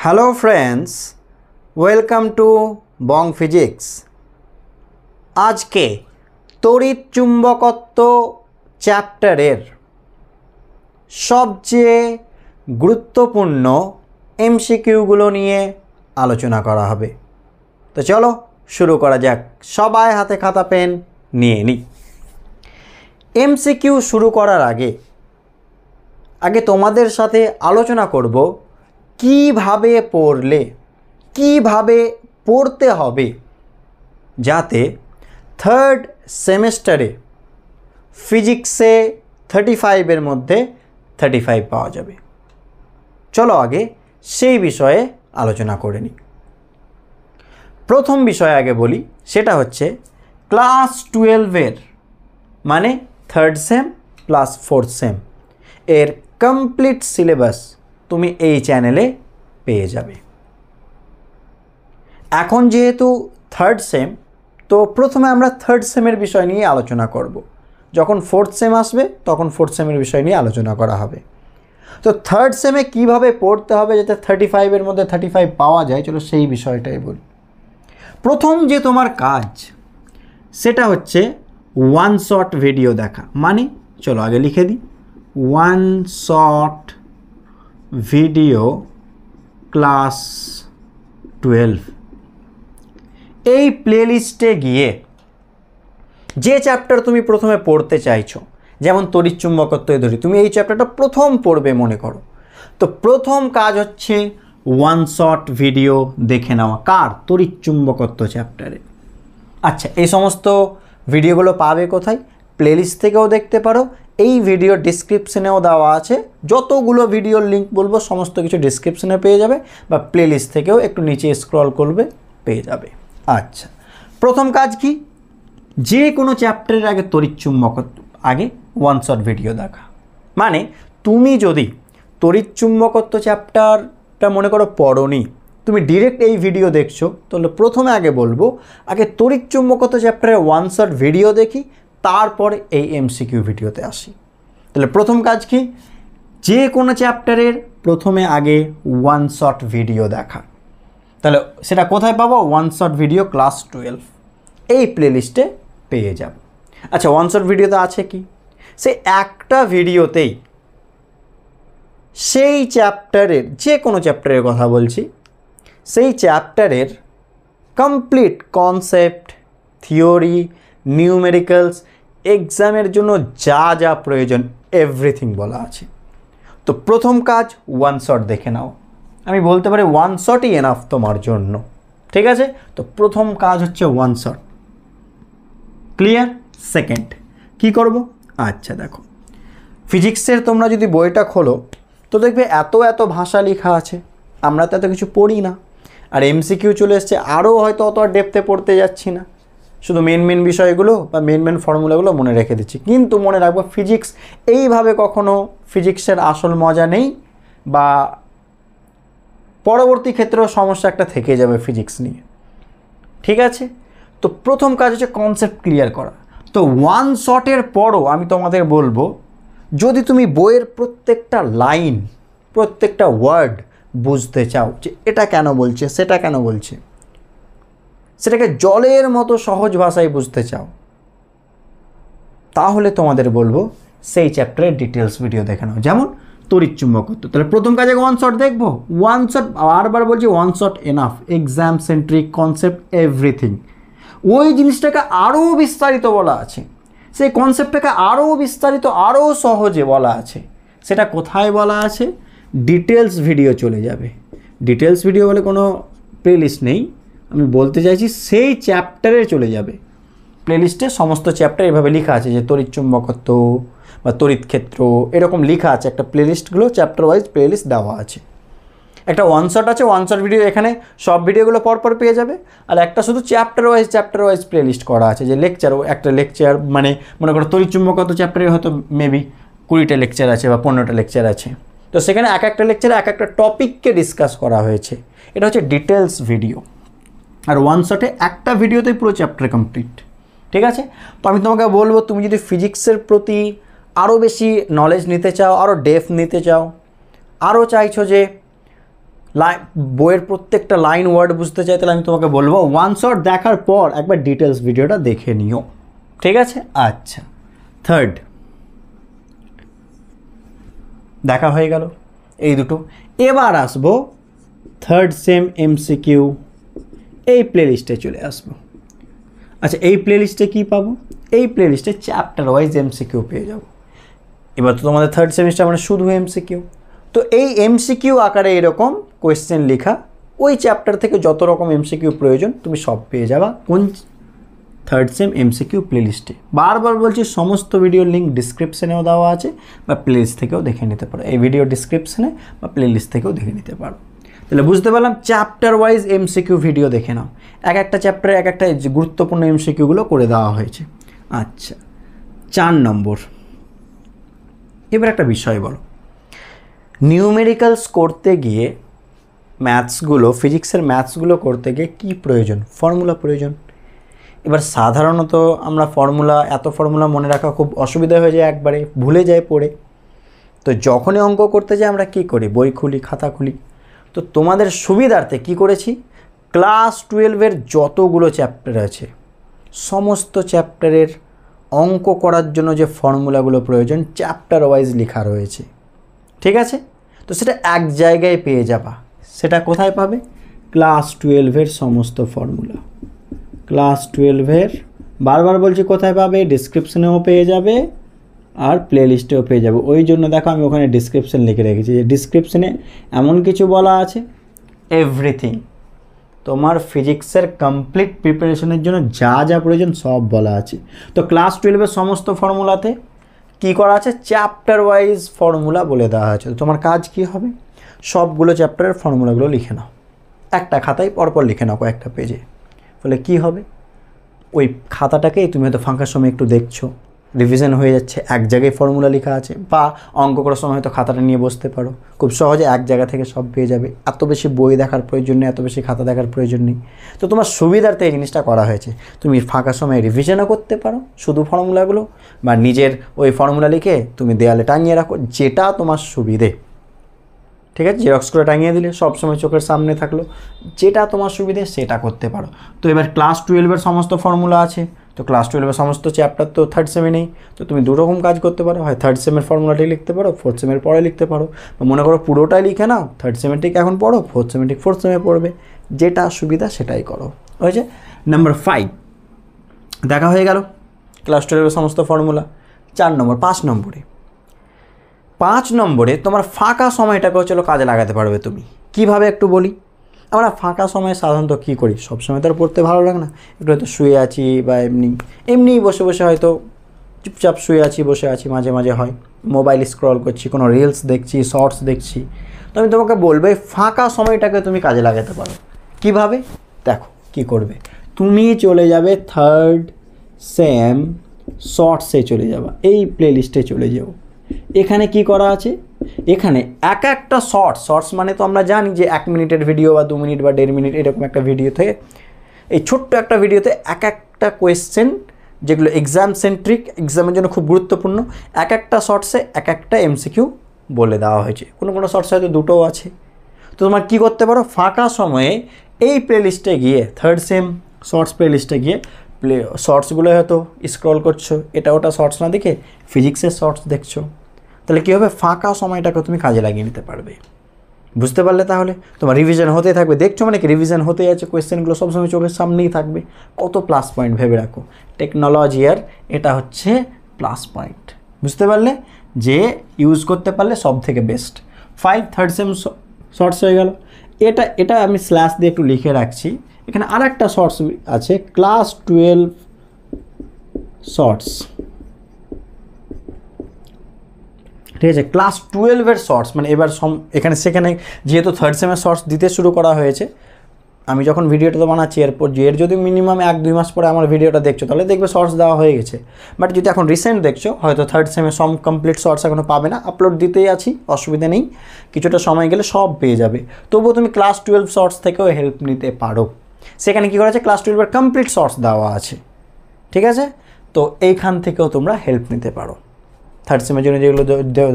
Hello friends, welcome to Bong physics. আজকে তড়িৎ চুম্বকত্ব চ্যাপ্টারের সবচেয়ে গুরুত্বপূর্ণ এমসিকিউগুলো নিয়ে আলোচনা করা হবে। তো চলো শুরু করা যাক। সবাই হাতে খাতা পেন নিয়ে নিই। এমসিকিউ শুরু করার আগে তোমাদের সাথে আলোচনা করব কিভাবে পড়তে হবে যাতে থার্ড সেমেস্টারে ফিজিক্সে 35-এর মধ্যে 35 পাওয়া যাবে। চলো আগে সেই বিষয়ে আলোচনা করে নিই। প্রথম বিষয় আগে বলি, সেটা হচ্ছে ক্লাস 12-এর মানে third same plus fourth sem এর কমপ্লিট সিলেবাস তুমি এই চ্যানেলে পেয়ে যাবে। এখন যেহেতু থার্ড সেম, তো প্রথমে আমরা থার্ড সেমের বিষয় নিয়ে আলোচনা করব। যখন ফোর্থ সেম আসবে তখন ফোর্থ সেমের বিষয় নিয়ে আলোচনা করা হবে। তো থার্ড সেমে কিভাবে পড়তে হবে যাতে 35-এর মধ্যে 35 পাওয়া যায়, চলো সেই বিষয়টাই বলি। প্রথম যে তোমার কাজ সেটা হচ্ছে ওয়ান শট ভিডিও দেখা। মানে চলো আগে লিখে দিই, ওয়ান শট ভিডিও ক্লাস 12। এই প্লেলিস্টে গিয়ে যে চ্যাপ্টার তুমি প্রথমে পড়তে চাইছো, যেমন তড়িৎ চুম্বকত্বই ধরি, তুমি এই চ্যাপ্টারটা প্রথম পড়বে মনে করো, তো প্রথম কাজ হচ্ছে ওয়ান শট ভিডিও দেখে নেওয়া। কার? তড়িৎ চুম্বকত্ব চ্যাপ্টারে। আচ্ছা, এই সমস্ত ভিডিওগুলো পাবে কোথায়? প্লেলিস্ট থেকেও দেখতে পারো, এই ভিডিও ডিসক্রিপশনেও দেওয়া আছে। যতগুলো ভিডিওর লিঙ্ক বলবো সমস্ত কিছু ডিসক্রিপশনে পেয়ে যাবে, বা প্লেলিস্ট থেকেও একটু নিচে স্ক্রল করবে পেয়ে যাবে। আচ্ছা, প্রথম কাজ কি? যে কোনো চ্যাপ্টারের আগে তড়িৎ চুম্বকত্ব আগে ওয়ান শট ভিডিও দেখা। মানে তুমি যদি তড়িৎ চুম্বকত্ব চ্যাপ্টারটা মনে করো পড়োনি, তুমি ডিরেক্ট এই ভিডিও দেখছো, তাহলে প্রথমে আগে বলবো আগে তড়িৎ চুম্বকত্ব চ্যাপ্টারের ওয়ান শট ভিডিও দেখি, তারপরে এই এমসিকিউ ভিডিওতে আসি। তাহলে প্রথম কাজ কি? যে কোনো চ্যাপ্টারের প্রথমে আগে ওয়ান শট ভিডিও দেখা। তাহলে সেটা কোথায় পাবো? ওয়ান শট ভিডিও ক্লাস 12 এই প্লেলিস্টে পেয়ে যাব। আচ্ছা, ওয়ান শট ভিডিওতে আছে কি? সে একটা ভিডিওতেই সেই চ্যাপ্টারের, যে কোনো চ্যাপ্টারের কথা বলছি, সেই চ্যাপ্টারের কমপ্লিট কনসেপ্ট, থিওরি, নিউমেরিক্যালস, এক্সামের জন্য যা যা প্রয়োজন এভরিথিং বলা আছে। তো প্রথম কাজ ওয়ান শট দেখে নাও। আমি বলতে পারি ওয়ান শটই এনাফ তোমার জন্য, ঠিক আছে? তো প্রথম কাজ হচ্ছে ওয়ান শট। ক্লিয়ার? সেকেন্ড কি করব? আচ্ছা দেখো, ফিজিক্সের তোমরা যদি বইটা খোলো তো দেখবে এত এত ভাষা লেখা আছে, আমরা তো এত কিছু পড়ি না। আর এমসিকিউ চলে এসছে, আরও হয়তো অত আর ডেপথে পড়তে যাচ্ছি না, শুধু মেন বিষয়গুলো বা মেন ফর্মুলাগুলো মনে রেখে দিচ্ছি। কিন্তু মনে রাখবো ফিজিক্স এইভাবে কখনো ফিজিক্সের আসল মজা নেই, বা পরবর্তী ক্ষেত্রেও সমস্যা একটা থেকে যাবে ফিজিক্স নিয়ে, ঠিক আছে? তো প্রথম কাজ হচ্ছে কনসেপ্ট ক্লিয়ার করা। তো ওয়ান শটের পরও আমি তোমাদের বলবো, যদি তুমি বইয়ের প্রত্যেকটা লাইন, প্রত্যেকটা ওয়ার্ড বুঝতে চাও, যে এটা কেন বলছে, সেটা কেন বলছে, সেটাকে জলের মতো সহজ ভাষায় বুঝতে চাও, তাহলে তোমাদের বলবো সেই চ্যাপ্টারের ডিটেলস ভিডিও দেখে নাও, যেমন তড়িৎ চুম্বকত্ব। তাহলে প্রথম কাজে ওয়ান শট দেখবো। ওয়ান শট, বারবার বলছি one shot enough. Exam centric concept everything, ওই জিনিসটাকে আরও বিস্তারিত বলা আছে, সেই কনসেপ্টটাকে আরও বিস্তারিত, আরও সহজে বলা আছে। সেটা কোথায় বলা আছে? ডিটেলস ভিডিও চলে যাবে। ডিটেলস ভিডিও বলে কোনো প্লেলিস্ট নেই, আমি বলতে চাইছি সেই চ্যাপ্টারে চলে যাবে। প্লেলিস্টে সমস্ত চ্যাপ্টার এভাবে লেখা আছে, যে তড়িৎ চুম্বকত্ব বা তড়িৎ ক্ষেত্র, এরকম লেখা আছে। একটা প্লেলিস্টগুলো চ্যাপ্টার ওয়াইজ প্লেলিস্ট দেওয়া আছে। একটা ওয়ান শট আছে, ওয়ান শট ভিডিও, এখানে সব ভিডিওগুলো পরপর পেয়ে যাবে। আর একটা শুধু চ্যাপ্টার ওয়াইজ প্লেলিস্ট করা আছে, যে লেকচার, একটা লেকচার মানে মনে করো তড়িৎ চুম্বকত্ব চ্যাপ্টারে হয়তো মেবি 20টা লেকচার আছে বা 15টা লেকচার আছে, তো সেখানে এক একটা লেকচারে এক একটা টপিককে ডিসকাস করা হয়েছে। এটা হচ্ছে ডিটেলস ভিডিও। আর ওয়ান শটে একটা ভিডিওতেই পুরো চ্যাপ্টার কমপ্লিট, ঠিক আছে? তো আমি তোমাকে বলবো, তুমি যদি ফিজিক্সের প্রতি আরও বেশি নলেজ নিতে চাও, আরও ডেপথ নিতে চাও, আরও চাইছো যে বইয়ের প্রত্যেকটা লাইন ওয়ার্ড বুঝতে চাই তাহলে আমি তোমাকে বলবো ওয়ান শট দেখার পর একবার ডিটেলস ভিডিওটা দেখে নিও, ঠিক আছে? আচ্ছা, থার্ড দেখা হয়ে গেল এই দুটো। এবার আসবো থার্ড সেম এমসিকিউ, এই প্লেলিস্টে চলে আসবো। আচ্ছা, এই প্লেলিস্টে কী পাবো? এই প্লেলিস্টে চ্যাপ্টার ওয়াইজ এমসিকিউ পেয়ে যাবো। এবার তো তোমাদের থার্ড সেমিস্টার মানে শুধু এমসিকিউ, তো এই এমসিকিউ আকারে এরকম কোয়েশ্চেন লেখা, ওই চ্যাপ্টার থেকে যত রকম এমসিকিউ প্রয়োজন তুমি সব পেয়ে যাবা কোন থার্ড সেম এমসিকিউ প্লেলিস্টে। বারবার বলছি সমস্ত ভিডিওর লিঙ্ক ডিসক্রিপশানেও দেওয়া আছে বা প্লেলিস্ট থেকেও দেখে নিতে পারো, এই ভিডিও ডিসক্রিপশানে বা প্লেলিস্ট থেকেও দেখে নিতে পারো। তাহলে বুঝতে পারলাম চ্যাপ্টার ওয়াইজ এমসিকিউ ভিডিও দেখে নাও, এক একটা চ্যাপ্টারে এক একটা গুরুত্বপূর্ণ এমসিকিউগুলো করে দেওয়া হয়েছে। আচ্ছা, 4 নম্বর, এবার একটা বিষয় বলো, নিউমেরিক্যালস করতে গিয়ে ম্যাথসগুলো, ফিজিক্সের ম্যাথসগুলো করতে গিয়ে কী প্রয়োজন? ফর্মুলা প্রয়োজন। এবার সাধারণত আমরা এত ফর্মুলা মনে রাখা খুব অসুবিধা হয়ে যায়, একবারে ভুলে যায় পড়ে। তো যখনই অঙ্ক করতে যাই আমরা কী করি? বই খুলি, খাতা খুলি। তো তোমাদের সুবিধার্থে কি করেছি, ক্লাস 12-এর যতগুলো চ্যাপ্টার আছে সমস্ত চ্যাপ্টারের অঙ্ক করার জন্য যে ফর্মুলাগুলো প্রয়োজন চ্যাপ্টার ওয়াইজ লেখা রয়েছে, ঠিক আছে? তো সেটা এক জায়গায় পেয়ে যাবা। সেটা কোথায় পাবে? ক্লাস 12-এর সমস্ত ফর্মুলা, ক্লাস 12-এর, বারবার বলছি কোথায় পাবে? ডিসক্রিপশনেও পেয়ে যাবে আর প্লেলিস্টেও পেয়ে যাবে। ওই জন্য দেখো আমি ওখানে ডিসক্রিপশন লিখে রেখেছি, যে ডিসক্রিপশনে এমন কিছু বলা আছে, এভরিথিং তোমার ফিজিক্সের কমপ্লিট প্রিপারেশনের জন্য যা যা প্রয়োজন সব বলা আছে। তো ক্লাস 12-এর সমস্ত ফর্মুলাতে কি করা আছে? চ্যাপ্টার ওয়াইজ ফর্মুলা বলে দেওয়া আছে। তো তোমার কাজ কি হবে? সবগুলো চ্যাপ্টারের ফর্মুলাগুলো লিখে নাও, একটা খাতায় পরপর লিখে নাও কয়েকটা পেজে। ফলে কি হবে, ওই খাতাটাকেই তুমি হয়তো ফাঁকার সময় একটু দেখছো, রিভিশন হয়ে যাচ্ছে, এক জায়গায় ফর্মুলা লেখা আছে, বা অঙ্ক করার সময় হয়তো খাতাটা নিয়ে বসতে পারো, খুব সহজে এক জায়গা থেকে সব পেয়ে যাবে। এত বেশি বই দেখার প্রয়োজন নেই, এত বেশি খাতা দেখার প্রয়োজন নেই। তো তোমার সুবিধার্থে এই জিনিসটা করা হয়েছে। তুমি ফাঁকার সময় রিভিশনও করতে পারো শুধু ফর্মুলাগুলো, বা নিজের ওই ফর্মুলা লিখে তুমি দেয়ালে টাঙিয়ে রাখো, যেটা তোমার সুবিধে, ঠিক আছে? জেরক্স করে টাঙিয়ে দিলে সবসময় চোখের সামনে থাকলো, যেটা তোমার সুবিধে সেটা করতে পারো। তো এবার ক্লাস 12-এর সমস্ত ফর্মুলা আছে, তো ক্লাস 12-এর সমস্ত চ্যাপ্টার তো থার্ড সেমে নেই, তো তুমি দুরকম কাজ করতে পারো, হয় থার্ড সেমের ফর্মুলাটাই লিখতে পারো, ফোর্থ সেমের পরে লিখতে পারো, বা মনে করো পুরোটাই লিখে নাও, থার্ড সেমের ঠিক এখন পড়ো, ফোর্থ সেমের ঠিক ফোর্থ সেমে পড়বে, যেটা সুবিধা সেটাই করো। হয়েছে? নাম্বার 5 দেখা হয়ে গেল ক্লাস 12-এর সমস্ত ফর্মুলা। 4 নম্বর, 5 নম্বরে তোমার ফাঁকা সময়টাকেও চলো কাজে লাগাতে পারবে তুমি। কিভাবে একটু বলি। আমরা ফাঁকা সময়ে সাধারণত কী করি? সব সময় তো আর পড়তে ভালো লাগে না, একটু হয়তো শুয়ে আছি বা এমনি বসে বসে হয়তো চুপচাপ শুয়ে আছি, বসে আছি, মাঝে মাঝে হয় মোবাইল স্ক্রল করছি, কোনো রিলস দেখছি, শর্টস দেখছি। তো আমি তোমাকে বলবো এই ফাঁকা সময়টাকে তুমি কাজে লাগাতে পারো। কিভাবে? দেখো কি করবে, তুমি চলে যাবে থার্ড সেম শর্টসে চলে যাবা, এই প্লেলিস্টে চলে যাও। এখানে কি করা আছে? এখানে এক একটা শর্টস মানে তো আমরা জানি যে 1 মিনিটের ভিডিও বা 2 মিনিট বা 1.5 মিনিট এরকম একটা ভিডিও থেকে, এই ছোট্ট একটা ভিডিওতে এক একটা কোয়েশ্চেন যেগুলো এক্সাম সেন্ট্রিক, এক্সামের জন্য খুব গুরুত্বপূর্ণ, এক একটা শর্টসে এক একটা এমসিকিউ বলে দেওয়া হয়েছে। কোনো কোনো শর্টস হয়তো দুটোও আছে। তো তোমার কী করতে পারো, ফাঁকা সময়ে এই প্লেলিস্টে গিয়ে, থার্ড সেম শর্টস প্লেলিস্টে গিয়ে শর্টসগুলো হয়তো স্ক্রল করছো, এটা ওটা শর্টস না দেখে ফিজিক্সের শর্টস দেখছো, তাহলে কী হবে, ফাঁকা সময়টাকে তুমি কাজে লাগিয়ে নিতে পারবে। বুঝতে পারলে? তাহলে তোমার রিভিশন হতে থাকবে, দেখছো মানে কি রিভিশন হতে যাচ্ছে, কোয়েশ্চেনগুলো সবসময় চোখের সামনেই থাকবে। কত প্লাস পয়েন্ট ভেবে রাখো, টেকনোলজিয়ার এটা হচ্ছে প্লাস পয়েন্ট। বুঝতে পারলে? যে ইউজ করতে পারলে সব থেকে বেস্ট। 5 থার্ড সেম শর্টস হয়ে গেল। এটা আমি স্ল্যাশ দিয়ে একটু লিখে রাখছি। এখানে আর একটা শর্টস আছে, ক্লাস 12 শর্টস, ঠিক আছে? ক্লাস 12-এর শর্টস মানে এবার এখানে সেখানে যেহেতু থার্ড সেমের শর্টস দিতে শুরু করা হয়েছে, আমি যখন ভিডিওটা তো বানাচ্ছি এরপর এর যদি মিনিমাম 1-2 মাস পরে আমার ভিডিওটা দেখছো তাহলে দেখবে শর্টস দেওয়া হয়ে গেছে। বাট যদি এখন রিসেন্ট দেখছো হয়তো থার্ড সেমে সব কমপ্লিট শর্টস এখনও পাবে না, আপলোড দিতেই আছি, অসুবিধা নেই, কিছুটা সময় গেলে সব পেয়ে যাবে। তবুও তুমি ক্লাস 12 শর্টস থেকেও হেল্প নিতে পারো। সেখানে কী করা আছে, ক্লাস 12-এর কমপ্লিট শর্টস দেওয়া আছে, ঠিক আছে? তো এইখান থেকেও তোমরা হেল্প নিতে পারো, থার্ড সেমের জন্য যেগুলো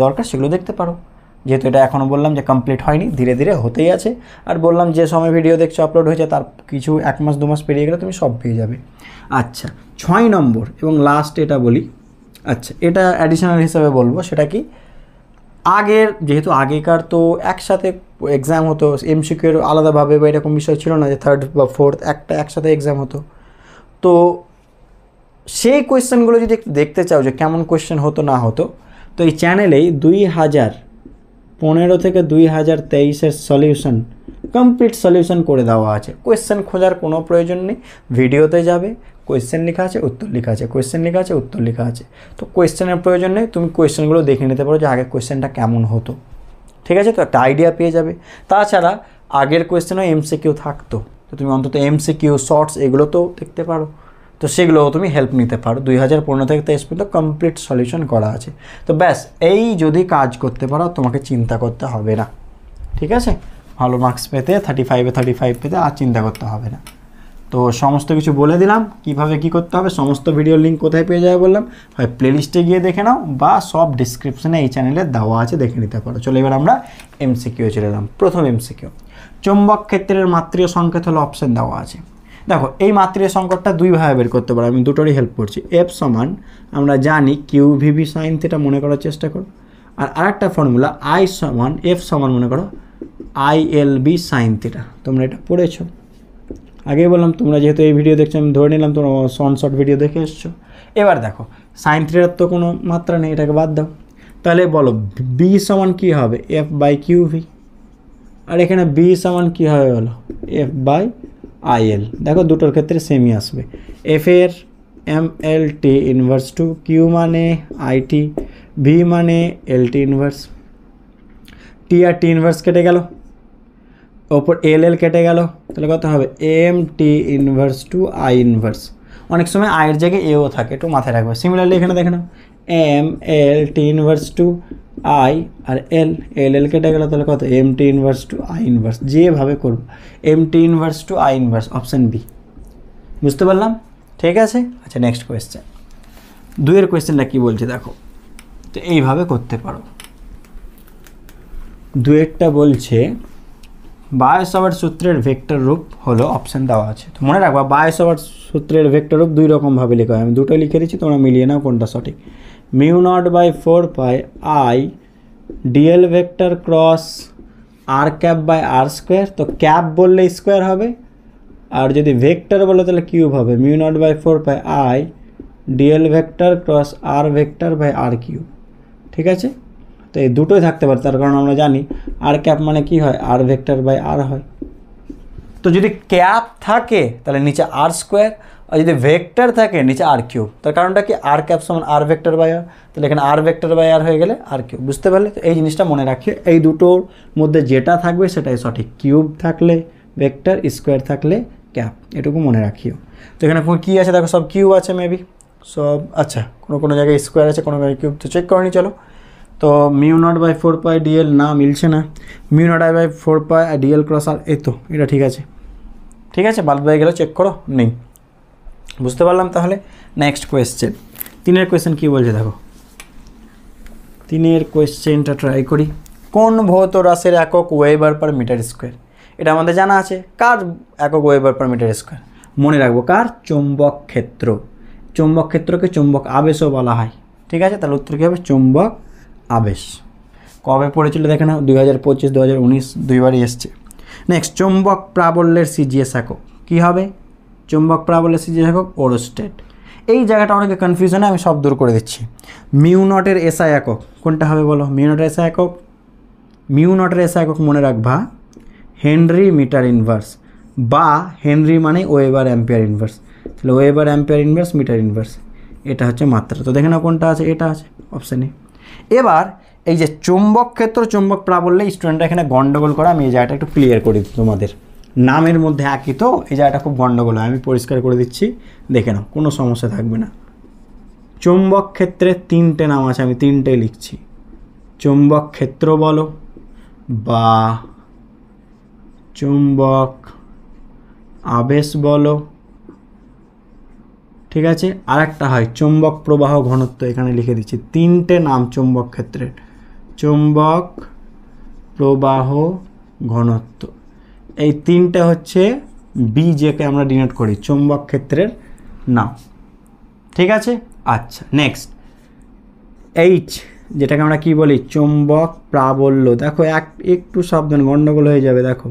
দরকার সেগুলো দেখতে পারো। যেহেতু এটা এখনও বললাম যে কমপ্লিট হয়নি, ধীরে ধীরে হতেই আছে। আর বললাম যে সময় ভিডিও দেখছো আপলোড হয়েছে তার কিছু 1 মাস 2 মাস পেরিয়ে গেলে তুমি সব পেয়ে যাবে। আচ্ছা 6 নম্বর এবং লাস্ট এটা বলি। আচ্ছা এটা অ্যাডিশনাল হিসাবে বলবো, সেটা কি আগের যেহেতু আগেকার তো একসাথে এক্সাম হতো, এমসিকিউর আলাদাভাবে বা এরকম বিষয় ছিল না যে থার্ড বা ফোর্থ একটা একসাথে এক্সাম হতো। তো সেই কোয়েশ্চেনগুলো যদি একটু দেখতে চাও যে কেমন কোয়েশ্চেন হতো না হতো, তো এই চ্যানেলেই 2015 থেকে 2023-এর সলিউশন কমপ্লিট সলিউশন করে দেওয়া আছে। কোয়েশ্চেন খোঁজার কোনো প্রয়োজন নেই, ভিডিওতে যাবে, কোয়েশ্চেন লেখা আছে, উত্তর লেখা আছে, কোয়েশ্চেন লেখা আছে, উত্তর লেখা আছে। তো কোয়েশ্চেনের প্রয়োজন নেই, তুমি কোয়েশ্চেনগুলো দেখে নিতে পারো যে আগের কোয়েশ্চেনটা কেমন হতো, ঠিক আছে? তো একটা আইডিয়া পেয়ে যাবে। তাছাড়া আগের কোয়েশ্চেনও এমসিকিউ থাকতো, তো তুমি অন্তত এমসিকিউ শর্টস এগুলো তো দেখতে পারো, তো সেগুলোও তুমি হেল্প নিতে পারো। 2015 থেকে 23 পর্যন্ত কমপ্লিট সলিউশন করা আছে। তো ব্যাস এই যদি কাজ করতে পারো তোমাকে চিন্তা করতে হবে না, ঠিক আছে? ভালো মার্কস পেতে 35-এ 35 পেতে আর চিন্তা করতে হবে না। তো সমস্ত কিছু বলে দিলাম কীভাবে কী করতে হবে। সমস্ত ভিডিওর লিঙ্ক কোথায় পেয়ে যাবে বললাম, হয় প্লেলিস্টে গিয়ে দেখে নাও বা সব ডিসক্রিপশানে এই চ্যানেলে দেওয়া আছে, দেখে নিতে পারো। চলো এবার আমরা এমসিকিউ চলে এলাম। প্রথম এমসিকিউ, চৌম্বক ক্ষেত্রের মাত্রীয় সংকেত হলো অপশান দেওয়া আছে। দেখো এই মাত্রীয় সংকটটা দুইভাবে বের করতে পারো, আমি দুটোরই হেল্প করছি। এফ সমান আমরা জানি কিউ ভিভি সাইন থিটা মনে করার চেষ্টা করো, আর আরেকটা ফর্মুলা আই সমান এফ সমান মনে করো I L B sine theta. তোমরা এটা পড়েছো, আগেই বললাম তোমরা যেহেতু এই ভিডিও দেখছো আমি ধরে নিলাম তোমরা শর্ট ভিডিও দেখে এসছো। এবার দেখো সাইন থিটার তো কোনো মাত্রা নেই, এটাকে বাদ দাও। তাহলে বলো বি সমান কী হবে, এফ বাই কিউ ভি, আর এখানে বি সমান কী হবে বলো, এফ বাই আই এল। দেখো দুটোর ক্ষেত্রে সেমই আসবে। এফ এর M L T inverse two Q মানে আই টি, ভি মানে এল টি ইনভার্স, টি আর টি ইনভার্স কেটে গেল, ওপর এল এল কেটে গেল, তাহলে কত হবে M T inverse two I inverse. অনেক সময় আয়ের জায়গায় এও থাকে, একটু মাথায় রাখবে। সিমিলারলি এখানে দেখে নাও M L T inverse two I আর এল এল এল কেটে গেল, তাহলে কত M T inverse two I inverse. যেভাবে করবো M T inverse two I inverse, option B. বুঝতে পারলাম, ঠিক আছে? আচ্ছা নেক্সট কোয়েশ্চেন, দুইয়ের কোয়েশ্চেনটা কী বলছে দেখো, তো এইভাবে করতে পারো। দুয়েরটা বলছে বায়ো-স্যাভার্ট সূত্রের ভেক্টর রূপ হলো, অপশান দেওয়া আছে। তো মনে রাখবা বায়ো-স্যাভার্ট সূত্রের ভেক্টর রূপ দুই রকমভাবে লেখা হয়, আমি দুটোই লিখে দিচ্ছি, তোমরা মিলিয়ে নাও কোনটা সঠিক। Mu naught by 4 pi I dl vector cross R cap by R square. তো ক্যাপ বললে স্কোয়ার হবে, আর যদি ভেক্টর বলো তাহলে কিউব হবে। Mu naught by 4 pi I dl vector cross R vector by R cube, ঠিক আছে? তো এই দুটোই থাকতে পারে, তার কারণ আমরা জানি আর ক্যাপ মানে কি হয়, আর ভেক্টর বাই আর হয়। তো যদি ক্যাপ থাকে তাহলে নিচে আর স্কোয়ার, আর যদি ভেক্টর থাকে নিচে আর কিউব। তার কারণটা কি, আর ক্যাপ সমান আর ভেক্টর বাই আর, তাহলে এখানে আর ভেক্টর বাই আর হয়ে গেলে আর কিউব। বুঝতে পারলে? তো এই জিনিসটা মনে রাখি, এই দুটোর মধ্যে যেটা থাকবে সেটাই সঠিক। কিউব থাকলে ভেক্টর, স্কোয়ার থাকলে ক্যাপ, এটুকু মনে রাখিও। তো এখানে কী আছে দেখো, সব কিউব আছে মেবি সব। আচ্ছা কোনো জায়গায় স্কোয়ার আছে, কোনো জায়গায় কিউব, তো চেক করে নি চলো। তো mu naught by 4 pi DL না, মিলছে না। Mu naught by 4 pi DL cross R, এই তো এটা ঠিক আছে, ঠিক আছে, বাদ হয়ে গেলে চেক করো, নেই। বুঝতে পারলাম তাহলে। নেক্সট কোয়েশ্চেন, তিনের কোয়েশ্চেন কী বলছে দেখো, তিনের কোয়েশ্চেনটা ট্রাই করি। কোন ভৌত রাশির একক ওয়েবার পার মিটার স্কোয়ার? এটা আমাদের জানা আছে, কার একক ওয়েবার পার মিটার স্কোয়ার? মনে রাখবো কার, চৌম্বক ক্ষেত্র। চৌম্বক ক্ষেত্রকে চৌম্বক আবেশও বলা হয়, ঠিক আছে? তাহলে উত্তর কী হবে, চৌম্বক আবেশ। কবে পড়েছিল দেখে নাও, 2025 2019 দুইবারই এসছে। নেক্সট, চৌম্বক প্রাবল্যের সিজিএস একক কী হবে? চৌম্বক প্রাবল্যের সিজিএস একক ওরস্টেড। এই জায়গাটা অনেকে কনফিউশনে, আমি সব দূর করে দিচ্ছি। মিউ নটের এসআই একক কোনটা হবে বলো? মিউ নটের এসআই একক, মিউ নটের এসআই একক মনে রাখবা হেনরি মিটার ইনভার্স, বা হেনরি মানে ওয়েবার অ্যাম্পিয়ার ইনভার্স। তাহলে weber ampere inverse metre inverse, এটা হচ্ছে মাত্রা। তো দেখে নাও কোনটা আছে, এটা আছে অপশানে। এবার এই যে চৌম্বক ক্ষেত্র চৌম্বক প্রাবল্যে স্টুডেন্টরা এখানে গন্ডগোল করে, আমি এই জায়গাটা একটু ক্লিয়ার করে দিচ্ছি। তোমাদের নামের মধ্যে একই তো, এই জায়গাটা খুব গন্ডগোল হয়, আমি পরিষ্কার করে দিচ্ছি, দেখে নাও, কোনো সমস্যা থাকবে না। চৌম্বক ক্ষেত্রে তিনটে নাম আছে, আমি তিনটে লিখছি। চৌম্বক ক্ষেত্র বলো বা চৌম্বক আবেশ বলো, ঠিক আছে? আর একটা হয় চৌম্বক প্রবাহ ঘনত্ব, এখানে লিখে দিচ্ছি। তিনটে নাম চৌম্বক ক্ষেত্রের, চৌম্বক প্রবাহ ঘনত্ব, এই তিনটা হচ্ছে বি, যেকে আমরা ডিনোট করি চৌম্বক ক্ষেত্রের নাম। ঠিক আছে, আচ্ছা নেক্সট এইচ, যেটাকে আমরা কি বলি চৌম্বক প্রাবল্য। দেখো একটু সাবধান, গন্ডগোল হয়ে যাবে। দেখো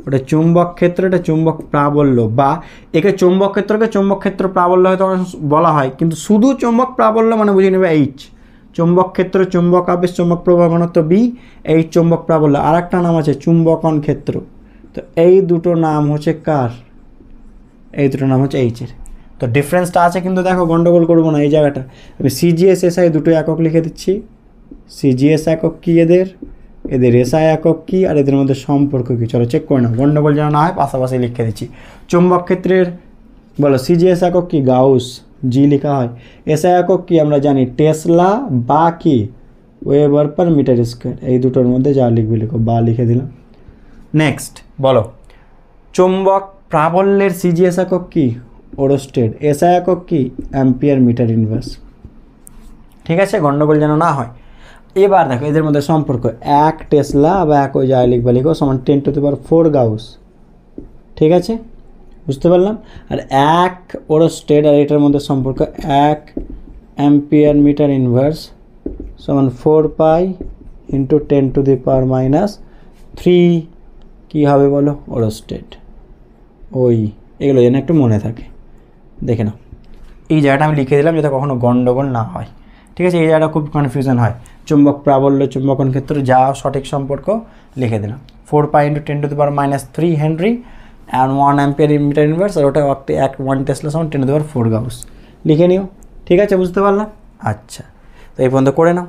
ওটা চৌম্বক ক্ষেত্র, এটা চৌম্বক প্রাবল্য, বা একে চৌম্বক ক্ষেত্রকে চৌম্বক ক্ষেত্র প্রাবল্য হয়তো বলা হয়, কিন্তু শুধু চৌম্বক প্রাবল্য মানে বুঝে নেবে এইচ। চৌম্বক ক্ষেত্র, চৌম্বক আবেশ, চৌম্বক প্রবাহ ঘনত্ব বি, এই চৌম্বক প্রাবল্য। আর একটা নাম আছে চুম্বকন ক্ষেত্র। তো এই দুটো নাম হচ্ছে কার? এই দুটো নাম হচ্ছে এইচের। তো ডিফারেন্সটা আছে, কিন্তু দেখো গন্ডগোল করবো না এই জায়গাটা। আমি সিজিএস এসআই দুটো একক লিখে দিচ্ছি। সিজিএস একক কি এদের এসআই একক কি, আর এদের মধ্যে সম্পর্ক কি, চলো চেক করে নাও, গন্ডগোল যেন না হয়, পাশাপাশি লিখে দিচ্ছি। চুম্বক ক্ষেত্রের বলো সিজিএস একক কি, গাউস, জি লেখা হয়। এসআই একক কি আমরা জানি, টেসলা বা কি ওয়েবার পার মিটার স্কোয়ার। এই দুটোর মধ্যে যা লিখবে লিখো, বা লিখে দিলাম। নেক্সট বলো চুম্বক প্রাবল্যের সিজিএস একক কি, ওরস্টেড। এসআই একক কি, অ্যাম্পিয়ার মিটার ইনভার্স। ঠিক আছে, গন্ডগোল যেন না হয়। এবার দেখো এদের মধ্যে সম্পর্ক, এক টেসলা বা এক ওই যা লিখবে লিখো সমান 10⁴ গাউস। ঠিক আছে, বুঝতে পারলাম। আর এক ওরস্টেড আর এটার মধ্যে সম্পর্ক, এক অ্যাম্পিয়ার মিটার ইনভার্স সমান 4 পাই ইন্টু 10⁻³ কী হবে বলো, ওরস্টেড। ওই এগুলো যেন একটু মনে থাকে, দেখে নাও। এই জায়গাটা আমি লিখে দিলাম যাতে কখনো গন্ডগোল না হয়। ঠিক আছে, এই জায়গাটা খুব কনফিউশন হয়। চুম্বক প্রাবল্য, চুম্বকন ক্ষেত্র যা সঠিক সম্পর্ক লিখে দিলাম। 4 pi into 10⁻³ henry and 1 ampere metre inverse, আর ওটা 1 টেসলা সমান 10⁴ গাউস লিখে নিও। ঠিক আছে, বুঝতে পারলাম। আচ্ছা, তো এই পর্যন্ত করে নাও।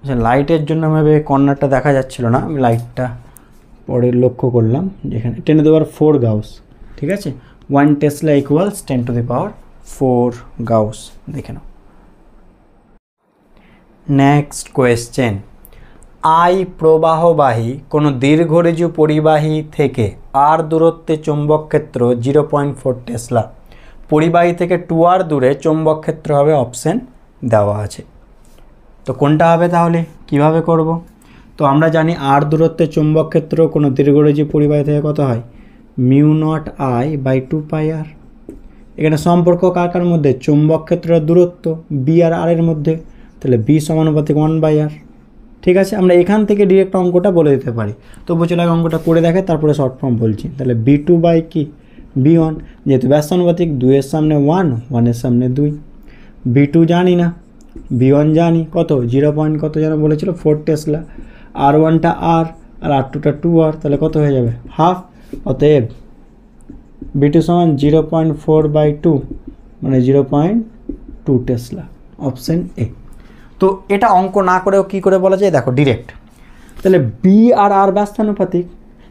আচ্ছা, লাইটের জন্য আমি কর্নারটা দেখা যাচ্ছিল না, আমি লাইটটা পরে লক্ষ্য করলাম, যেখানে 10⁴ গাউস। ঠিক আছে, 1 টেসলা ইকুয়ালস 10⁴ গাউস, দেখে নাও। নেক্সট কোয়েশ্চেন, আই প্রবাহবাহী কোনো দীর্ঘরেজু পরিবাহী থেকে আর দূরত্বে চৌম্বক ক্ষেত্র 0.4 টেসলা, পরিবাহী থেকে 2r দূরে চৌম্বক ক্ষেত্র হবে, অপশন দেওয়া আছে। তো কোনটা হবে তাহলে, কিভাবে করব? তো আমরা জানি আর দূরত্বে চৌম্বক ক্ষেত্র কোনো দীর্ঘরেজু পরিবাহী থেকে কত হয়, μ0I/2πr। এখানে সম্পর্ক কার কার মধ্যে, চৌম্বক ক্ষেত্রের দূরত্ব বি আর আর এর মধ্যে, তাহলে বি সমানুপাতিক 1/r। ঠিক আছে, আমরা এখান থেকে ডিরেক্ট অঙ্কটা বলে দিতে পারি, তবু চলে অঙ্কটা করে দেখে তারপরে শর্ট ফর্ম বলছি। তাহলে b2 বাই কি b1, যেহেতু ব্যাস সমানুপাতিক, 2 এর সামনে 1, 1 এর সামনে 2। b2 জানি না, b1 জানি, কত 0. কত যেন বলেছিল 4 টেসলা। r1টা r আর r2টা 2r, তাহলে কত হয়ে যাবে, হাফ। অতএব b2 সমান 0.4/2 মানে 0.2 টেসলা, অপশন এ। তো এটা অঙ্ক না করেও কী করে বলা যায়, দেখো ডিরেক্ট। তাহলে বি আর আর ব্যস্তানুপাতিক,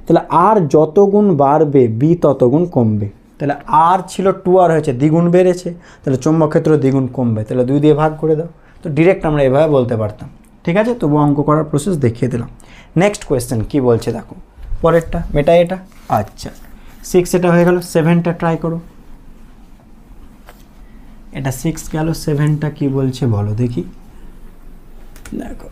তাহলে আর যত গুণ বাড়বে বি তত গুণ কমবে। তাহলে আর ছিল 2r হয়েছে, দ্বিগুণ বেড়েছে, তাহলে চৌম্বক ক্ষেত্র দ্বিগুণ কমবে, তাহলে 2 দিয়ে ভাগ করে দাও। তো ডিরেক্ট আমরা এভাবে বলতে পারতাম। ঠিক আছে, তবু অঙ্ক করার প্রসেস দেখিয়ে দিলাম। নেক্সট কোয়েশ্চেন কী বলছে দেখো, পরেরটা মেটা এটা। আচ্ছা 6 এটা হয়ে গেল, 7টা ট্রাই করো। এটা 6 গেল, 7টা কী বলছে বলো দেখি। দেখো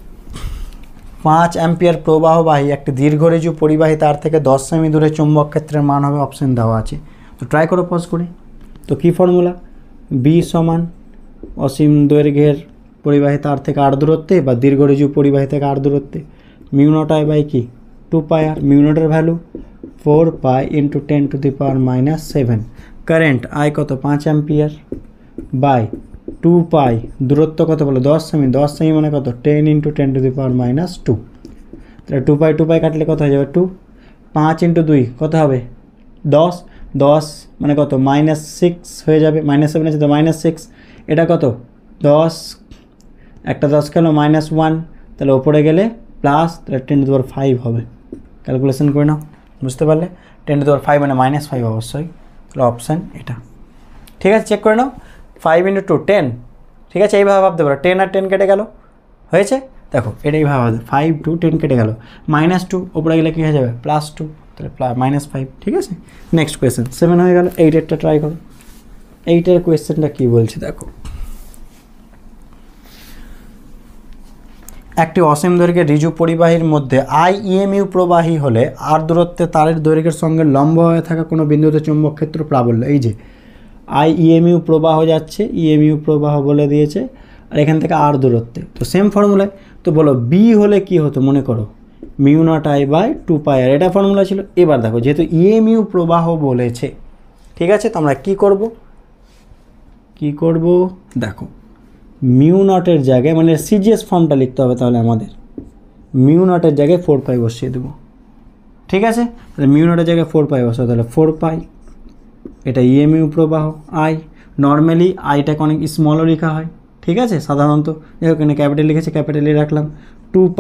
5 অ্যাম্পিয়ার প্রবাহবাহী একটি দীর্ঘরেজু পরিবাহী তার থেকে 10 সেমি দূরে চৌম্বক ক্ষেত্রের মান হবে, অপশন দেওয়া আছে। তো ট্রাই করো পজ করে। তো কী ফর্মুলা, বি সমান অসীম দৈর্ঘ্যের পরিবাহী তার থেকে আর দূরত্বে বা দীর্ঘরেজু পরিবাহী থেকে আর দূরত্বে μ0I বাই কি 2πr। μ0এর value 4 pi into 10⁻⁷। Current I কত 5 অ্যাম্পিয়ার বাই 2 পাই, দূরত্ব কত বলো 10 সেমি, 10 সেমি মানে কত 10 ইন্টু 10⁻²। তাহলে 2 পাই কাটলে কত হয়ে যাবে 2, 5 ইন্টু 2 কত হবে 10, 10 মানে কত -6 হয়ে যাবে, -7 আছে তো -6। এটা কত 10, একটা 10 গেল -1, তাহলে ওপরে গেলে প্লাস, তাহলে 10⁵ হবে। ক্যালকুলেশন করে নাও, বুঝতে পারলে 10⁵ মানে -5 অবশ্যই, তাহলে অপশান এটা। ঠিক আছে, চেক করে নাও। 5 ইন্টু 2 10। ঠিক আছে, এইভাবে ভাবতে পারো, 10 আর 10 কেটে গেল, হয়েছে। দেখো এটা এইভাবে ভাবতে, 5 2 10 কেটে গেল, -2 ওপরে গেলে কী হয়ে যাবে +2, তাহলে -5। ঠিক আছে, নেক্সট কোয়েশ্চেন 7 হয়ে গেল। 8 ট্রাই করো। 8 কোয়েশ্চেনটা কী বলছে দেখো। একটি অসীম দৈর্ঘ্যের ঋজু পরিবাহীর মধ্যে আই ইএমইউ প্রবাহী হলে আর দূরত্বে তারের দৈর্ঘ্যের সঙ্গে লম্ব হয়ে থাকা কোনো বিন্দুতে চুম্বক ক্ষেত্র প্রাবল্য। এই যে আই ইএমইউ প্রবাহ যাচ্ছে, ইএমইউ প্রবাহ বলে দিয়েছে, আর এখান থেকে আর দূরত্বে, তো সেম ফর্মুলায়। তো বলো বি হলে কি হতো মনে করো, mu naught I by 2πr, এটা ফর্মুলা ছিল। এবার দেখো যেহেতু ইএমইউ প্রবাহ বলেছে, ঠিক আছে, তো আমরা কি করব দেখো, মিউ নটের জায়গায় মানে সিজিএস ফর্মটা লিখতে হবে, তাহলে আমাদের মিউ নটের জায়গায় 4π বসিয়ে দেবো, ঠিক আছে। তাহলে মিউ নটের জায়গায় 4π বসাবো, তাহলে 4π, এটা ইএমইউ প্রবাহ আই। নর্মালি আইটাকে অনেক স্মলও লেখা হয়, ঠিক আছে, সাধারণত। যাই হোক, এখানে ক্যাপিটাল লিখেছে, ক্যাপিটালই রাখলাম। 2π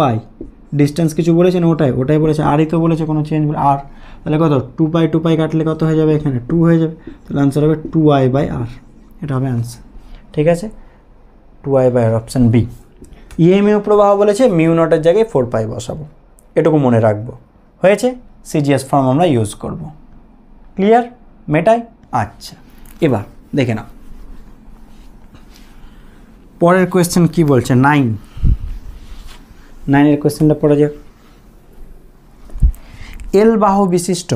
ডিস্টেন্স কিছু বলেছেন, ওটাই বলেছে, আরই তো বলেছে, কোনো চেঞ্জ বলে আর, তাহলে কত 2π কাটলে কত হয়ে যাবে, এখানে 2 হয়ে যাবে, তাহলে আনসার হবে 2i/r, এটা হবে আনসার, ঠিক আছে, 2i/r, অপশান বি। ইএমইউ প্রবাহ বলেছে, মিউ নটের জায়গায় 4π বসাবো, এটুকু মনে রাখবো, হয়েছে। সিজিএস ফর্ম আমরা ইউজ করব, ক্লিয়ার, মেটাই। আচ্ছা, এবার দেখে নাও পরের কোয়েশ্চেন কি বলছে, 9-এর কোয়েশ্চেনটা পড়া যাক। এল বাহু বিশিষ্ট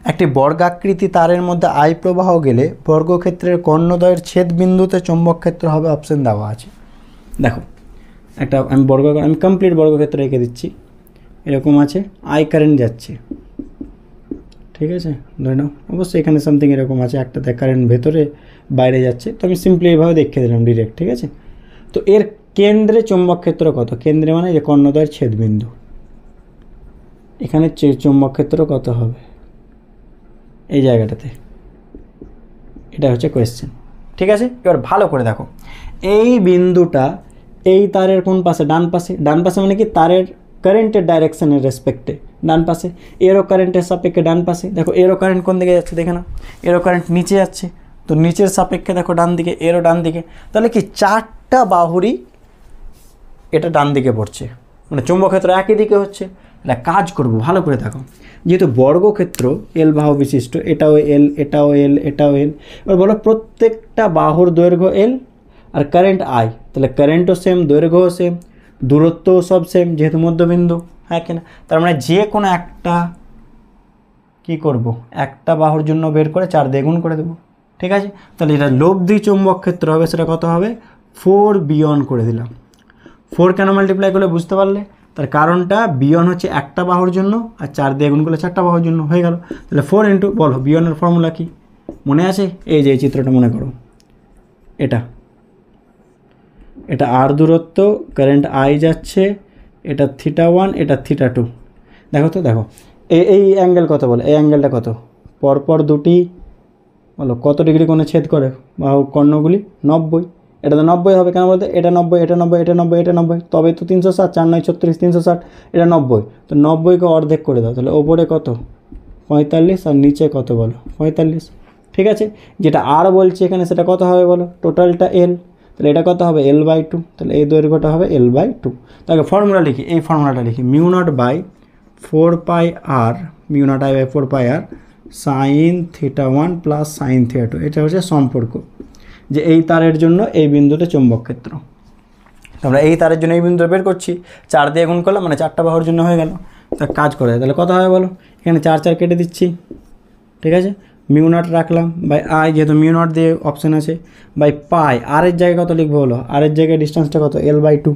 একটি বর্গাকৃতি তারের মধ্যে আই প্রবাহ গেলে বর্গক্ষেত্রের কর্ণদ্বয়ের ছেদ বিন্দুতে চৌম্বক ক্ষেত্র হবে, অপশন দেওয়া আছে। দেখো একটা আমি কমপ্লিট বর্গক্ষেত্র রেখে দিচ্ছি, এরকম আছে, আই কারেন্ট যাচ্ছে, ঠিক আছে, ধরে নাও, অবশ্যই এখানে সামথিং এরকম আছে, একটা কারেন্ট ভেতরে বাইরে যাচ্ছে, তো আমি সিম্পলি এইভাবে দেখিয়ে দিলাম ডিরেক্ট, ঠিক আছে। তো এর কেন্দ্রে চৌম্বক ক্ষেত্র কত, কেন্দ্রে মানে যে কর্ণদ্বয়ের ছেদবিন্দু, এখানে চৌম্বক ক্ষেত্র কত হবে এই জায়গাটাতে, এটা হচ্ছে কোয়েশ্চেন, ঠিক আছে। এবার ভালো করে দেখো, এই বিন্দুটা এই তারের কোন পাশে, ডান পাশে, ডান পাশে মানে কি তারের কারেন্টের ডাইরেকশনের রেসপেক্টে ডান পাশে, এরো কারেন্টের সাপেক্ষে ডান পাশে। দেখো এরো কারেন্ট কোন দিকে যাচ্ছে, দেখে না, এরো কারেন্ট নিচে যাচ্ছে, তো নিচের সাপেক্ষে দেখো ডান দিকে, এরো ডান দিকে, তাহলে কি চারটা বাহুরই এটা ডান দিকে পড়ছে, মানে চৌম্বক ক্ষেত্র একই দিকে হচ্ছে। এটা কাজ করব, ভালো করে দেখো, যেহেতু বর্গক্ষেত্র এল বাহু বিশিষ্ট, এটাও এল, এটাও এল, এটাও এল, এবার বলো প্রত্যেকটা বাহুর দৈর্ঘ্য এল আর কারেন্ট আই, তাহলে কারেন্টও সেম, দৈর্ঘ্যও সেম, দূরত্বও সব সেম, যেহেতু মধ্যবিন্দু, হ্যাঁ কিনা। তার মানে যে কোনো একটা কি করব, একটা বাহুর জন্য বের করে 4 দিয়ে গুণ করে দেবো, ঠিক আছে। তাহলে এটা লব্ধি চৌম্বক ক্ষেত্র হবে, সেটা কত হবে 4 বিয়ন করে দিলাম। 4 কেন মাল্টিপ্লাই করলে বুঝতে পারলে, তার কারণটা বিয়ন হচ্ছে একটা বাহুর জন্য, আর 4 দিয়ে গুণ করলে 4টা বাহুর জন্য হয়ে গেল। তাহলে 4 ইন্টু, বলো বিয়নের ফর্মুলা কি মনে আছে, এই যে এই চিত্রটা মনে করো, এটা আর দূরত্ব, কারেন্ট আই যাচ্ছে, এটা θ1, এটা θ2, দেখো তো, দেখো এই অ্যাঙ্গেল কত বলে, এই অ্যাঙ্গেলটা কত, পরপর দুটি বলো কত ডিগ্রি কোণে ছেদ করে বাহু কর্ণগুলি, 90, এটা তো 90 হবে, কেন বলতে এটা 90, এটা 90, এটা 90, এটা 90, তবে তো 360, 4 9 36, 360, এটা 90, তো 90কে অর্ধেক করে দাও, তাহলে ওপরে কত 45 আর নিচে কত বলো 45, ঠিক আছে। যেটা আর বলছে এখানে সেটা কত হবে বলো, টোটালটা এল, তাহলে এটা কত হবে L/2, তাহলে এই দৈর্ঘ্যটা হবে L/2। তাহলে ফর্মুলা লিখি, এই ফর্মুলাটা লিখি, mu naught by 4πr, mu naught I by 4πr sine θ1 plus sine θ2, এটা হচ্ছে সম্পর্ক যে এই তারের জন্য এই বিন্দুতে চৌম্বক ক্ষেত্র। আমরা এই তারের জন্য এই বিন্দুটা বের করছি, 4 দিয়ে গুণ করলাম, মানে 4টা বাহুর জন্য হয়ে গেল। তা কাজ করে তাহলে কত হবে বলো, এখানে 4 4 কেটে দিচ্ছি, ঠিক আছে, মিউ নট রাখলাম বাই আই, যেহেতু মিউ নট দিয়ে অপশান আছে, বাই পাই, আর এর জায়গায় কত লিখবো হলো, আর এর জায়গায় ডিস্টেন্সটা কত L/2,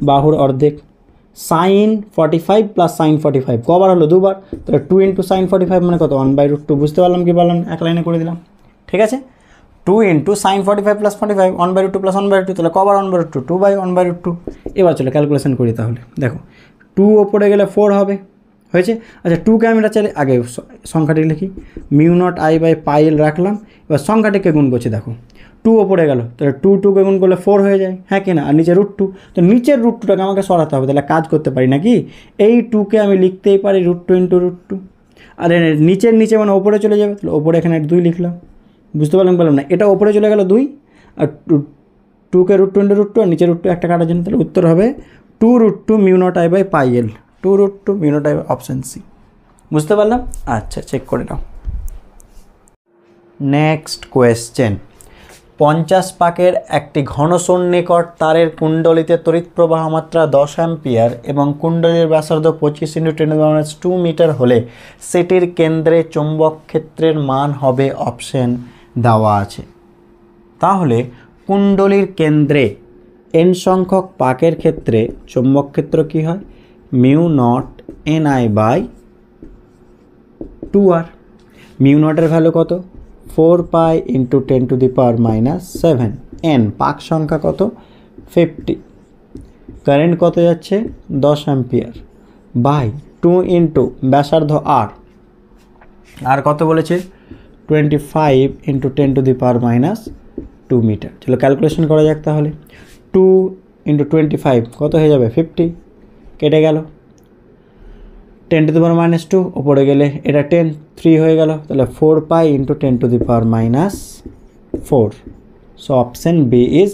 বাহুর অর্ধেক, সাইন 45 প্লাস সাইন 45 কবার হলো, দুবার, তাহলে 2 ইন্টু সাইন 45 মানে কত 1/√2, বুঝতে পারলাম কি পারলাম, এক লাইনে করে দিলাম, ঠিক আছে। 2 ইন্টু সাইন 45 প্লাস 45 1/√2 প্লাস 1/√2, তাহলে কবার 1/√2, 2/1/√2। এবার চলো ক্যালকুলেশন করি, তাহলে দেখো 2 ওপরে গেলে 4 হবে, হয়েছে। আচ্ছা 2কে আমি চাইলে আগে সংখ্যাটি লিখি, mu naught I by pi L রাখলাম, এবার সংখ্যাটিকে গুণ করছি, দেখো 2 ওপরে গেল, তাহলে 2কে গুণ করলে 4 হয়ে যায়, হ্যাঁ কিনা, আর নিচে √2, তো নিচের √2টাকে আমাকে সরাতে হবে, তাহলে কাজ করতে পারি নাকি, এই 2কে আমি লিখতেই পারি √2 ইন্টু √2, আর নিচের নিচে মানে ওপরে চলে যাবে, তাহলে ওপরে এখানে 2 লিখলাম, বুঝতে পারলাম বললাম না, এটা ওপরে চলে গেল 2, আর 2কে √2 ইন্টু √2, আর নিচে √2 একটা কাটার জন্য, তাহলে উত্তর হবে 2√2 mu naught I by pi L, 2√2 mu naught I, option C, বুঝতে পারলাম। আচ্ছা চেক করে নাও। নেক্সট কোয়েশ্চেন, 50 পাকের একটি ঘনসন্নিকট তারের কুণ্ডলিতে তড়িৎ প্রবাহ মাত্রা 10 অ্যাম্পিয়ার এবং কুণ্ডলীর ব্যাসার্ধ 25 × 10⁻² মিটার হলে সেটির কেন্দ্রে চৌম্বক ক্ষেত্রের মান হবে অপশন দেওয়া আছে। তাহলে কুণ্ডলীর কেন্দ্রে n সংখ্যক পাকের ক্ষেত্রে চৌম্বক ক্ষেত্র কি হয়? μ0 Ni/2r। μ0 এর ভ্যালু কত? 4 পাই × 10⁻⁷ n পাক সংখ্যা কত? 50। কারেন্ট কত যাচ্ছে? 10 অ্যাম্পিয়ার বাই 2 × ব্যাসার্ধ r আর কত বলেছে? 25 × 10⁻² মিটার। চলো ক্যালকুলেশন করা যাক তাহলে। 2 × 25 কত হয়ে যাবে? 50। কেটে গেল 10⁻², ওপরে গেলে এটা 10, 3 হয়ে গেল, তাহলে 4 pi × 10⁻⁴। So option B is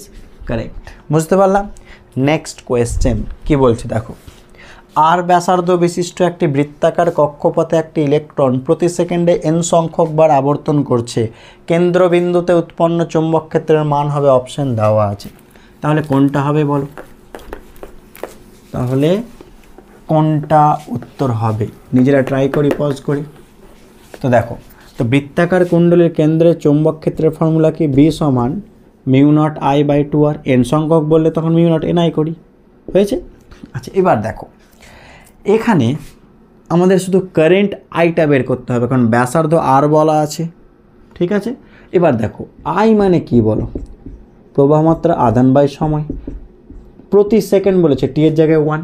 correct. বুঝতে পারলাম? নেক্সট কোয়েশ্চেন কি বলছে দেখো। আর ব্যাসার্ধ বিশিষ্ট একটি বৃত্তাকার কক্ষপথে একটি ইলেকট্রন প্রতি সেকেন্ডে n সংখ্যক বার আবর্তন করছে। কেন্দ্রবিন্দুতে উৎপন্ন চৌম্বক ক্ষেত্রের মান হবে অপশন দেওয়া আছে। তাহলে কোনটা হবে বলো? তাহলে কোনটা উত্তর হবে? নিজেরা ট্রাই করি, পজ করি। তো দেখো, তো বৃত্তাকার কুণ্ডলীর কেন্দ্রে চৌম্বক ক্ষেত্রের ফর্মুলা কি? B = μ0 I/2r। n সংখ্যক বললে তখন μ0 Ni করি, হয়েছে? আচ্ছা, এবার দেখো এখানে আমাদের শুধু কারেন্ট আইটা বের করতে হবে, কারণ ব্যাসার্ধ আর বলা আছে, ঠিক আছে? এবার দেখো আই মানে কি বলো? প্রবাহ মাত্রা, আধান বাই সময়। প্রতি সেকেন্ড বলেছে, টি এর জায়গায় 1।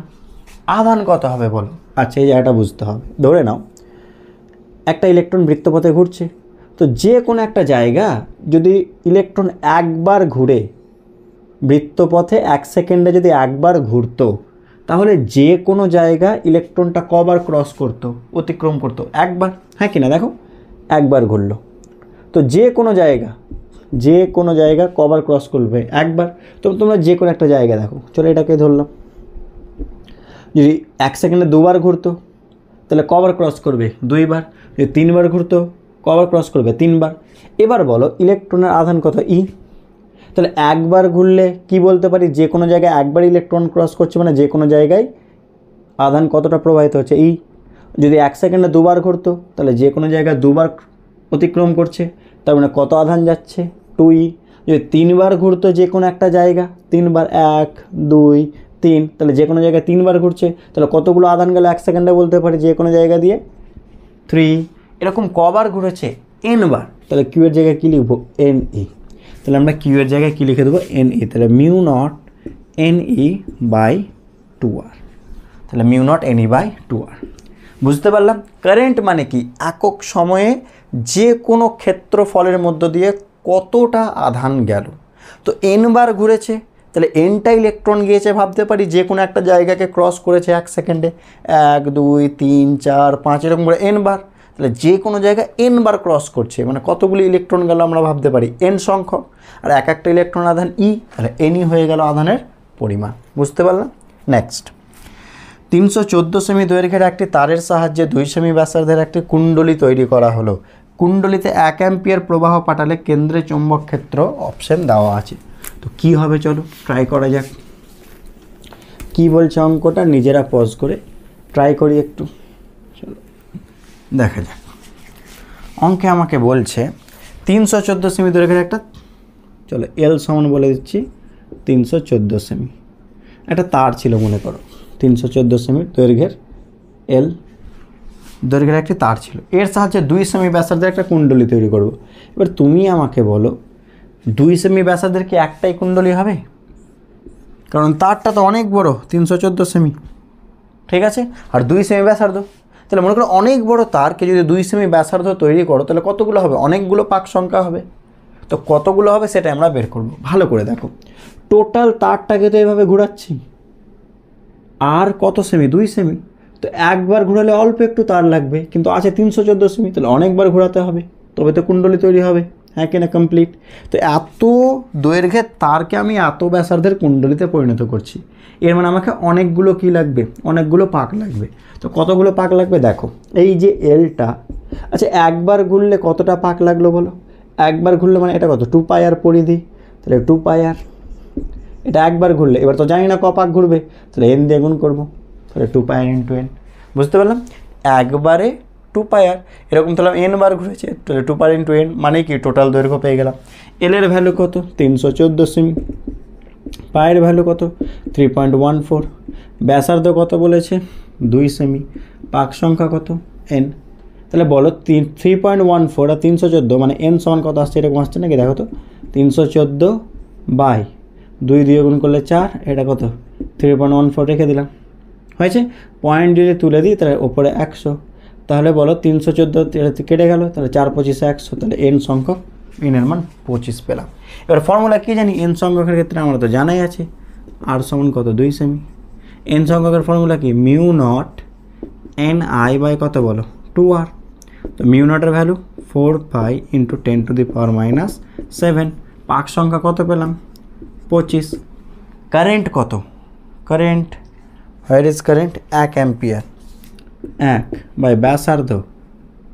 আধান কত হবে বলো? আচ্ছা, এই জায়গাটা বুঝতে হবে। ধরে নাও একটা ইলেকট্রন বৃত্তপথে ঘুরছে, তো যে কোনো একটা জায়গা যদি ইলেকট্রন একবার ঘুরে, বৃত্তপথে 1 সেকেন্ডে যদি একবার ঘুরতো, তাহলে যে কোনো জায়গা ইলেকট্রনটা কবার ক্রস করতো, অতিক্রম করতো? একবার। হ্যাঁ কি না? দেখো একবার ঘুরলো, তো যে কোনো জায়গা কবার ক্রস করবে? একবার। তো তোমরা যে কোনো একটা জায়গা দেখো, চলো এটাকে ধরলাম, যদি 1 সেকেন্ডে 2বার ঘুরতো তাহলে কবার ক্রস করবে? 2বার। যদি 3বার ঘুরতো কবার ক্রস করবে? 3বার। এবার বলো ইলেকট্রনের আধান কত? ই। তাহলে একবার ঘুরলে কি বলতে পারি? যে কোনো জায়গায় একবার ইলেকট্রন ক্রস করছে, মানে যে কোনো জায়গায় আধান কতটা প্রবাহিত হচ্ছে? ই। যদি 1 সেকেন্ডে 2বার ঘুরতো, তাহলে যে কোনো জায়গায় 2বার অতিক্রম করছে, তার মানে কত আধান যাচ্ছে? 2e। যদি 3বার ঘুরতো যে কোনো একটা জায়গা, 3বার, 1 2 3, তাহলে যে কোনো জায়গায় 3বার ঘুরছে, তাহলে কতগুলো আধান গেল 1 সেকেন্ডে বলতে পারি যে কোনো জায়গা দিয়ে? 3। এরকম কবার ঘুরেছে? n বার। তাহলে কিউ এর জায়গায় কী লিখবো? ne। তাহলে আমরা কিউ এর জায়গায় কী লিখে দেবো? ne। তাহলে μ0 Ne/2r। তাহলে μ0 Ne/2r। বুঝতে পারলাম? কারেন্ট মানে কি? একক সময়ে যে কোনো ক্ষেত্রফলের মধ্য দিয়ে কতটা আধান গেল। তো n বার ঘুরেছে, তাহলে nটা ইলেকট্রন গিয়েছে, ভাবতে পারি যে কোনো একটা জায়গাকে ক্রস করেছে 1 সেকেন্ডে, 1 2 3 4 5 এরকম করে n বার। তাহলে যে কোনো জায়গায় n বার ক্রস করছে, মানে কতগুলি ইলেকট্রন গেল আমরা ভাবতে পারি? n সংখ্যক। আর এক একটা ইলেকট্রন আধান ই, তাহলে ni হয়ে গেল আধানের পরিমাণ। বুঝতে পারলাম? নেক্সট, 314 সেমি দৈর্ঘ্যের একটি তারের সাহায্যে 2 সেমি ব্যাসার্ধের একটি কুণ্ডলী তৈরি করা হলো। কুণ্ডলীতে 1 অ্যাম্পিয়ার প্রবাহ পাঠালে কেন্দ্রে চৌম্বক ক্ষেত্র অপশন দেওয়া আছে। তো কি হবে চলো ট্রাই করা যাক। কি বলছে অঙ্কটা নিজেরা পজ করে ট্রাই করি একটু, চলো দেখা যাক। অঙ্কে আমাকে বলছে 314 সেমি দৈর্ঘ্যের একটা, চলো এল সমান বলে দিচ্ছি 314 সেমি, একটা তার ছিল মনে করো 314 সেমি দৈর্ঘ্যের, এল দৈর্ঘ্যের একটি তার ছিল, এর সাহায্যে 2 সেমি ব্যাসার্ধের একটা কুণ্ডলী তৈরি করব। এবার তুমি আমাকে বলো 2 সেমি ব্যাসার্ধের কি একটাই কুণ্ডলী হবে? কারণ তারটা তো অনেক বড়, 314 সেমি, ঠিক আছে, আর 2 সেমি ব্যাসার্ধ। তাহলে মনে করো অনেক বড় তারকে যদি 2 সেমি ব্যাসার্ধ তৈরি করো, তাহলে কতগুলো হবে? অনেকগুলো পাক সংখ্যা হবে। তো কতগুলো হবে সেটা আমরা বের করব। ভালো করে দেখো, টোটাল তারটাকে তো এভাবে ঘোরাচ্ছি, আর কত সেমি? 2 সেমি। তো একবার ঘোরালে অল্প একটু তার লাগবে, কিন্তু আছে 314 সেমি, তাহলে অনেকবার ঘোরাতে হবে, তবে তো কুণ্ডলী তৈরি হবে। হ্যাঁ কিনা? কমপ্লিট। তো এত দৈর্ঘ্যের তারকে আমি এত ব্যাসার্ধের কুণ্ডলীতে পরিণত করছি, এর মানে আমাকে অনেকগুলো কি লাগবে? অনেকগুলো পাক লাগবে। তো কতগুলো পাক লাগবে দেখো, এই যে এলটা, আচ্ছা একবার ঘুরলে কতটা পাক লাগলো বলো? একবার ঘুরলে মানে এটা কত? 2 পাই আর পরিধি, তাহলে 2 পাই আর, এটা একবার ঘুরলে, এবার তো জানি না ক পাক ঘুরবে, তাহলে n দিয়ে গুণ করবো, তাহলে 2 পাই আর ইন্টু n। বুঝতে পারলাম, একবারে 2 পাই আর, এরকম তাহলে n বার ঘুরেছে, তাহলে 2 পাই ইন্টু n মানে কি টোটাল দৈর্ঘ্য পেয়ে গেলাম। l এর ভ্যালু কত 314 সেমি, পায়ের ভ্যালু কত 3.14, ব্যাসার্ধ কত বলেছে 2 সেমি, পাক সংখ্যা কত n। তাহলে বলো 3.14 আর 314 মানে n সমান কত আসছে, এরকম আসছে নাকি দেখো তো, 314 বাই 2 দিয়ে গুণ করলে 4, এটা কত 3.14 রেখে দিলাম, হয়েছে। পয়েন্ট যদি তুলে দিই তাহলে ওপরে 100, তাহলে বলো 314 কেটে গেল, তাহলে 4 25 100, তাহলে n সংখ্যক, n এর মান 25 পেলাম। এবার ফর্মুলা কী জানি, n সংখ্যকের ক্ষেত্রে আমরা তো জানাই আছে r সমান কত 2 সেমি। n সংখ্যকের ফর্মুলা কি mu naught n i by কত বলো 2r, তো মিউ নটের ভ্যালু 4 পাই ইন্টু 10⁻⁷, পাক সংখ্যা কত পেলাম 25। কারেন্ট কত, current where is current 1 ampere, 1 by ব্যাসার্ধ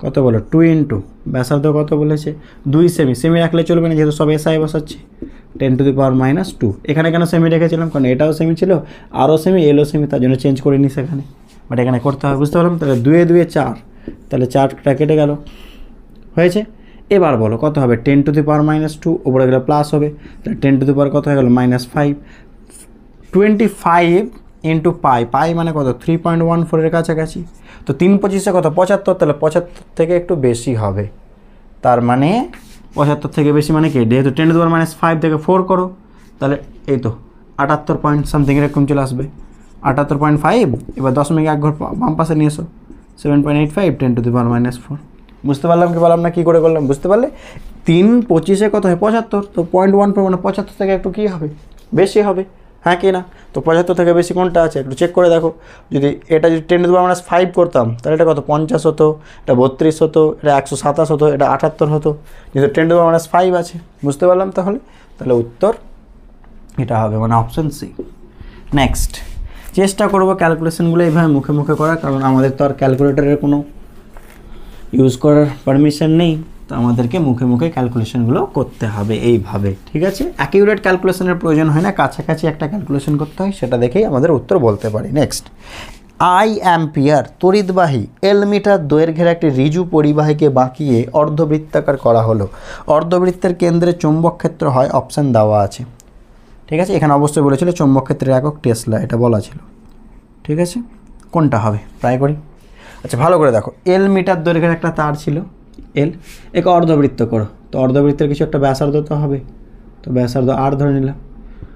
কত বলো 2 ইন্টু ব্যাসার্ধ কত বলেছে 2 সেমি, সেমি রাখলে চলবে না যেহেতু সব এসআই বসাচ্ছি, 10⁻²। এখানে কেন সেমি রেখেছিলাম, কারণ এটাও সেমি ছিল, আরও সেমি, এলও সেমি, তার জন্য চেঞ্জ করে নিই সেখানে, বাট এখানে করতে হবে। বুঝতে পারলাম, তাহলে 2 2 4, তাহলে 4টা কেটে গেল, হয়েছে। এবার বলো কত হবে 10⁻², ওপরে গেলে প্লাস হবে, তাহলে 10 কত হয়ে গেল -5, 25 ইন্টু পাই, পাই মানে কত 3.14 এর কাছাকাছি, তো 3 25 কত 75, তাহলে 75 থেকে একটু বেশি হবে, তার মানে 75 থেকে বেশি মানে কি, যেহেতু 10⁻⁵ থেকে 4 করো, তাহলে এই তো 78 পয়েন্ট সামথিং এরকম চলে আসবে, 78.5। এবার 0.1 ঘর বাম পাশে নিয়ে এসো, 7.85 10⁻⁴। বুঝতে পারলাম কি বললাম না, কী করে করলাম বুঝতে পারলে। 3 25 কত হয় 75, তো 0.14 মানে 75 থেকে একটু কী হবে বেশি হবে, হ্যাঁ কি না। তো 75 থেকে বেশি কোনটা আছে একটু চেক করে দেখো, যদি এটা যদি 10⁻⁵ করতাম তাহলে এটা কত 50 হতো, এটা 32 হতো, এটা 127 হতো, এটা 78 হতো, যেহেতু 10⁻⁵ আছে। বুঝতে পারলাম, তাহলে তাহলে উত্তর এটা হবে, মানে অপশান সি। নেক্সট চেষ্টা করবো ক্যালকুলেশনগুলো এইভাবে মুখে মুখে করা, কারণ আমাদের তো আর ক্যালকুলেটরের কোনো ইউজ করার পারমিশন নেই, তো আমাদেরকে মুখে মুখে ক্যালকুলেশনগুলো করতে হবে এইভাবে, ঠিক আছে। অ্যাকিউরেট ক্যালকুলেশনের প্রয়োজন হয় না, কাছাকাছি একটা ক্যালকুলেশন করতে হয়, সেটা দেখেই আমাদের উত্তর বলতে পারি। নেক্সট, আই অ্যাম্পিয়ার তড়িৎবাহী এল মিটার দৈর্ঘ্যের একটি ঋজু পরিবাহীকে বাঁকিয়ে অর্ধবৃত্তাকার করা হলো, অর্ধবৃত্তের কেন্দ্রে চৌম্বক ক্ষেত্র হয়, অপশান দেওয়া আছে, ঠিক আছে। এখানে অবশ্যই বলেছিল চৌম্বক ক্ষেত্রের একক টেসলা, এটা বলা ছিল, ঠিক আছে। কোনটা হবে ট্রাই করি। আচ্ছা ভালো করে দেখো, এল মিটার দৈর্ঘ্যের একটা তার ছিল, এল, একে অর্ধবৃত্ত করো, তো অর্ধবৃত্তের কিছু একটা ব্যাসার্ধ তো হবে, তো ব্যাসার্ধ আর ধরে নিলাম।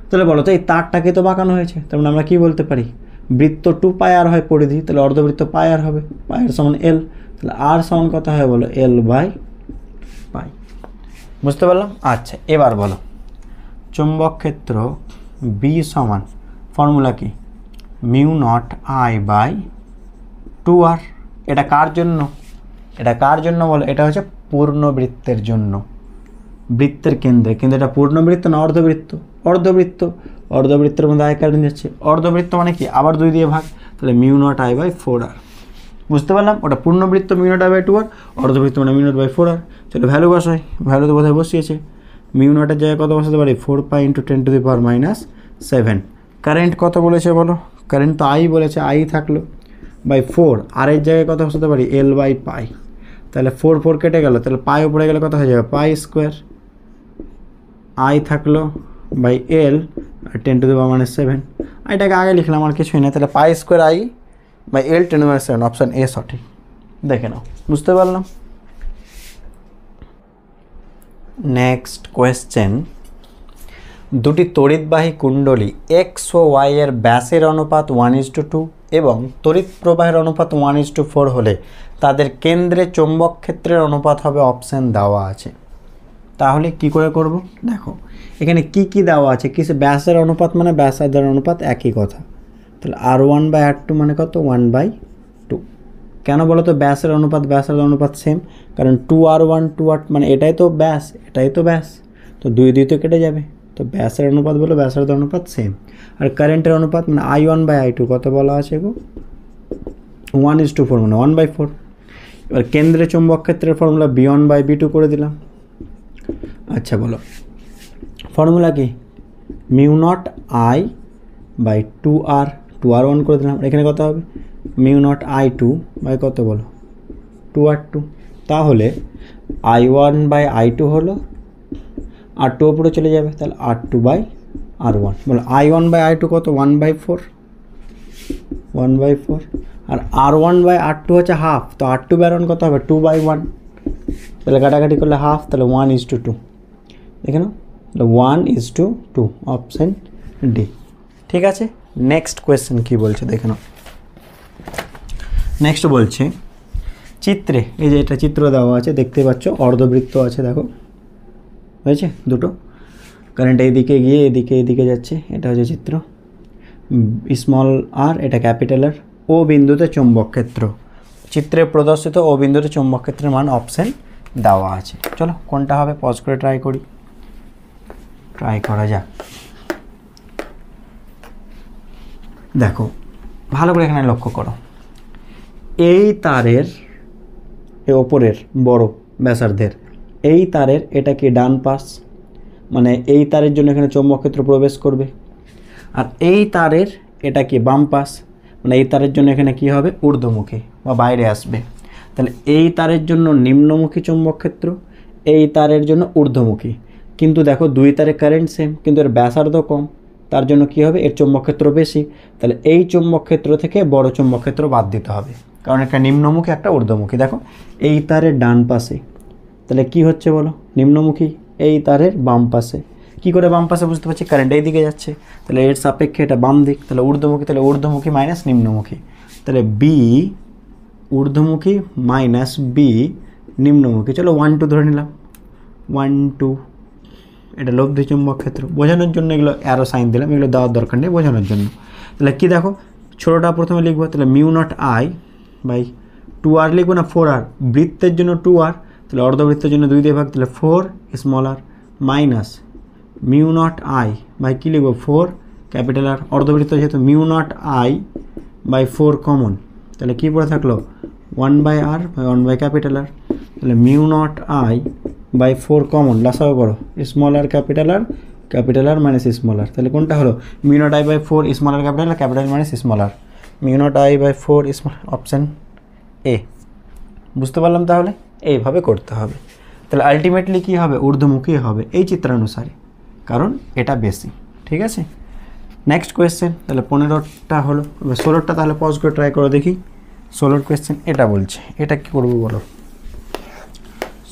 তাহলে বলো তো এই তারটাকে তো বাঁকানো হয়েছে, তার মানে আমরা কী বলতে পারি, বৃত্ত 2 পাই আর হয় পরিধি, তাহলে অর্ধবৃত্ত পাই আর হবে, পাই আর সমান এল, তাহলে আর সমান কত হয় বলো এল বাই পাই। বুঝতে পারলাম। আচ্ছা এবার বলো চুম্বক ক্ষেত্র বি সমান ফর্মুলা কি mu naught I by 2r, এটা কার জন্য, এটা কার জন্য বলো, এটা হচ্ছে পূর্ণবৃত্তের জন্য, বৃত্তের কেন্দ্রে, কিন্তু এটা পূর্ণবৃত্ত না অর্ধবৃত্ত, অর্ধবৃত্ত, অর্ধবৃত্তের মধ্যে আয় কারেন্ট যাচ্ছে, অর্ধবৃত্ত মানে কি আবার 2 দিয়ে ভাগ, তাহলে mu naught I by 4r। বুঝতে পারলাম, ওটা পূর্ণবৃত্ত mu naught I by 2r, অর্ধবৃত্ত মানে মিউ নট বাই 4r। চলো ভ্যালু বসাই, ভ্যালু তো বোধহয় বসিয়েছে, মিউ নটের জায়গায় কত বসাতে পারি 4 পাই ইন্টু 10⁻⁷। কারেন্ট কত বলেছে বলো, কারেন্ট তো আই বলেছে, আই থাকলো বাই 4, আর এর জায়গায় কত বসাতে পারি এল বাই পাই, তাহলে 4 4 কেটে গেল, তাহলে পাই উপরে গেলে কত হয়ে যাবে পাই স্কোয়ার, আই থাকলো বাই এল আর 10⁻⁷। এটাকে আগে লিখলাম আর কিছুই না, তাহলে pi square I by L 10⁻⁷, option A সঠিক, দেখে নাও। বুঝতে পারলাম। নেক্সট কোয়েশ্চেন, দুটি তড়িৎবাহী কুণ্ডলী এক্স ও ওয়াই এর ব্যাসের অনুপাত 1:2 এবং তড়িৎ প্রবাহের অনুপাত 1:4 হলে তাদের কেন্দ্রে চৌম্বক ক্ষেত্রের অনুপাত হবে, অপশান দেওয়া আছে। তাহলে কি করে করব দেখো, এখানে কি কি দেওয়া আছে, কিসে ব্যাসের অনুপাত মানে ব্যাসার্ধের অনুপাত একই কথা, তাহলে r1 বাই r2 মানে কত 1/2। কেন বলো তো ব্যাসের অনুপাত ব্যাসার্ধের অনুপাত সেম, কারণ 2r1 2r মানে এটাই তো ব্যাস, এটাই তো ব্যাস, তো 2 2 তো কেটে যাবে, তো ব্যাসের অনুপাত বলো ব্যাসার্ধের অনুপাত সেম। আর কারেন্টের অনুপাত মানে i1 বাই i2 কত বলা আছে গো 1:4 মানে 1/4। এবার কেন্দ্রে চৌম্বক ক্ষেত্রের ফর্মুলা b1 বাই b2 করে দিলাম। আচ্ছা বলো ফর্মুলা কি mu naught I by 2r 2r1 করে দিলাম, এখানে কত হবে মিউ নট I2 বাই কত বলো 2r2। তাহলে I1 বাই I2 হলো R2 উপরে চলে যাবে, তাহলে R2 বাই R1 বলো I1 বাই I2 কত 1/4 1/4 আর R1 বাই R2 হচ্ছে হাফ, তো R2 বাই R1 কত হবে 2/1, তাহলে কাটাকাটি করলে হাফ, তাহলে 1:2 দেখে নাও, তাহলে 1:2 অপশান ডি। ঠিক আছে, নেক্সট কোয়েশ্চেন কী বলছে দেখে নাও। নেক্সট বলছে চিত্রে, এই যে এটা চিত্র দেওয়া আছে দেখতে পাচ্ছ, অর্ধবৃত্ত আছে দেখো হয়েছে দুটো, কারেন্ট এইদিকে গিয়ে এদিকে যাচ্ছে, এটা হচ্ছে চিত্র, স্মল আর এটা ক্যাপিটাল আর, ও বিন্দুতে চৌম্বক ক্ষেত্র, চিত্রে প্রদর্শিত ও বিন্দুতে চৌম্বক ক্ষেত্রের মান অপশান দেওয়া আছে। চলো কোনটা হবে পজ করে ট্রাই করা যাক। দেখো ভালো করে এখানে লক্ষ্য করো, এই তারের ওপরের বড় ব্যাসার্ধের এই তারের এটা কি ডান পাশ, মানে এই তারের জন্য এখানে চৌম্বক ক্ষেত্র প্রবেশ করবে, আর এই তারের এটা কি বাম পাশ, মানে এই তারের জন্য এখানে কি হবে ঊর্ধ্বমুখী বা বাইরে আসবে, তাহলে এই তারের জন্য নিম্নমুখী চৌম্বক ক্ষেত্র, এই তারের জন্য ঊর্ধ্বমুখী, কিন্তু দেখো দুই তারের কারেন্ট সেম কিন্তু এর ব্যাসার্ধ কম, তার জন্য কি হবে এর চৌম্বক ক্ষেত্র বেশি, তাহলে এই চৌম্বক ক্ষেত্র থেকে বড় চৌম্বক ক্ষেত্র বাদ দিতে হবে, কারণ একটা নিম্নমুখী একটা ঊর্ধ্বমুখী। দেখো এই তারের ডান পাশে, তাহলে কি হচ্ছে বলো নিম্নমুখী, এই তারের বাম পাশে, কি করে বাম পাশে বুঝতে পারছি কারেন্ট এই দিকে যাচ্ছে, তাহলে এর সাপেক্ষে এটা বাম দিক, তাহলে ঊর্ধ্বমুখী, তাহলে ঊর্ধ্বমুখী মাইনাস নিম্নমুখী, তাহলে বি ঊর্ধ্বমুখী মাইনাস বি নিম্নমুখী। চলো 1 2 ধরে নিলাম, 1 2, এটা লব্ধি চুম্বক ক্ষেত্র, বোঝানোর জন্য এগুলো অ্যারো সাইন দিলাম, এগুলো দেওয়ার দরকার নেই, বোঝানোর জন্য। তাহলে কি দেখো ছোটোটা প্রথমে লিখবো, তাহলে mu naught I by 2r লিখবো না 4r, বৃত্তের জন্য 2r, তাহলে অর্ধবৃত্তের জন্য 2 দিয়ে ভাগ, তাহলে 4 small R minus mu naught I by কী লিখবো 4 ক্যাপিটাল আর, অর্ধবৃত্ত যেহেতু mu naught I by 4 common, তাহলে কী পড়ে থাকলো 1/r বাই 1 ক্যাপিটাল আর, তাহলে mu naught I by 4 common লাসাও করো, small R capital R minus small R, তাহলে কোনটা হলো mu naught I by 4 small R capital minus small R, mu naught I by 4 small, option A. বুঝতে পারলাম, তাহলে এইভাবে করতে হবে, তাহলে আলটিমেটলি কী হবে ঊর্ধ্বমুখী হবে এই চিত্রানুসারে, কারণ এটা বেশি। ঠিক আছে, নেক্সট কোয়েশ্চেন, তাহলে 15টা হলো, 16টা তাহলে পজ করে ট্রাই করে দেখি। 16 কোয়েশ্চেন এটা বলছে, এটা কি করবো বলো,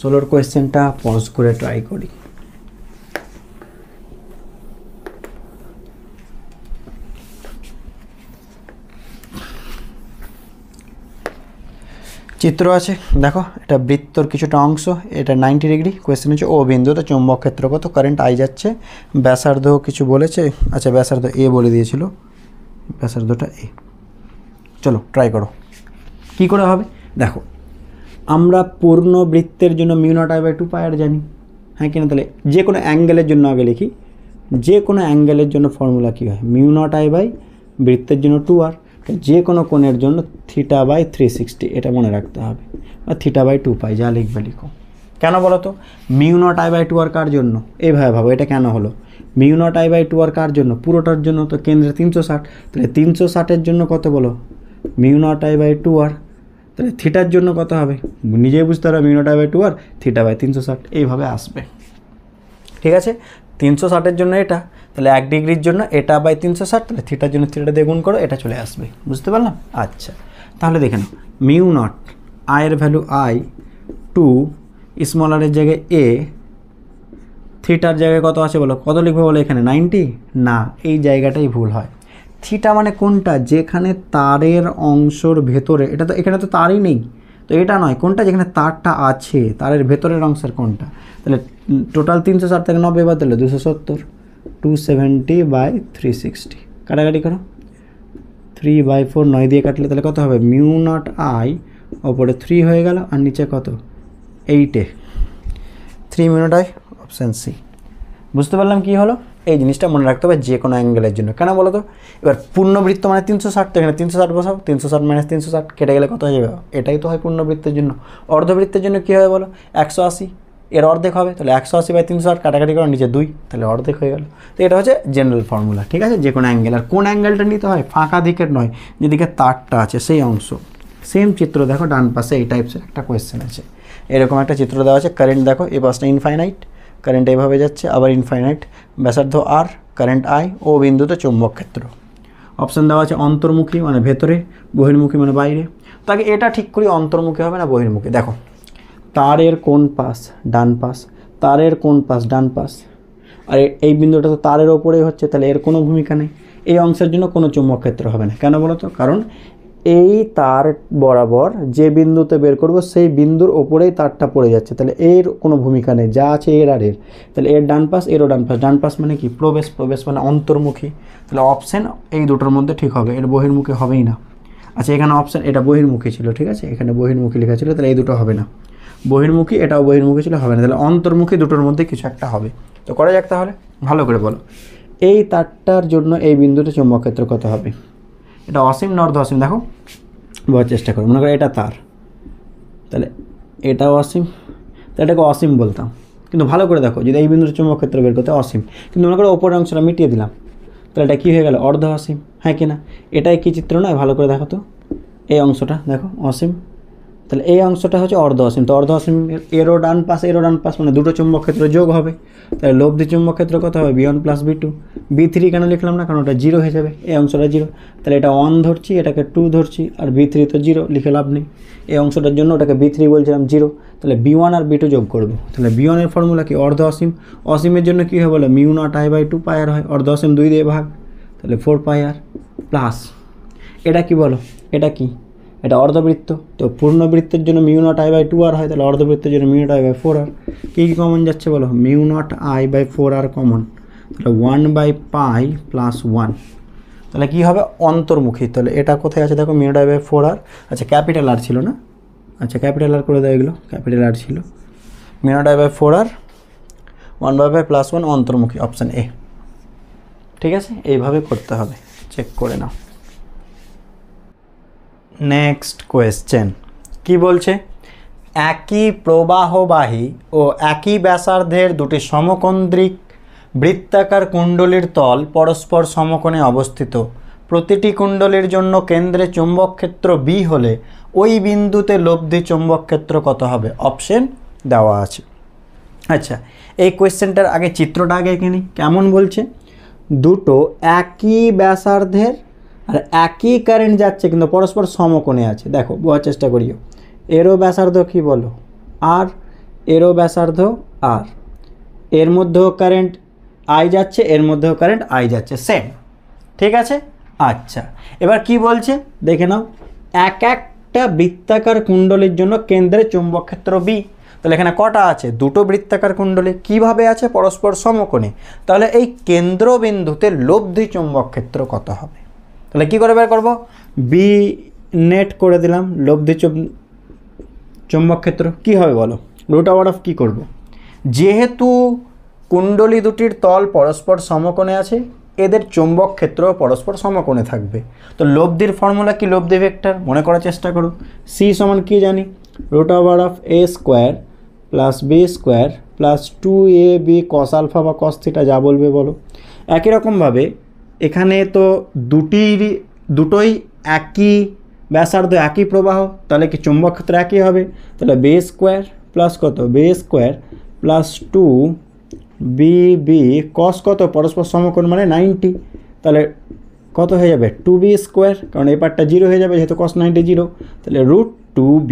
16 কোয়েশ্চেনটা পজ করে ট্রাই করি। চিত্র আছে দেখো, এটা বৃত্তর কিছুটা অংশ, এটা 90 ডিগ্রি, কোয়েশ্চেন হচ্ছে ও বিন্দুতে চৌম্বক ক্ষেত্র কত, কারেন্ট আই যাচ্ছে, ব্যাসার্ধ কিছু বলেছে, আচ্ছা ব্যাসার্ধ এ বলে দিয়েছিল, ব্যাসার্ধটা এ। চলো ট্রাই করো কি করে হবে। দেখো আমরা পূর্ণ বৃত্তের জন্য মিউ নট আই বাই 2 পাই আর জানি, হ্যাঁ কিনা, তাহলে যে কোনো অ্যাঙ্গেলের জন্য আগে লিখি, যে কোনো অ্যাঙ্গেলের জন্য ফর্মুলা কী হয় মিউ নট আই বাই বৃত্তের জন্য 2r, যে কোনো কোণের জন্য θ/360, এটা মনে রাখতে হবে, আর θ/2 পাই, যা লিখবে লিখো। কেন বলো তো mu naught I by 2r কার জন্য, এইভাবে ভাবো এটা কেন হলো mu naught I by 2r কার জন্য, পুরোটার জন্য, তো কেন্দ্রে 360, তাহলে 360-এর জন্য কত বলো mu naught I by 2r, তাহলে থিটার জন্য কত হবে নিজেই বুঝতে পারো mu naught I by 2r θ/360, এইভাবে আসবে। ঠিক আছে, 360-এর জন্য এটা, তাহলে 1 ডিগ্রির জন্য এটা বাই 360, তাহলে থিটার জন্য থিটাটা দিয়ে গুণ করো, এটা চলে আসবে। বুঝতে পারলাম, আচ্ছা তাহলে দেখে নাও মিউ নট আয়ের ভ্যালু আই, 2 স্মল আরের জায়গায় এ, থিটার জায়গায় কত আছে বলো, কত লিখবো বলো এখানে 90, না এই জায়গাটাই ভুল হয়। থিটা মানে কোনটা, যেখানে তারের অংশর ভেতরে, এটা তো এখানে তো তারই নেই, তো এটা নয়, কোনটা যেখানে তারটা আছে তারের ভেতরের অংশের কোনটা, তাহলে টোটাল 360 থেকে 90 বাদ দিলে 270, 270/360, কাটাকাটি করো 3/4, 9 দিয়ে কাটলে তাহলে কত হবে মিউ নট আই ওপরে 3 হয়ে গেল, আর নিচে কত 8-এ 3 mu naught I, option C. বুঝতে পারলাম কি হলো, এই জিনিসটা মনে রাখতে হবে যে কোনো অ্যাঙ্গেলের জন্য। কেন বলো তো, এবার পূর্ণবৃত্ত মানে 360, তো এখানে 360 বসাও, 360 মাইনাস 360 কেটে গেলে কত হয়ে যাবে, এটাই তো হয় পূর্ণবৃত্তের জন্য। অর্ধবৃত্তের জন্য কী হবে বলো 180, এর অর্ধেক হবে, তাহলে 180/360 কাটাকাটি করে নিচে 2, তাহলে অর্ধেক হয়ে গেল। তো এটা হচ্ছে জেনারেল ফর্মুলা, ঠিক আছে, যে কোনো অ্যাঙ্গেল। আর কোন অ্যাঙ্গেলটা নিতে হয়? ফাঁকা দিকের নয়, যেদিকে তারটা আছে সেই অংশ। সেম চিত্র দেখো ডান পাশে এই টাইপসের একটা কোয়েশ্চেন আছে, এরকম একটা চিত্র দেওয়া আছে। কারেন্ট দেখো এই পাশটা ইনফাইনাইট, কারেন্ট এইভাবে যাচ্ছে, আবার ইনফাইনাইট, ব্যাসার্ধ আর, কারেন্ট আই, ও বিন্দুতে চুম্বক ক্ষেত্র। অপশান দেওয়া আছে অন্তর্মুখী মানে ভেতরে, বহির্মুখী মানে বাইরে। তো আগে এটা ঠিক করি অন্তর্মুখী হবে না বহির্মুখী। দেখো তারের কোন পাশ? ডান পাশ। তারের কোন পাশ? ডান পাশ। আর এই বিন্দুটা তো তারের ওপরেই হচ্ছে, তাহলে এর কোনো ভূমিকা নেই। এই অংশের জন্য কোনো চুম্বক ক্ষেত্র হবে না। কেন বলো তো? কারণ এই তার বরাবর যে বিন্দুতে বের করব সেই বিন্দুর ওপরেই তারটা পড়ে যাচ্ছে, তাহলে এর কোনো ভূমিকা নেই, যা আছে এর আর এর। তাহলে এর ডান পাশ, এরও ডান পাশ। ডান পাশ মানে কি? প্রবেশ, প্রবেশ মানে অন্তর্মুখী। তাহলে অপশান এই দুটোর মধ্যে ঠিক হবে, এর বহির্মুখী হবেই না। আচ্ছা এখানে অপশান এটা বহির্মুখী ছিল, ঠিক আছে, এখানে বহির্মুখী লেখা ছিল, তাহলে এই দুটো হবে না। বহির্মুখী, এটাও বহির্মুখী ছিল, হবে না। তাহলে অন্তর্মুখী দুটোর মধ্যে কিছু একটা হবে। তো করা যাক তাহলে, ভালো করে বলো। এই তারটার জন্য এই বিন্দুতে চুম্বক ক্ষেত্র কত হবে? এটা অসীম না অর্ধ অসীম? দেখো বোঝার চেষ্টা করো। মনে করো এটা তার, তাহলে এটাও অসীম, তাহলে এটাকে অসীম বলতাম। কিন্তু ভালো করে দেখো, যদি এই বিন্দুতে চুম্বক ক্ষেত্র বের করতে অসীম, কিন্তু মনে করো ওপরের অংশটা মিটিয়ে দিলাম, তাহলে এটা কী হয়ে গেল? অর্ধ অসীম, হ্যাঁ কি না? এটাই কি চিত্র নয়? ভালো করে দেখো তো, এই অংশটা দেখো অসীম, তাহলে এই অংশটা হচ্ছে অর্ধ অসীম। তো অর্ধ অসীম এরও ডান পাশ, এরও ডান পাশ মানে দুটো চুম্বক ক্ষেত্র যোগ হবে, তাহলে লব্ধি চুম্বক ক্ষেত্র কত হবে? B1 + B2। B3 কেন লিখলাম না? কারণ ওটা 0 হয়ে যাবে, এই অংশটা 0, তাহলে এটা 1 ধরছি, এটাকে 2 ধরছি, আর B3 তো 0 লিখে লাভ নেই। এই অংশটার জন্য ওটাকে B3 বলছিলাম 0, তাহলে B1 আর B2 যোগ করবো। তাহলে B1 এর ফর্মুলা কি? অর্ধ অসীম। অসীমের জন্য কী হয় বলো? μ0I/2 πr হয়। অর্ধ অসীম 2 দিয়ে ভাগ, তাহলে 4πr প্লাস এটা কি বলো? এটা কি? এটা অর্ধবৃত্ত, তো পূর্ণবৃত্তের জন্য μ0I/2r হয়, তাহলে অর্ধবৃত্তের জন্য μ0I/4r। কী কী কমন যাচ্ছে বলো? μ0I/4r কমন, তাহলে 1/π + 1, তাহলে কী হবে? অন্তর্মুখী। তাহলে এটা কোথায় আছে দেখো? μ0I/4r। আচ্ছা ক্যাপিটাল আর ছিল না? আচ্ছা ক্যাপিটাল আর করে দেয়, এগুলো ক্যাপিটাল আর ছিল। μ0I/4r 1/π + 1 অন্তর্মুখী, অপশান এ। ঠিক আছে, এইভাবে করতে হবে, চেক করে নাও। নেক্সট কোয়েশ্চেন কি বলছে? একই প্রবাহবাহী ও একই ব্যাসার্ধের দুটি সমকেন্দ্রিক বৃত্তাকার কুণ্ডলীর তল পরস্পর সমকোণে অবস্থিত। প্রতিটি কুণ্ডলীর জন্য কেন্দ্রে চুম্বক ক্ষেত্র বি হলে ওই বিন্দুতে লব্ধি চুম্বক ক্ষেত্র কত হবে? অপশন দেওয়া আছে। আচ্ছা এই কোয়েশ্চেনটার আগে চিত্রটা আগে এঁকে নিই। কেমন বলছে? দুটো একই ব্যাসার্ধের আর একই কারেন্ট যাচ্ছে কিন্তু পরস্পর সমকোণে আছে। দেখো বোঝার চেষ্টা করিও। এরও ব্যাসার্ধ কি বলো? আর এরও ব্যাসার্ধ আর, এর মধ্যেও কারেন্ট আই যাচ্ছে, এর মধ্যেও কারেন্ট আই যাচ্ছে, সেম। ঠিক আছে। আচ্ছা এবার কি বলছে দেখে নাও। এক একটা বৃত্তাকার কুণ্ডলীর জন্য কেন্দ্রে চুম্বক ক্ষেত্র বি। তাহলে এখানে কটা আছে? দুটো বৃত্তাকার কুণ্ডলী। কিভাবে আছে? পরস্পর সমকোণে। তাহলে এই কেন্দ্রবিন্দুতে লব্ধি চুম্বক ক্ষেত্র কত হবে? তাহলে কি করে বের করব? বি নেট করে দিলাম, লব্ধি চুম্বক ক্ষেত্র কী হবে বলো? √(, কী করব? যেহেতু কুণ্ডলী দুটির তল পরস্পর সমকোণে আছে, এদের চুম্বক ক্ষেত্র পরস্পর সমকোণে থাকবে। তো লব্ধির ফর্মুলা কি? লব্ধি ভেক্টর মনে করার চেষ্টা করো। সি সমান কি জানি? √(a² + b² + 2ab cos α বা cos θ, যা বলবে বলো। একই রকমভাবে এখানে তো দুটোই একই ব্যাসার্ধ, একই প্রবাহ, তাহলে কি চুম্বক ক্ষেত্র একই হবে? তাহলে b² প্লাস কত? b² প্লাস 2bb cos কত? পরস্পর সমকোণ মানে 90, তাহলে কত হয়ে যাবে? 2b², কারণ এই পার্টটা 0 হয়ে যাবে যেহেতু cos 90 0, তাহলে √2b।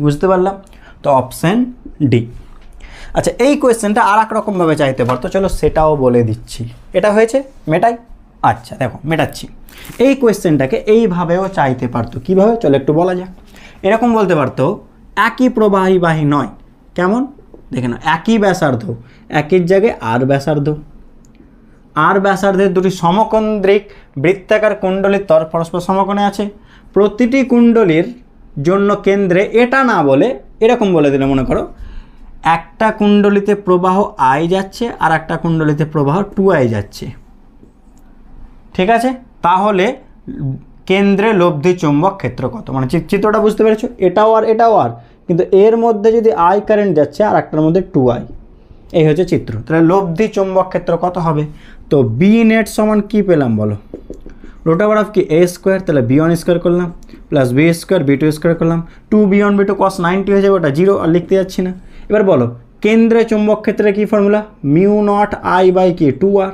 বুঝতে পারলাম? তো অপশান ডি। আচ্ছা এই কোয়েশ্চেনটা আর এক রকমভাবে চাইতে পারতো, চলো সেটাও বলে দিচ্ছি। এটা হয়েছে মেটাই। আচ্ছা দেখো মেটাচ্ছি। এই কোয়েশ্চেনটাকে এইভাবেও চাইতে পারতো। কীভাবে? চলো একটু বলা যাক। এরকম বলতে পারতো একই প্রবাহী নয়। কেমন? দেখে না, একই ব্যাসার্ধ, একই জায়গায় আর ব্যাসার্ধ, আর ব্যাসার্ধের দুটি সমকেন্দ্রিক বৃত্তাকার কুণ্ডলীর তল পরস্পর সমকোণে আছে। প্রতিটি কুণ্ডলীর জন্য কেন্দ্রে এটা না বলে এরকম বলে দিলে, মনে করো একটা কুণ্ডলীতে প্রবাহ আই যাচ্ছে আর একটা কুণ্ডলীতে প্রবাহ 2i যাচ্ছে। ঠিক আছে, তাহলে কেন্দ্রে লব্ধি চুম্বক ক্ষেত্র কত? মানে চিত্রটা বুঝতে পেরেছো? এটাও আর এটাও আর, কিন্তু এর মধ্যে যদি আই কারেন্ট যাচ্ছে আর একটার মধ্যে 2i, এই হচ্ছে চিত্র। তাহলে লব্ধি চুম্বক ক্ষেত্র কত হবে? তো বি নেট সমান কী পেলাম বলো? রুট ওভার অফ কি a স্কোয়ার, তাহলে b1 স্কোয়ার করলাম plus b square b2 square করলাম, 2b1 b2 cos 90 হয়ে যাবে, ওটা 0 আর লিখতে যাচ্ছি না। এবার বলো কেন্দ্রে চুম্বক ক্ষেত্রে কী ফর্মুলা? মিউ নট আই বাই কি 2r,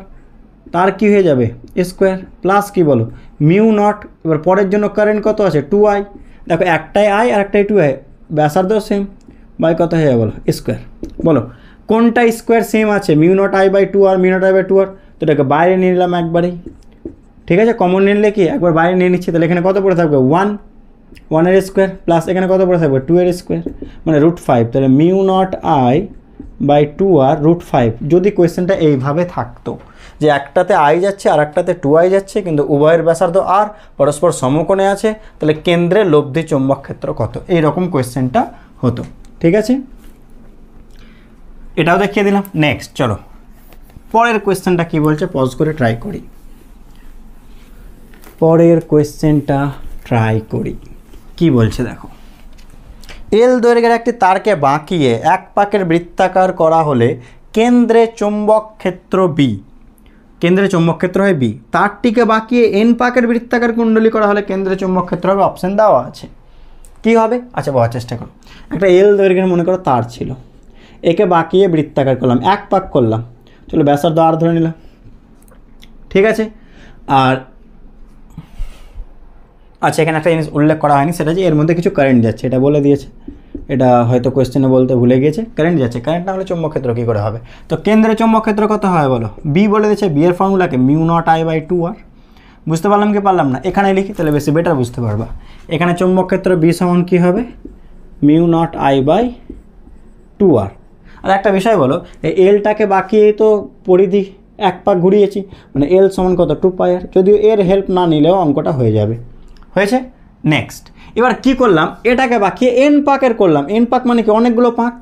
তার কি হয়ে যাবে স্কোয়ার প্লাস কি বলো মিউ নট, এবার পরের জন্য কারেন্ট কত আছে 2i, দেখো একটাই i আর একটাই 2i, ব্যাসার্ধ সেম, বাই কত হয়ে যাবে বলো স্কোয়ার। বলো কোনটা স্কোয়ার সেম আছে? Mu naught I by 2r, mu naught I by 2r, তো এটাকে বাইরে নিয়ে নিলাম একবারেই, ঠিক আছে, কমন নিলে কি একবার বাইরে নিয়ে নিচ্ছি, তাহলে এখানে কত পড়ে থাকবে 1 এর স্কোয়ার প্লাস এখানে কত পড়ে থাকবে 2 এর স্কোয়ার মানে √5, তাহলে mu naught I by 2r √5। যদি কোয়েশ্চেনটা এইভাবে থাকতো যে একটাতে আই যাচ্ছে আর একটাতে 2i যাচ্ছে কিন্তু উভয়ের ব্যাসার্ধ আর পরস্পর সমকোণে আছে, তাহলে কেন্দ্রে লব্ধি চুম্বক ক্ষেত্র কত, এইরকম কোয়েশ্চেনটা হতো, ঠিক আছে, এটাও দেখিয়ে দিলাম। নেক্সট চলো পরের কোয়েশ্চেনটা কি বলছে, পজ করে ট্রাই করি, পরের কোয়েশ্চেনটা ট্রাই করি কি বলছে দেখো। এল দৈর্ঘ্যের একটি তারকে বাঁকিয়ে এক পাকের বৃত্তাকার করা হলে কেন্দ্রে চুম্বক ক্ষেত্র বি, কেন্দ্রে চুম্বক ক্ষেত্র হয় বি, তারটিকে বাঁকিয়ে এন পাকের বৃত্তাকার কুণ্ডলী করা হলে কেন্দ্রে চুম্বক ক্ষেত্র হবে, অপশন দেওয়া আছে, কি হবে? আচ্ছা বোঝার চেষ্টা করো। একটা এল দৈর্ঘ্যের মনে করো তার ছিল, একে বাঁকিয়ে বৃত্তাকার করলাম, এক পাক করলাম, চলো ব্যাসার্ধ আর ধরে নিলাম, ঠিক আছে। আর আচ্ছা এখানে একটা জিনিস উল্লেখ করা হয়নি, সেটা যে এর মধ্যে কিছু কারেন্ট যাচ্ছে, এটা বলে দিয়েছে, এটা হয়তো কোয়েশ্চেনে বলতে ভুলে গিয়েছে, কারেন্ট যাচ্ছে, কারেন্ট না হলে চুম্বক ক্ষেত্র কী করে হবে? তো কেন্দ্রে চুম্বক ক্ষেত্র কত হয় বলো? বি বলে দিয়েছে, বি এর ফর্মুলাকে mu naught I by 2r, বুঝতে পারলাম কি পারলাম না? এখানে লিখি তাহলে বেশি বেটার বুঝতে পারবা। এখানে চুম্বক ক্ষেত্র বি সমান কী হবে? Mu naught I by 2r। আর একটা বিষয় বলো, এই এলটাকে বাকিয়ে তো পরিধি এক পাক ঘুরিয়েছি, মানে এল সমান কত 2πr, যদিও এর হেল্প না নিলেও অঙ্কটা হয়ে যাবে, হয়েছে। নেক্সট এবার কি করলাম, এটাকে বাকিয়ে এন পাকের করলাম, এন পাক মানে কি অনেকগুলো পাক,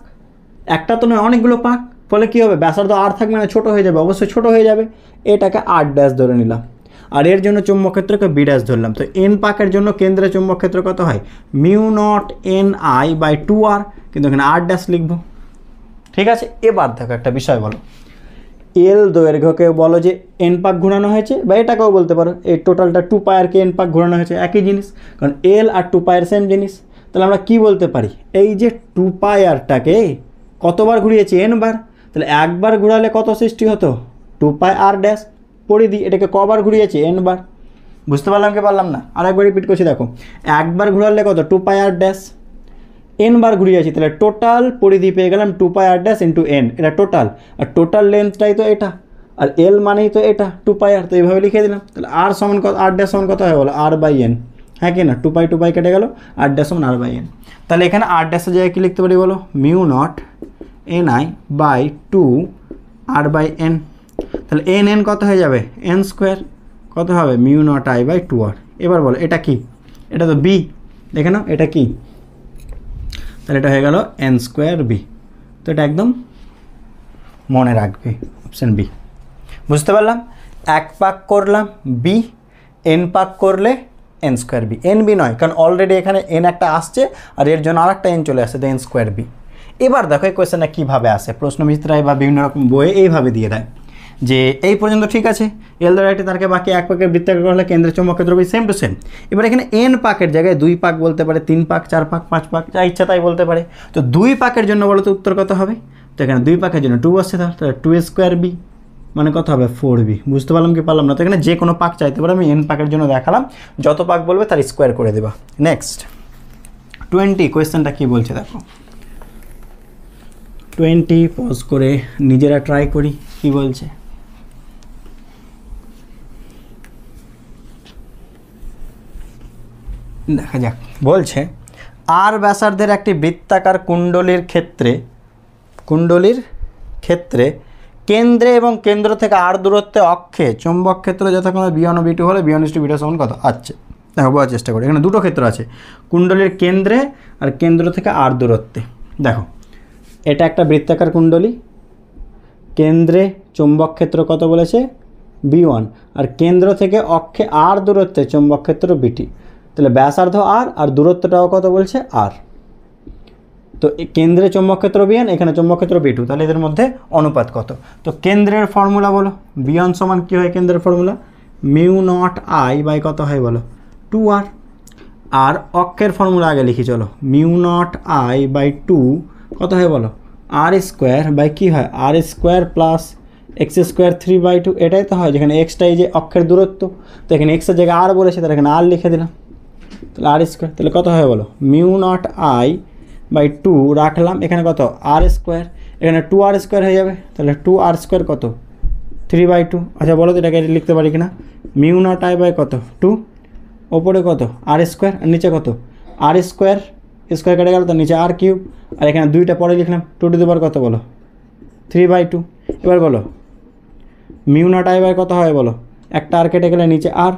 একটা তো নয় অনেকগুলো পাক, ফলে কী হবে ব্যাসার্ধ আর থাকবে না, ছোটো হয়ে যাবে, অবশ্যই ছোটো হয়ে যাবে, এটাকে r' ধরে নিলাম, আর এর জন্য চুম্বক ক্ষেত্রকে b' ধরলাম। তো এন পাকের জন্য কেন্দ্রে চুম্বক ক্ষেত্র কত হয়? Mu naught N I by 2r, কিন্তু এখানে r' লিখবো, ঠিক আছে। এবার দেখো একটা বিষয় বলো, এল দৈর্ঘ্যকে বলো যে এন পাক ঘোরানো হয়েছে, বা এটাকেও বলতে পারো এই টোটালটা 2πrকে এন পাক ঘোরানো হয়েছে, একই জিনিস, কারণ এল আর 2πr সেম জিনিস। তাহলে আমরা কি বলতে পারি, এই যে 2πrটাকে কতবার ঘুরিয়েছি? n বার, তাহলে একবার ঘোরালে কত সৃষ্টি হতো? 2πr', পরিধি, এটাকে কবার ঘুরিয়েছি? n বার, বুঝতে পারলাম কি পারলাম না? আর একবার রিপিট করছি দেখো, একবার ঘোরালে কত 2πr', n বার ঘুরিয়েছি, তাহলে টোটাল পরিধি পেয়ে গেলাম 2πr' ইন্টু n, এটা টোটাল, আর টোটাল লেন্থটাই তো এটা, আর l মানেই তো এটা 2πr, তো এইভাবে লিখে দিলাম। তাহলে r সমান কত, r' সমান কত হয় বলো? r/n, হ্যাঁ কি না, 2π কেটে গেল, r' সমান r/n। তাহলে এখানে r' এর জায়গায় কী লিখতে পারি বলো? Mu not ni by 2r/n, তাহলে n কত হয়ে যাবে? n স্কোয়ার, কত হবে? Mu naught I by 2r। এবার বলো এটা কি? এটা তো b, দেখে নাও এটা কি, তাহলে এটা হয়ে গেল n স্কোয়ার বি, তো এটা একদম মনে রাখবে, অপশান বি, বুঝতে পারলাম। এক পাক করলাম বি, এন পাক করলে N square B, N B নয়, কারণ অলরেডি এখানে এন একটা আসছে আর এর জন্য আর একটা এন চলে আসছে, তো এন স্কোয়ার বি। এবার দেখো এই কোয়েশ্চেনটা কীভাবে আসে, প্রশ্নবিচিত্রায় বা বিভিন্ন রকম বইয়ে এইভাবে দিয়ে দেয় যে এই পর্যন্ত ঠিক আছে, এল দ্বারা একটি তারকে বাকি এক পাকের বৃত্তাকার করলে কেন্দ্রের চুম্বক ক্ষেত্র সেম টু সেম। এবার এখানে এন পাকের জায়গায় 2 পাক বলতে পারে, 3 পাক, 4 পাক, 5 পাক, যা ইচ্ছা তাই বলতে পারে। তো 2 পাকের জন্য বলো তো উত্তর কত হবে? তো এখানে 2 পাকের জন্য 2 আসছে, তাহলে 2 স্কোয়ার বি মানে কত হবে? 4b, বুঝতে পারলাম কি পারলাম না? তো এখানে যে কোনো পাক চাইতে পারে, আমি এন পাকের জন্য দেখালাম, যত পাক বলবে তার স্কোয়ার করে দেবা। নেক্সট 20 কোয়েশ্চেনটা কী বলছে দেখো, 20 পজ করে নিজেরা ট্রাই করি কি বলছে। দেখা যাক, বলছে আর ব্যাসার্ধের একটি বৃত্তাকার কুণ্ডলীর ক্ষেত্রে কেন্দ্রে এবং কেন্দ্র থেকে আর দূরত্বে অক্ষে চুম্বক ক্ষেত্র যথাক্রমে b1 ও b2 হলে b1:b2 সমান কত? আচ্ছা দেখো বোঝার চেষ্টা করি, এখানে দুটো ক্ষেত্র আছে, কুণ্ডলীর কেন্দ্রে আর কেন্দ্র থেকে আর দূরত্বে। দেখো এটা একটা বৃত্তাকার কুণ্ডলী, কেন্দ্রে চুম্বক ক্ষেত্র কত বলেছে? b1, আর কেন্দ্র থেকে অক্ষে আর দূরত্বে চুম্বক ক্ষেত্র bt, তাহলে ব্যাসার্ধ আর দূরত্বটাও কত বলছে? আর। তো কেন্দ্রে চৌম্বক ক্ষেত্র B1, এখানে চৌম্বক ক্ষেত্র B2, তাহলে এদের মধ্যে অনুপাত কত? তো কেন্দ্রের ফর্মুলা বলো, B1 সমান কী হয় কেন্দ্রের formula? Mu naught I by কত হয় বলো? 2r। আর অক্ষের ফর্মুলা আগে লিখি চলো, মিউ নট আই বাই 2 কত হয় বলো? আর স্কোয়ার বাই কী হয়? আর স্কোয়ার প্লাস এক্স স্কোয়ার 3/2, এটাই তো হয়, যেখানে এক্সটাই যে অক্ষের দূরত্ব, তো এখানে এক্সের জায়গায় আর বলেছে, তাহলে এখানে আর লিখে দিলাম, তাহলে আর স্কোয়ার, তাহলে কত হয় বলো? মিউ নট আই বাই 2 রাখলাম, এখানে কত? আর স্কোয়ার, এখানে 2r স্কোয়ার হয়ে যাবে, তাহলে 2r স্কোয়ার কত? 3/2। আচ্ছা বলো তো এটাকে লিখতে পারি কিনা? মিউ নট আই বাই কত? 2, ওপরে কত? আর স্কোয়ার, আর নিচে কত? আর স্কোয়ার, স্কোয়ার কেটে গেল, তো নিচে আর কিউব, আর এখানে 2টা পরে লিখলাম, 2 টু দি পাওয়ার কত বলো? 3/2। এবার বলো মিউ নট আই বাই কত হয় বলো? একটা আর কেটে গেলে নিচে আর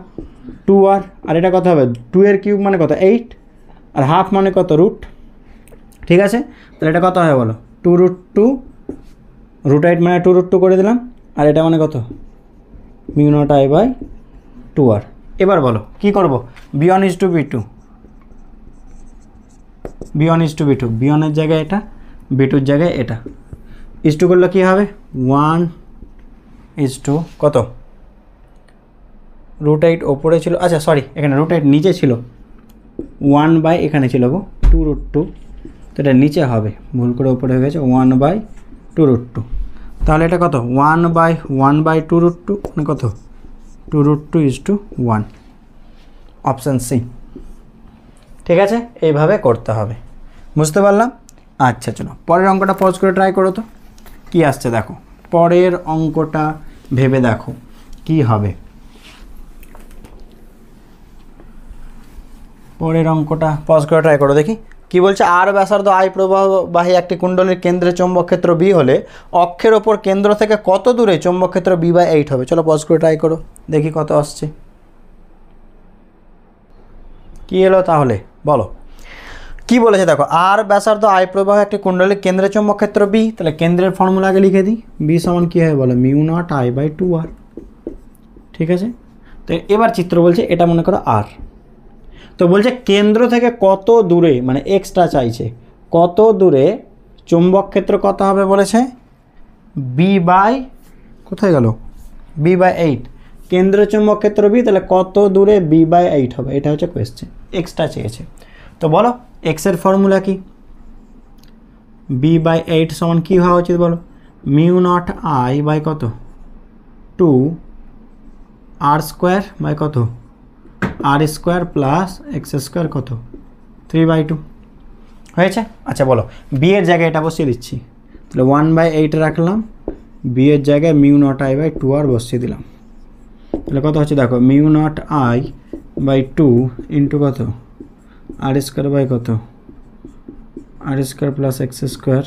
2r, আর এটা কত হবে? 2 এর কিউব মানে কত? 8, আর হাফ মানে কত? রুট। ঠিক আছে, তাহলে এটা কত হয় বলো? 2√2, রুট 8 মানে 2√2 করে দিলাম, আর এটা মানে কত? Mu naught I by 2r। এবার বলো কী করবো? B1 is to B2, B1 is to B2, B1 এর জায়গায় এটা, B2 এর জায়গায় এটা, ইস টু করলে কী হবে? 1 is to কত? রুট 8 ওপরে ছিল, আচ্ছা সরি এখানে রুট 8 নিচে ছিল, 1 বাই এখানে ছিল গো 2√2, তো এটা নিচে হবে, ভুল করে ওপরে হয়ে গেছে, 1 বাই 2√2, তাহলে এটা কত? 1/2√2 মানে কত? 2√2 is to 1, অপশান সি। ঠিক আছে, এইভাবে করতে হবে, বুঝতে পারলাম? আচ্ছা চলো পরের অঙ্কটা পজ করে ট্রাই করো তো কি আসছে, দেখো পরের অঙ্কটা ভেবে দেখো কি হবে। পরের অঙ্কটা পজ করে ট্রাই করো দেখি কি বলছে। আর ব্যাসার্ধ আই প্রবাহবাহী একটি কুণ্ডলীর কেন্দ্রে চৌম্বক ক্ষেত্র বি হলে অক্ষের ওপর কেন্দ্র থেকে কত দূরে চৌম্বক ক্ষেত্র B/8 হবে? চলো পজ করে ট্রাই করো দেখি কত আসছে। কি এলো তাহলে বলো কি বলেছে? দেখো আর ব্যাসার্ধ আই প্রবাহ একটি কুণ্ডলীর কেন্দ্রে চৌম্বক ক্ষেত্র বি, তাহলে কেন্দ্রের ফর্মুলা আগে লিখে দিই, বি সমান কী হয় বলো? Mu naught I by 2r। ঠিক আছে, তো এবার চিত্র বলছে এটা মনে করো আর, তো বলছে কেন্দ্র থেকে কত দূরে, মানে এক্সট্রা চাইছে, কত দূরে চৌম্বক ক্ষেত্র কত হবে বলেছে? কোথায় গেল? B/8, কেন্দ্র চৌম্বক ক্ষেত্র বি, তাহলে কত দূরে B/8 হবে, এটা হচ্ছে কোয়েশ্চেন, এক্সট্রা চেয়েছে। তো বলো এক্সের ফর্মুলা কি? B/8 সমান কী হওয়া উচিত বলো? মিউ নট আই বাই কত? 2r স্কোয়ার বাই কত? R square plus X square কত? 3/2 হয়েছে। আচ্ছা বলো বি এর জায়গায় এটা বসিয়ে দিচ্ছি, তাহলে 1/8 রাখলাম, বি এর জায়গায় mu naught I by 2r বসিয়ে দিলাম, তাহলে কত হচ্ছে দেখো? Mu naught I by 2 into কত? আর স্কোয়ার বাই কত? R square plus X square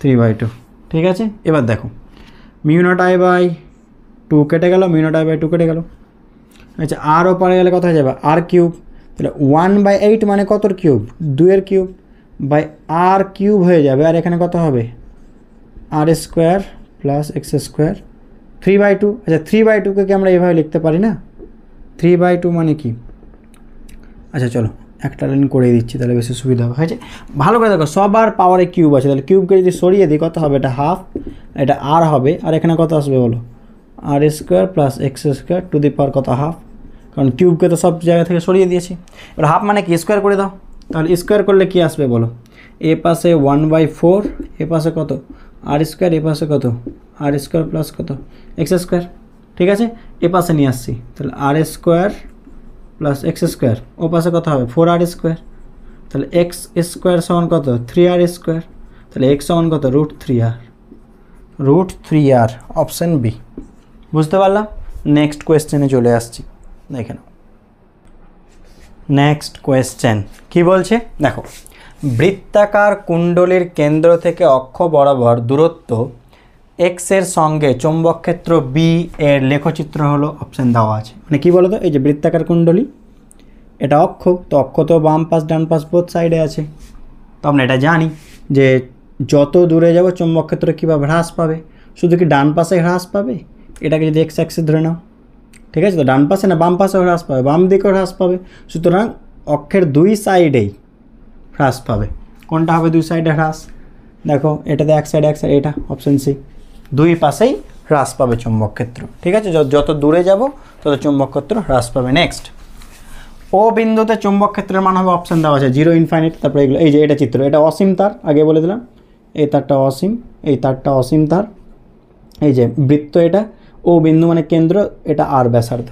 3/2। ঠিক আছে, এবার দেখো মিউ নট আই বাই 2 কেটে গেল, মিউ নট আই বাই 2 কেটে গেল, আচ্ছা আর ওপারে গেলে কত হয়ে যাবে? আর কিউব, তাহলে 1/8 মানে কতর কিউব? 2 এর কিউব বাই আর কিউব হয়ে যাবে, আর এখানে কত হবে? আর স্কোয়ার প্লাস এক্স স্কোয়ার 3/2। আচ্ছা 3/2কে কি আমরা এভাবে লিখতে পারি না? 3/2 মানে কি? আচ্ছা চলো একটা লাইন করে দিচ্ছি তাহলে বেশি সুবিধা হবে। হয়েছে, ভালো করে দেখো সবার পাওয়ারে কিউব আছে, তাহলে কিউবকে যদি সরিয়ে দিই কত হবে? এটা হাফ, এটা আর হবে, আর এখানে কত আসবে বলো? R square plus X square to the power কত? হাফ, কারণ কিউবকে তো সব জায়গা থেকে সরিয়ে দিয়েছি। এবার হাফ মানে কি? স্কোয়ার করে দাও, তাহলে স্কোয়ার করলে কি আসবে বলো? এ পাশে 1/4, এ পাশে কত? আর স্কোয়ার, এ পাশে কত? আর স্কোয়ার প্লাস কত? X square. ঠিক আছে, এ পাশে নিয়ে আসছি, তাহলে আর স্কোয়ার প্লাস এক্স স্কোয়ার, ও পাশে কত হবে? 4r স্কোয়ার, তাহলে এক্স স্কোয়ার সমান কত? 3r স্কোয়ার, তাহলে এক্স সমান কত? √3r, option B. বুঝতে পারলাম? নেক্সট কোয়েশ্চেনে চলে আসছি, দেখে নাও। নেক্সট কোয়েশ্চেন কী বলছে দেখো, বৃত্তাকার কুণ্ডলীর কেন্দ্র থেকে অক্ষ বরাবর দূরত্ব এক্স এর সঙ্গে চৌম্বক ক্ষেত্র বি এর লেখচিত্র হলো, অপশান দেওয়া আছে। মানে কী বলো তো, এই যে বৃত্তাকার কুণ্ডলী, এটা অক্ষ, তো অক্ষ তো বাম পাশ ডান পাশ বোথ সাইডে আছে, তো আমরা এটা জানি যে যত দূরে যাব চৌম্বক ক্ষেত্র কীভাবে হ্রাস পাবে? শুধু কি ডান পাশে হ্রাস পাবে? এটাকে যদি এক্স অ্যাক্সিস ধরে নাও, ঠিক আছে, তো ডান পাশে না বাম পাশেও হ্রাস পাবে, বাম দিকেও হ্রাস পাবে, সুতরাং অক্ষের দুই সাইডেই হ্রাস পাবে। কোনটা হবে দুই সাইডে হ্রাস? দেখো এটাতে এক সাইড এটা অপশন সি, দুই পাশেই হ্রাস পাবে চুম্বক ক্ষেত্র। ঠিক আছে, যত দূরে যাব তত চুম্বক ক্ষেত্র হ্রাস পাবে। নেক্সট, ও বিন্দুতে চুম্বক ক্ষেত্রের মান হবে, অপশন দেওয়া আছে 0 ইনফাইনাইট। তারপরে এগুলো, এই যে এটা চিত্র, এটা অসীম তার, আগে বলে দিলাম এই তারটা অসীম, এই তারটা অসীম তার। এই যে বৃত্ত, এটা ও বিন্দু মানে কেন্দ্র, এটা আর ব্যাসার্ধ,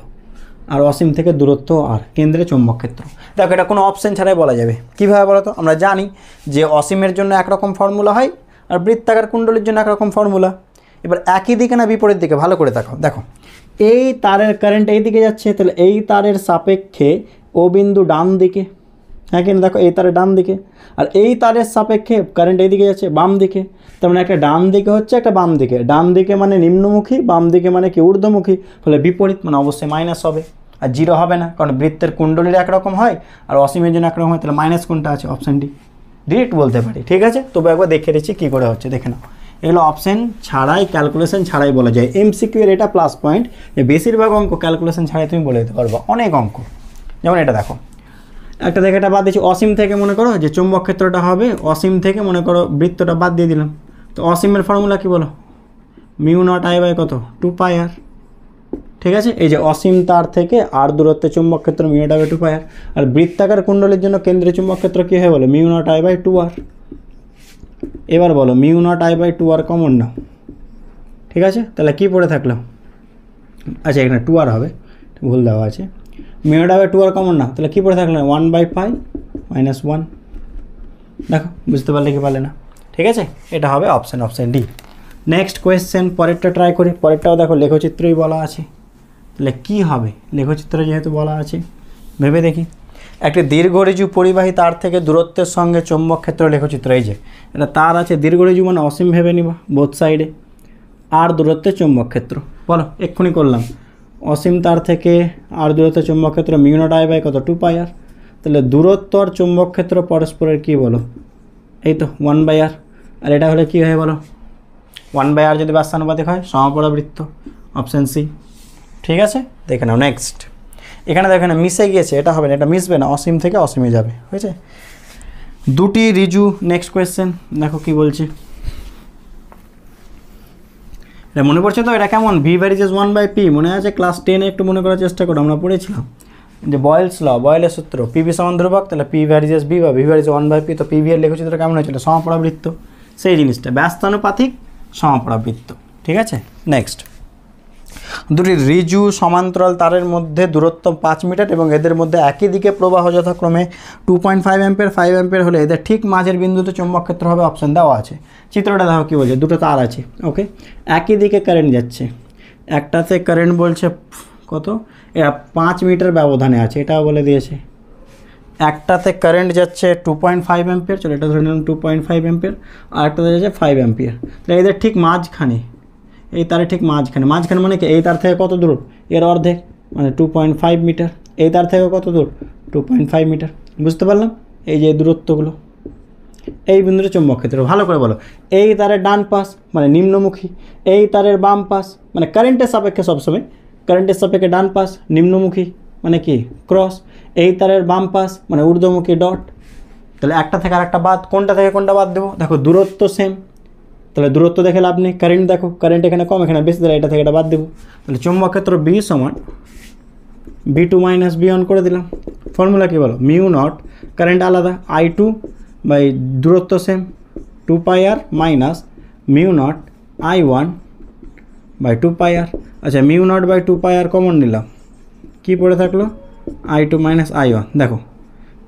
আর অসীম থেকে দূরত্ব আর, কেন্দ্রে চুম্বক ক্ষেত্র। দেখো এটা কোনো অপশন ছাড়াই বলা যাবে। কীভাবে বলো তো? আমরা জানি যে অসীমের জন্য একরকম ফর্মুলা হয় আর বৃত্তাকার কুণ্ডলীর জন্য একরকম ফর্মুলা। এবার একই দিকে না বিপরীত দিকে? ভালো করে দেখো, দেখো এই তারের কারেন্ট এই দিকে যাচ্ছে, তাহলে এই তারের সাপেক্ষে ও বিন্দু ডান দিকে, হ্যাঁ কিনা? দেখো এই তারের ডান দিকে, আর এই তারের সাপেক্ষে কারেন্ট এই দিকে যাচ্ছে বাম দিকে। তার মানে একটা ডান দিকে হচ্ছে, একটা বাম দিকে। ডান দিকে মানে নিম্নমুখী, বাম দিকে মানে কি ঊর্ধ্বমুখী, ফলে বিপরীত, মানে অবশ্যই মাইনাস হবে। আর 0 হবে না, কারণ বৃত্তের কুণ্ডলীর একরকম হয় আর অসীমের জন্য একরকম হয়। তাহলে মাইনাস কোনটা আছে? অপশান ডি, ডিরেক্ট বলতে পারি। ঠিক আছে, তবে একবার দেখে রেখেছি কী করে হচ্ছে, দেখে নাও। এগুলো অপশান ছাড়াই, ক্যালকুলেশন ছাড়াই বলা যায়। এমসিকিউ এর এটা প্লাস পয়েন্ট, যে বেশিরভাগ অঙ্ক ক্যালকুলেশন ছাড়াই তুমি বলে দিতে পারবো। অনেক অঙ্ক, যেমন এটা দেখো, একটা দেখে এটা বাদ দিচ্ছি। অসীম থেকে মনে করো যে চুম্বক ক্ষেত্রটা হবে, অসীম থেকে মনে করো বৃত্তটা বাদ দিয়ে দিলাম। তো অসীমের ফর্মুলা কি বলো? মিউ নট আই বাই কত? 2πr। ঠিক আছে, এই যে অসীম তার থেকে আর দূরত্বে চুম্বক ক্ষেত্র mu naught I by 2πr। আর বৃত্তাকার কুণ্ডলীর জন্য কেন্দ্রীয় চুম্বক ক্ষেত্র কী হয় বলো? Mu naught I by 2r। এবার বলো mu naught I by 2r common নাও। ঠিক আছে, তাহলে কী পড়ে থাকলো? আচ্ছা এখানে 2r হবে, ভুল দেওয়া আছে। Mu naught I by 2r common না, তাহলে কী পড়ে থাকলো? 1/π - 1। দেখো বুঝতে পারলে কি পারলে না? ঠিক আছে, এটা হবে অপশান ডি। নেক্সট কোয়েশ্চেন, পরেরটা ট্রাই করি। পরেরটাও দেখো লেখচিত্রই বলা আছে, তাহলে কী হবে? লেখচিত্র যেহেতু বলা আছে, ভেবে দেখি। একটি দীর্ঘ পরিবাহী তার থেকে দূরত্বের সঙ্গে চৌম্বক ক্ষেত্র লেখচিত্র। এই যে এটা তার আছে, দীর্ঘ মানে অসীম ভেবে নিবা বোথ সাইডে, আর দূরত্বের চৌম্বক ক্ষেত্র। বলো, এক্ষুনি করলাম। অসীম তার থেকে আর দূরত্বের চৌম্বক ক্ষেত্র মিউ নট আই বাই কত? 2πr। তাহলে দূরত্ব আর চৌম্বক ক্ষেত্র পরস্পরের কী বলো? এই তো 1/r। আর এটা হলে কী হয় বলো? 1/r যদি ব্যস্তানুপাতিক হয়, সমপরাবৃত্ত, অপশান সি। ঠিক আছে, দেখে নাও। নেক্সট, এখানে দেখো না মিশে গিয়েছে, এটা হবে না, এটা মিশবে না, অসীম থেকে অসীমে যাবে, হয়েছে? দুটি ঋজু। নেক্সট কোয়েশ্চেন দেখো কি বলছে, এটা মনে পড়ছে তো? এটা কেমন? V varies as 1/p। মনে আছে ক্লাস 10-এ? একটু মনে করার চেষ্টা করো, আমরা পড়েছিলাম যে বয়েলস ল, বয়েলের সূত্র, পিভি সমান ধ্রুবক, তাহলে পি ভ্যারিজেস ভি বা ভি ভ্যারিজেস 1/p। তো পিভি এর লেখচিত্র কেমন হয়েছিল? সমপরাবৃত্ত, সেই জিনিসটা, ব্যস্তানুপাতিক সমপরাবৃত্ত। ঠিক আছে, নেক্সট, দুটি ঋজু সমান্তরাল তারের মধ্যে দূরত্ব 5 মিটার এবং এদের মধ্যে একই দিকে প্রবাহ যথাক্রমে 2.5 অ্যাম্পিয়ার 5 অ্যাম্পিয়ার হলে এদের ঠিক মাঝের বিন্দুতে চৌম্বক ক্ষেত্র হবে। অপশান দেওয়া আছে। চিত্রটা দেখো কী বলছে, দুটো তার আছে, ওকে, একই দিকে কারেন্ট যাচ্ছে। একটাতে কারেন্ট বলছে কত? এটা 5 মিটার ব্যবধানে আছে, এটাও বলে দিয়েছে। একটাতে কারেন্ট যাচ্ছে 2.5 অ্যাম্পিয়ার, চলো এটা ধরে নিলাম 2.5 অ্যাম্পিয়ার, আর একটাতে যাচ্ছে 5 অ্যাম্পিয়ার। তাহলে এদের ঠিক মাঝখানে, এই তারের ঠিক মাঝখানে, মাঝখানে মানে কি? এই তার থেকে কত দূর? এর অর্ধেক, মানে 2.5 মিটার। এই তার থেকে কত দূর? 2.5 মিটার। বুঝতে পারলাম? এই যে দূরত্বগুলো, এই বিন্দুতে চৌম্বক ক্ষেত্র। ভালো করে বলো, এই তারের ডান পাশ মানে নিম্নমুখী, এই তারের বাম পাশ মানে কারেন্টের সাপেক্ষে, সবসময় কারেন্টের সাপেক্ষে ডান পাশ নিম্নমুখী মানে কি? ক্রস। এই তারের বাম পাশ মানে ঊর্ধ্বমুখী, ডট। তাহলে একটা থেকে আর একটা বাদ, কোনটা থেকে কোনটা বাদ দেবো? দেখো দূরত্ব সেম, তাহলে দূরত্ব দেখে লাভ নেই। কারেন্ট দেখো, কারেন্ট এখানে কম, এখানে বেশি, তাহলে এটা থেকে এটা বাদ দেবো। তাহলে চৌম্বক ক্ষেত্র বি সমান B2 - B1 করে দিলাম। ফর্মুলা কী বলো? মিউ নট, কারেন্ট আলাদা, I2 বাই দূরত্ব same 2πr minus mu naught I1 by 2πr। আচ্ছা, mu naught by 2πr common নিলাম, কী পড়ে থাকলো? I2 minus I1। দেখো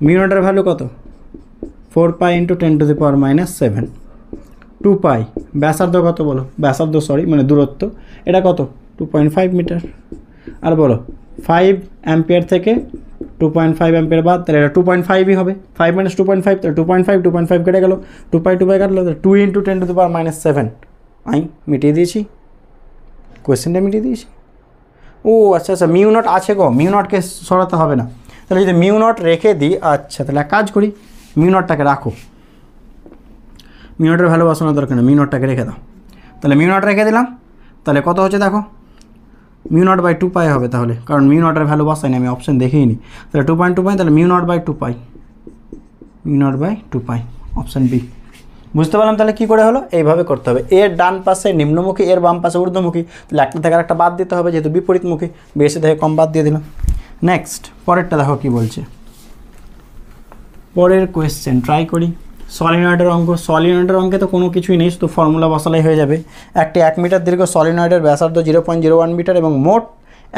মিউ নটের ভ্যালু কত? 4π × 10⁻⁻7। 2π ব্যাসার্ধ কত বলো? ব্যাসার্ধ সরি মানে দূরত্ব, এটা কত? 2.5 মিটার। আর বলো 5 অ্যাম্পিয়ার থেকে 2.5 অ্যাম্পিয়ার বাদ, তাহলে এটা 2.5ই হবে। 5 - 2.5, তাহলে 2.5 কেটে গেল, 2π কাটলো, 2 × 10⁻⁷। আমি মিটিয়ে দিয়েছি, কোয়েশ্চেনটা মিটিয়ে দিয়েছি। ও আচ্ছা আচ্ছা, মিউ নট আছে গো, মিউ নটকে সরাতে হবে না। তাহলে যদি মিউ নট রেখে দিই, আচ্ছা তাহলে এক কাজ করি, মিউ নটটাকে রাখো, মিউ নটের ভ্যালু বসানোর দরকার নেই, মিউ নটটাকে রেখে দাও। তাহলে মিউ নট রেখে দিলাম, তাহলে কত হচ্ছে দেখো? মিউ নট বাই 2π হবে তাহলে, কারণ মিউ নটের ভ্যালু বসাইনি আমি, অপশান দেখেই নি। তাহলে 2.2π, তাহলে mu naught by 2π, mu naught by 2π। Option B. বুঝতে পারলাম তাহলে কী করে হলো, এইভাবে করতে হবে। এর ডান পাশে নিম্নমুখী, এর বাম পাশে ঊর্ধ্বমুখী, তাহলে একটা থেকে আরেকটা বাদ দিতে হবে, যেহেতু বিপরীতমুখী, বেশি থেকে কম বাদ দিয়ে দিলাম। নেক্সট পরেরটা দেখো কী বলছে, পরের কোয়েশ্চেন ট্রাই করি। সলিনয়েডের অঙ্ক, সলিনয়েডের অঙ্কে তো কোনো কিছুই নেই, শুধু ফর্মুলা বসালেই হয়ে যাবে। একটি 1 মিটার দীর্ঘ সলিনয়েডের ব্যাসার্ধ 0.01 মিটার এবং মোট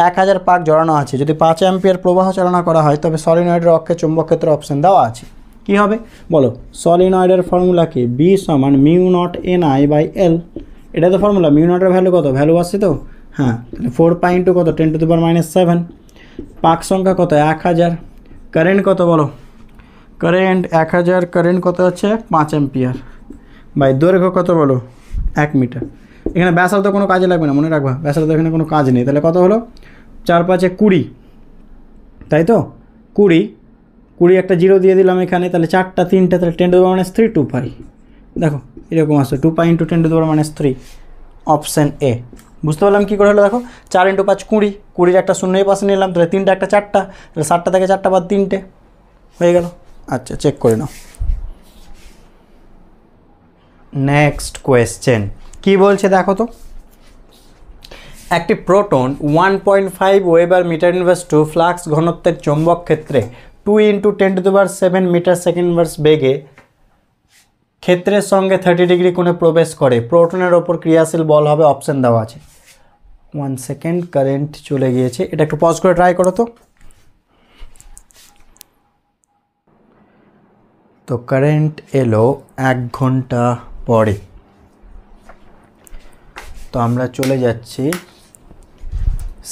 1000 পাক জড়ানো আছে। যদি 5 অ্যাম্পিয়ার প্রবাহ চালনা করা হয় তবে সলিনয়েডের অক্ষে চুম্বক ক্ষেত্র অপশন দেওয়া আছে। কী হবে বলো, সলিনয়েডের ফর্মুলা কি, বি সমান মিউ নট NI/L। এটা তো ফর্মুলা, মিউ নটের ভ্যালু কত, ভ্যালু আসছে তো, হ্যাঁ, তাহলে 4 পাই ইন্টু কত 10⁻⁷, পাক সংখ্যা কত 1000, কারেন্ট কত বলো, কারেন্ট 1000, কারেন্ট কত হচ্ছে 5 অ্যাম্পিয়ার, বাই দৈর্ঘ্য কত বলো 1 মিটার। এখানে ব্যাসার্ধ কোনো কাজে লাগবে না, মনে রাখবা ব্যাসার্ধ এখানে কোনো কাজ নেই। তাহলে কত হলো 4 5 20, তাই তো 20 একটা জিরো দিয়ে দিলাম এখানে, তাহলে 4টা 3টে, তাহলে 10⁻³ 2 পাই। দেখো এরকম আসছে 2 পাই ইন্টু 10⁻³ অপশান এ। বুঝতে পারলাম কী করে হলো, দেখো 4 × 5 20, 20 একটা শূন্য এই পাশে নিলাম, তাহলে 3টা একটা 4টা, তাহলে 7টা থেকে 4টা বাদ 3টে হয়ে গেল। আচ্ছা চেক করে নাও। নেক্সট কোয়েশ্চেন কি বলছে দেখো তো, একটি proton 1.5 weber metre inverse 2 flux ঘনত্বের চৌম্বক ক্ষেত্রে 2 × 10⁻⁷ মিটার সেকেন্ড ইনভার্স বেগে ক্ষেত্রের সঙ্গে 30 ডিগ্রি কোণে প্রবেশ করে। প্রোটনের ওপর ক্রিয়াশীল বল হবে, অপশন দেওয়া আছে। 1 সেকেন্ড, কারেন্ট চলে গিয়েছে, এটা একটু পজ করে ট্রাই করো তো। তো কারেন্ট এলো 1 ঘন্টা পরে। তো আমরা চলে যাচ্ছি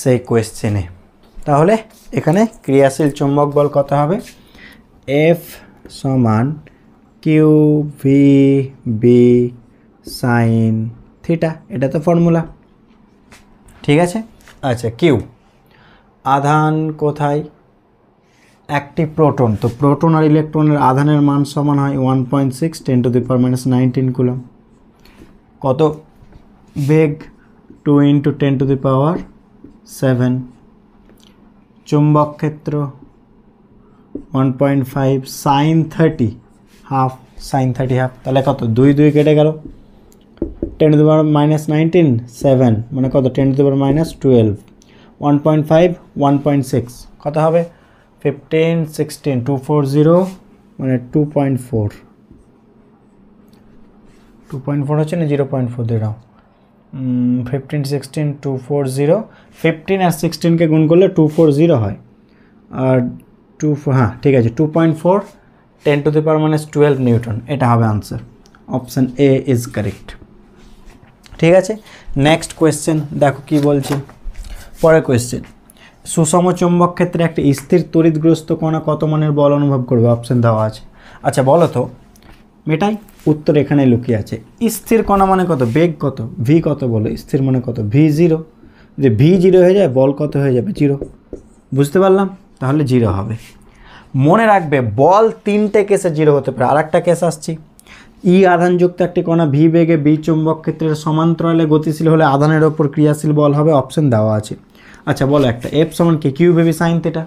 সেই কোয়েশ্চেনে। তাহলে এখানে ক্রিয়াশীল চৌম্বক বল কত হবে, F সমান QVB সাইন থিটা, এটা তো ফর্মুলা, ঠিক আছে। আচ্ছা কিউ, আধান কোথায়, একটি প্রোটন, তো প্রোটন আর ইলেকট্রনের আধানের মান সমান হয় 1.6 10⁻⁹ কুলম। কত বেগ, 2 × 10⁻⁷। চুম্বক ক্ষেত্র 1.5 সাইন 30 হাফ, সাইন 30 হাফ, তাহলে কত 2 2 কেটে গেল, 10⁻⁹ 7 মানে কত 10⁻⁻12, 1.5 1.6 কত হবে 15 16 240 মানে 2.4 হচ্ছে না 0.4 দিয়ে দাও, 15 16 240, 15 আর 16কে গুণ করলে 240 হয়, আর 2 হ্যাঁ ঠিক আছে 2.4 10⁻⁻12 নিউটন, এটা হবে answer. Option A is correct. ঠিক আছে, নেক্সট কোয়েশ্চেন দেখো কি বলছে। পরের কোয়েশ্চেন, সুষম চৌম্বক ক্ষেত্রে একটি স্থির তড়িৎগ্রস্ত কণা কত মানের বল অনুভব করবে, অপশান দেওয়া আছে। আচ্ছা বলো তো, মেটাই, উত্তর এখানে লুকিয়ে আছে। স্থির কণা মানে কত, বেগ কত, ভি কত বলো, স্থির মানে কত V0, যদি V0 হয়ে যায় বল কত হয়ে যাবে 0। বুঝতে পারলাম, তাহলে 0 হবে। মনে রাখবে বল 3টে কেসে 0 হতে পারে। আর একটা কেস আসছি, ই আধানযুক্ত একটি কণা ভি বেগে বি চুম্বক ক্ষেত্রের সমান্তরালে গতিশীল হলে আধানের ওপর ক্রিয়াশীল বল হবে, অপশন দেওয়া আছে। আচ্ছা বলো একটা এফ সমান কি QVB সাইন থিটা।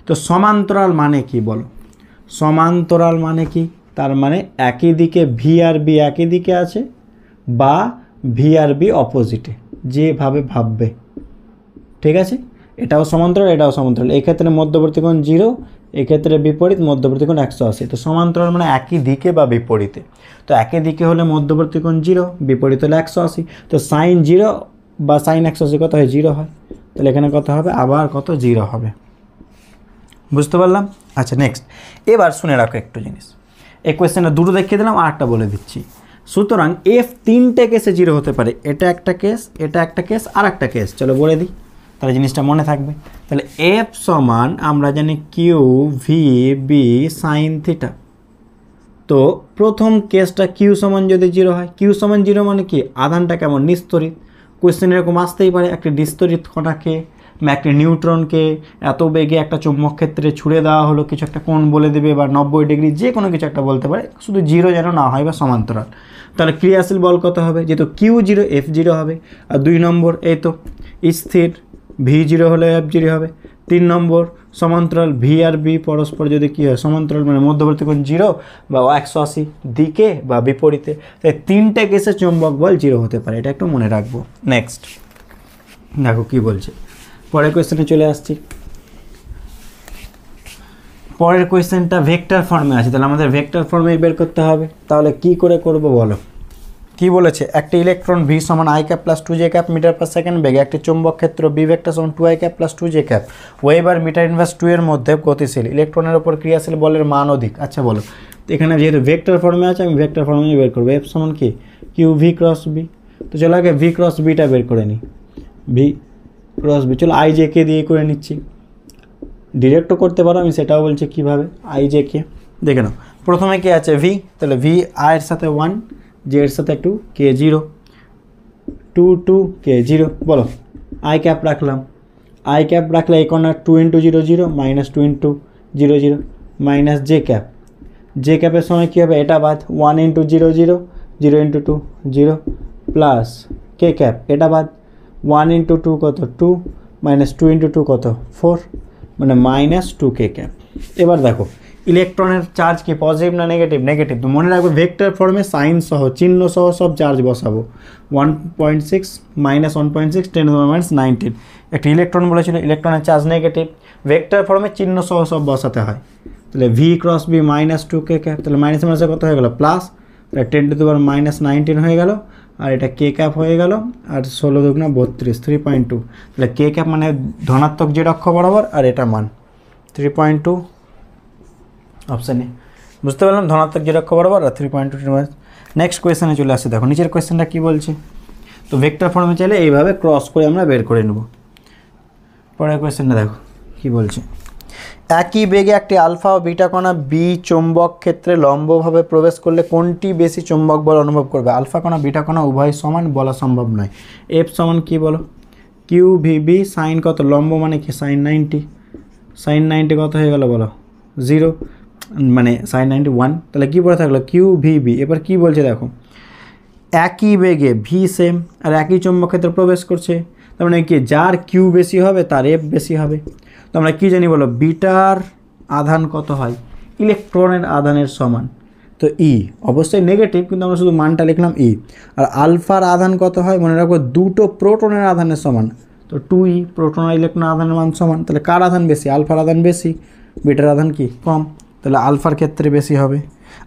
তো সমান্তরাল মানে কি বলো, সমান্তরাল মানে কি, তার মানে একই দিকে ভি আর বি একই দিকে আছে বা ভি আর বি অপোজিটে, যেভাবে ভাববে, ঠিক আছে। এটাও সমান্তরাল এটাও সমান্তরাল, এক্ষেত্রে মধ্যবর্তী কোণ 0, এক্ষেত্রে বিপরীত মধ্যবর্তী কোণ 180। তো সমান্তরাল মানে একই দিকে বা বিপরীতে, তো একই দিকে হলে মধ্যবর্তী কোণ 0, বিপরীত হলে 180। তো সাইন 0 বা সাইন 180 কত হয় 0 হয়, তাহলে এখানে কত হবে আবার কত 0 হবে। বুঝতে পারলাম। আচ্ছা নেক্সট, এবার শুনে রাখো একটু জিনিস, এই কোয়েশ্চেনটা দুটো দেখিয়ে দিলাম আর একটা বলে দিচ্ছি। সুতরাং এফ 3টে কেসে 0 হতে পারে, এটা একটা কেস, এটা একটা কেস, আর একটা কেস, চলো বলে দিই তাহলে জিনিসটা মনে থাকবে। তাহলে এফ সমান আমরা জানি QVB সাইন থিটা। তো প্রথম কেসটা কিউ সমান যদি 0 হয়, কিউ সমান 0 মানে কি, আধানটা কেমন নিস্তরিত। কোয়েশ্চেন এরকম আসতেই পারে, একটি বিস্তরিত কণাকে বা একটি নিউট্রনকে এত বেগে একটা চুম্বক ক্ষেত্রে ছুড়ে দেওয়া হলো, কিছু একটা কোণ বলে দেবে বা 90 ডিগ্রি, যে কোনো কিছু একটা বলতে পারে, শুধু 0 যেন না হয় বা সমান্তরাল। তাহলে ক্রিয়াশীল বল কত হবে, যেহেতু Q0 F0 হবে। আর 2 নম্বর এই তো স্থির, V0 হলে F0 হবে, 3 নম্বর সমান্তরাল ভি আর বি পরস্পর যদি কী হয় সমান্তরাল মানে মধ্যবর্তী কোণ 0 বা 180 দিকে বা বিপরীতে, তাই 3টে কেসে চৌম্বক বল 0 হতে পারে, এটা একটু মনে রাখবো। নেক্সট দেখো কি বলছে, পরের কোয়েশ্চেনে চলে আসছি। পরের কোয়েশ্চেনটা ভেক্টর ফর্মে আছে, তাহলে আমাদের ভেক্টর ফর্মে বের করতে হবে। তাহলে কি করে করব বলো, কি বলেছে, একটি ইলেকট্রন ভি সমান I cap plus 2j cap metre per second বেগে একটি চৌম্বক ক্ষেত্র বি ভেক্টর সমান 2i cap plus 2j cap weber metre inverse 2 এর মধ্যে গতিশীল ইলেকট্রনের উপর ক্রিয়াশীল বলের মান অধিক। আচ্ছা বলো, তো এখানে যেহেতু ভেক্টর ফর্মে আছে আমি ভেক্টর ফর্মে বের করবো। এফ সমান কি কিউ ভি ক্রস বি, তো চলো আগে ভি ক্রস বিটা বের করে নিই। ভি ক্রস বি, চলো আই জে কে দিয়ে করে নিচ্ছি, ডিরেক্টও করতে পারো, আমি সেটাও বলছি কীভাবে। আই জে কে দেখে নাও, প্রথমে কে আছে ভি, তাহলে ভি আয়ের সাথে 1, জে এর সাথে 2, কে 0, 2 2 কে 0। বলো আই ক্যাপ রাখলাম, আই ক্যাপ রাখলে এই corner 2 × 0 0 minus 2 × 0 0 minus J cap, J ক্যাপের সময় কী হবে এটা বাদ 1 × 0 0 0 × 2 0 প্লাস কে ক্যাপ এটা বাদ 1 × 2 কত 2 মাইনাস 2 × 2 কত 4 মানে মাইনাস 2 কে ক্যাপ। এবার দেখো ইলেকট্রনের চার্জ কি পজিটিভ না নেগেটিভ, নেগেটিভ, তো মনে রাখবে ভেক্টর ফর্মে সাইন সহ চিহ্ন সহ সব চার্জ বসাবো। 1.6 মাইনাস 1.6 10⁻⁻⁹ একটি ইলেকট্রন বলেছিল ইলেকট্রনের চার্জ নেগেটিভ, ভেক্টর ফর্মে চিহ্ন সহ সব বসাতে হয়। তাহলে ভি ক্রস বি মাইনাস 2 কে ক্যাপ, তাহলে মাইনাস মাইনাসে কত হয়ে গেল প্লাস, তাহলে 10⁻⁻⁹ হয়ে গেল, আর এটা কে ক্যাপ হয়ে গেল, আর 16 দুগুণা 32 3.2, তাহলে কে ক্যাপ মানে ধনাত্মক জেড অক্ষ বরাবর, আর এটা মান 3.2 অপশানে, বুঝতে পারলাম, ধনাত্মক জেড অক্ষ বরাবর আর 3.2। নেক্সট কোয়েশ্চেনে চলে আসছে, দেখো নিচের কোয়েশ্চেনটা কী বলছে। তো ভেক্টর ফর্মে চাইলে এইভাবে ক্রস করে আমরা বের করে নেব। পরের কোয়েশ্চেনটা দেখো কি বলছে, একই বেগে একটি আলফা ও বিটা কণা বি চৌম্বক ক্ষেত্রে লম্বভাবে প্রবেশ করলে কোনটি বেশি চৌম্বক বল অনুভব করবে। আলফা কণা বিটা কণা উভয় সমান বলা সম্ভব নয়। এফ সমান কি বলো, কিউ ভি বি সাইন কত, লম্ব মানে কি সাইন 90, সাইন 90 কত হয়ে গেল বলো 0 মানে সাইন 91, তাহলে কী পড়ে থাকলো কিউ ভি বি। এবার কী বলছে দেখো, একই বেগে ভি সেম আর একই চৌম্বক ক্ষেত্রে প্রবেশ করছে, তার মানে কি যার কিউ বেশি হবে তার এফ বেশি হবে। তো আমরা কী জানি বলো, বিটার আধান কত হয় ইলেকট্রনের আধানের সমান, তো ই অবশ্যই নেগেটিভ কিন্তু আমরা শুধু মানটা লিখলাম ই। আর আলফার আধান কত হয় মনে রাখবো, দুটো প্রোটনের আধানের সমান, তো 2e প্রোটন আর ইলেকট্রনের আধানের মান সমান, তাহলে কার আধান বেশি, আলফার আধান বেশি, বিটার আধান কি কম, তাহলে আলফার ক্ষেত্রে বেশি হবে।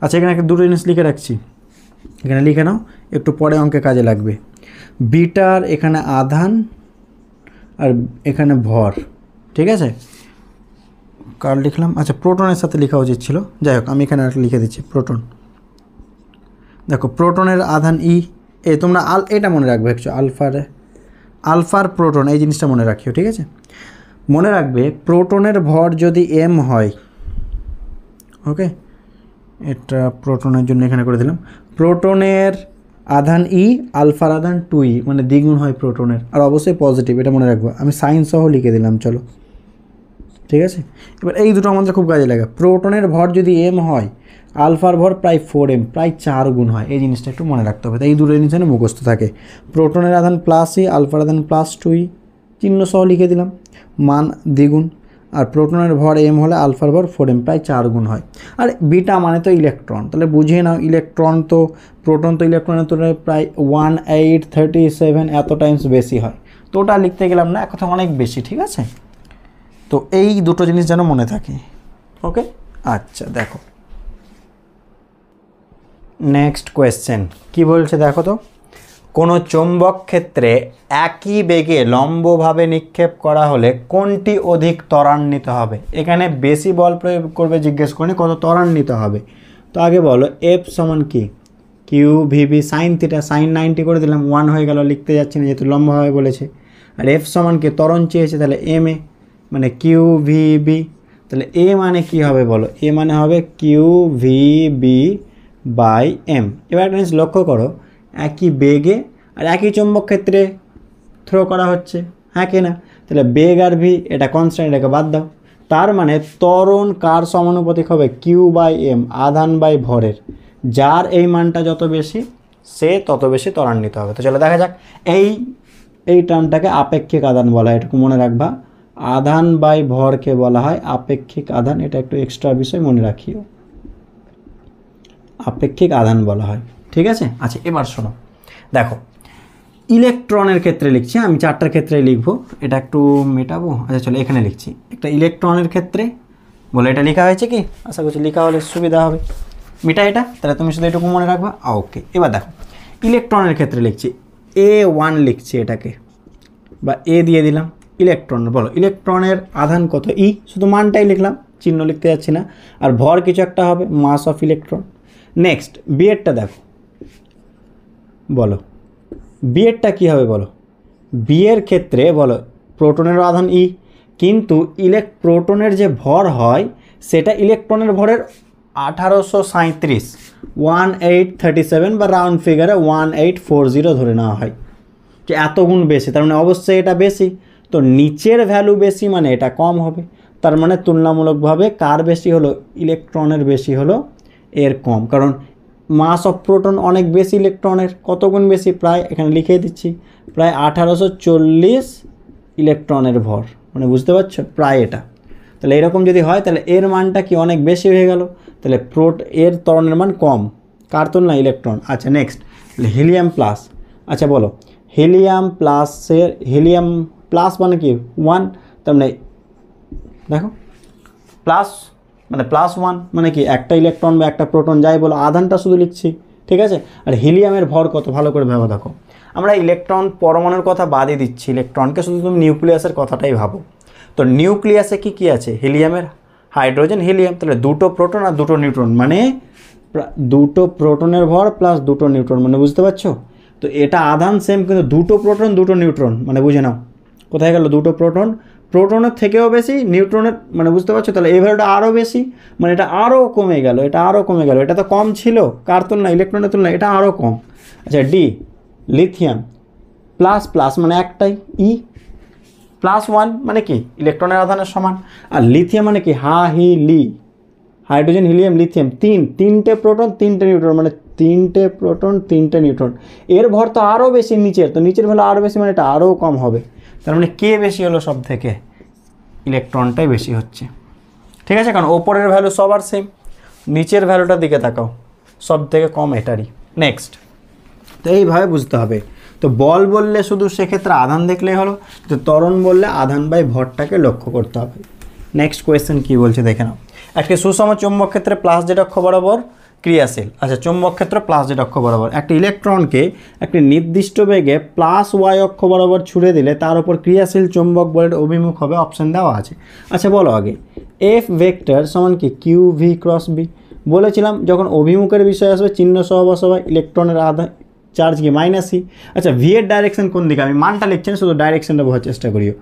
আচ্ছা এখানে একটা দুটো জিনিস লিখে রাখছি, এখানে লিখে নাও, একটু পরে অঙ্কে কাজে লাগবে। বিটার এখানে আধান আর এখানে ভর, ঠিক আছে, কার লিখলাম, আচ্ছা প্রোটনের সাথে লেখা উচিত ছিল, যাই হোক আমি এখানে লিখে দিচ্ছি প্রোটন। দেখো প্রোটনের আধান ই, তোমরা এটা মনে রাখবে অ্যাকচুয়ালি আলফার প্রোটন, এই জিনিসটা মনে রাখিও, ঠিক আছে। মনে রাখবে প্রোটনের ভর যদি এম হয়, ওকে, এটা প্রোটনের জন্য এখানে করে দিলাম, প্রোটনের আধান ই আলফার আধান 2e মানে দ্বিগুণ হয় প্রোটনের, আর অবশ্যই পজিটিভ, এটা মনে রাখবো, আমি সাইন সহ লিখে দিলাম, চলো ঠিক আছে। এবার এই দুটো আমাদের খুব কাজে লাগে, প্রোটনের ভর যদি এম হয় আলফার ভর প্রায় 4m প্রায় 4 গুণ হয়, এই জিনিসটা একটু মনে রাখতে হবে। তাই এই দুটো জিনিস যেন মুখস্থ থাকে, প্রোটনের আধান প্লাস ই আলফার আধান প্লাস 2e চিহ্ন সহ লিখে দিলাম, মান দ্বিগুণ, আর প্রোটনের ভর এম হলে আলফার ভর 4m প্রায় 4 গুণ হয়। আর বিটা মানে তো ইলেকট্রন, তাহলে বুঝিয়ে নাও ইলেকট্রন তো প্রোটন তো ইলেকট্রনের তুলনায় প্রায় 1837 এত টাইমস বেশি হয়, তো ওটা লিখতে গেলাম না, কথা অনেক বেশি, ঠিক আছে। তো এই দুটো জিনিস যেন মনে থাকে, ওকে। আচ্ছা দেখো নেক্সট কোয়েশ্চেন কি বলছে দেখো তো, কোনো চৌম্বক ক্ষেত্রে একই বেগে লম্বভাবে নিক্ষেপ করা হলে কোনটি অধিক ত্বরান্বিত হবে। এখানে বেশি বল প্রয়োগ করবে জিজ্ঞেস করেনি, কত ত্বরান্বিত হবে। তো আগে বলো এফ সমান কি Q V B sine theta, sine 90 করে দিলাম, 1 হয়ে গেল, লিখতে যাচ্ছি না যেহেতু লম্বভাবে বলেছে। আর এফ সমান কি ত্বরণ চেয়েছে, তাহলে এম এ মানে কিউ ভি বি, তাহলে এ মানে কি হবে বলো, এ মানে হবে Q V B by M. এবার একটা জিনিস লক্ষ্য করো, একই বেগে আর একই চৌম্বক ক্ষেত্রে থ্রো করা হচ্ছে, হ্যাঁ কি না, তাহলে বেগ আর ভি এটা কনস্ট্যান্ট, এটাকে বাদ দাও, তার মানে ত্বরণ কার সমানুপাতিক হবে, কিউ বাই এম আধান বাই ভরের, যার এই মানটা যত বেশি সে তত বেশি ত্বরান্বিত হবে। তো চলো দেখা যাক, এই টার্মটাকে আপেক্ষিক আধান বলা হয়, এটুকু মনে রাখবা, আধান বাই ভরকে বলা হয় আপেক্ষিক আধান। এটা একটু এক্সট্রা বিষয় মনে রাখিও, আপেক্ষিক আধান বলা হয়। ঠিক আছে, আচ্ছা এবার শোনো, দেখো ইলেকট্রনের ক্ষেত্রে লিখছি, আমি চারটার ক্ষেত্রে লিখবো, এটা একটু মেটাবো। আচ্ছা চলো এখানে লিখছি একটা ইলেকট্রনের ক্ষেত্রে, বলে এটা লেখা হয়েছে কি, আশা করছি লেখা হলে সুবিধা হবে। মিটা এটা, তাহলে তুমি শুধু এটুকু মনে রাখবা। ওকে, এবার দেখো ইলেকট্রনের ক্ষেত্রে লিখছি A1 লিখছি এটাকে, বা এ দিয়ে দিলাম। ইলেকট্রন, বলো ইলেকট্রনের আধান কত? ই, শুধু মানটাই লিখলাম, চিহ্ন লিখতে যাচ্ছি না। আর ভর কিছু একটা হবে, মাস অফ ইলেকট্রন। নেক্সট বিয়েরটা দেখো, বলো বিয়েরটা কী হবে বলো? বিয়ের ক্ষেত্রে বলো প্রোটনের আধান ই, কিন্তু প্রোটনের যে ভর হয় সেটা ইলেকট্রনের ভরের 1837, 1837 বা রাউন্ড ফিগারে 1840 ধরে নেওয়া হয়, যে এত গুণ বেশি, তার মানে অবশ্যই এটা বেশি। তো নিচের ভ্যালু বেশি মানে এটা কম হবে, তার মানে তুলনামূলকভাবে কার বেশি হলো? ইলেকট্রনের বেশি হলো, এর কম। কারণ মাস অফ প্রোটন অনেক বেশি ইলেকট্রনের, কত গুণ বেশি? প্রায়, এখানে লিখে দিচ্ছি প্রায় 1840 ইলেকট্রনের ভর, মানে বুঝতে পারছো প্রায় এটা। তাহলে এরকম যদি হয় তাহলে এর মানটা কি অনেক বেশি হয়ে গেল, তাহলে এর ত্বরণের মান কম, কার তুলনায়? ইলেকট্রন। আচ্ছা নেক্সট হিলিয়াম প্লাস। আচ্ছা বলো হিলিয়াম প্লাসের, হিলিয়াম প্লাস মানে কি 1, তার মানে দেখো প্লাস মানে +1 মানে কি একটা ইলেকট্রন বা একটা প্রোটন, যাই বলো, আধানটা শুধু লিখছি। ঠিক আছে, আর হিলিয়ামের ভর কত ভালো করে ভেবে দেখো। আমরা ইলেকট্রন পরমাণুর কথা বাদই দিচ্ছি, ইলেকট্রনকে শুধু তুমি নিউক্লিয়াসের কথাটাই ভাবো। তো নিউক্লিয়াসে কি কি আছে? হিলিয়ামের, হাইড্রোজেন, হিলিয়াম। তাহলে দুটো প্রোটন আর দুটো নিউট্রন, মানে দুটো প্রোটনের ভর প্লাস দুটো নিউট্রন, মানে বুঝতে পারছো? তো এটা আধান সেম, কিন্তু দুটো প্রোটন দুটো নিউট্রন, মানে বুঝে নাও কোথায় গেল দুটো প্রোটন, প্রোটনের থেকেও বেশি নিউট্রনের, মানে বুঝতে পারছো? তাহলে এই ভ্যালুটা আরও বেশি, মানে এটা আরও কমে গেল, এটা আরও কমে গেল। এটা তো কম ছিল কার তুলনায়? ইলেকট্রনের তুলনায়, এটা আরও কম। আচ্ছা ডি লিথিয়াম প্লাস প্লাস মানে একটাই, ই +1 মানে কি ইলেকট্রনের আধানের সমান। আর লিথিয়াম মানে কি লি, হাইড্রোজেন, হিলিয়াম, লিথিয়াম, তিনটে প্রোটন তিনটে নিউট্রন, মানে তিনটে প্রোটন তিনটে নিউট্রন। এর ভর তো আরও বেশি নিচের, তো নিচের ভ্যালু আরও বেশি, মানে এটা আরও কম হবে। তার মানে কে বেশি হলো সব থেকে? ইলেকট্রনটাই বেশি হচ্ছে। ঠিক আছে, কারণ ওপরের ভ্যালু সবার সেম, নিচের ভ্যালুটার দিকে তাকাও, সব থেকে কম এটারই। নেক্সট, তো এইভাবে বুঝতে হবে। তো বল বললে শুধু সেক্ষেত্রে আধান দেখলেই হলো, তো ত্বরণ বললে আধান বাই ভরটাকে লক্ষ্য করতে হবে। নেক্সট কোয়েশ্চেন কি বলছে দেখে নাও। একটি সুষম চৌম্বক ক্ষেত্রে প্লাস জেড অক্ষ বরাবর ক্রিয়াশীল। আচ্ছা চৌম্বক ক্ষেত্র প্লাস জেড অক্ষ বরাবর, একটি ইলেকট্রনকে একটি নির্দিষ্ট বেগে +y অক্ষ বরাবর ছুড়ে দিলে তার উপর ক্রিয়াশীল চৌম্বক বলের অভিমুখ হবে, অপশন দেওয়া আছে। আচ্ছা বলো আগে এফ ভেক্টর সমান কি কিউ ভি ক্রস বি। বলেছিলাম যখন অভিমুখের বিষয় আসবে চিহ্ন সহ বসাবে, ইলেকট্রনের আধান চার্জ কি -ই। আচ্ছা ভি এর ডাইরেকশন কোন দিকে? আমি মানটা লিখছি না, শুধু ডাইরেকশনটা বোঝার চেষ্টা করিও।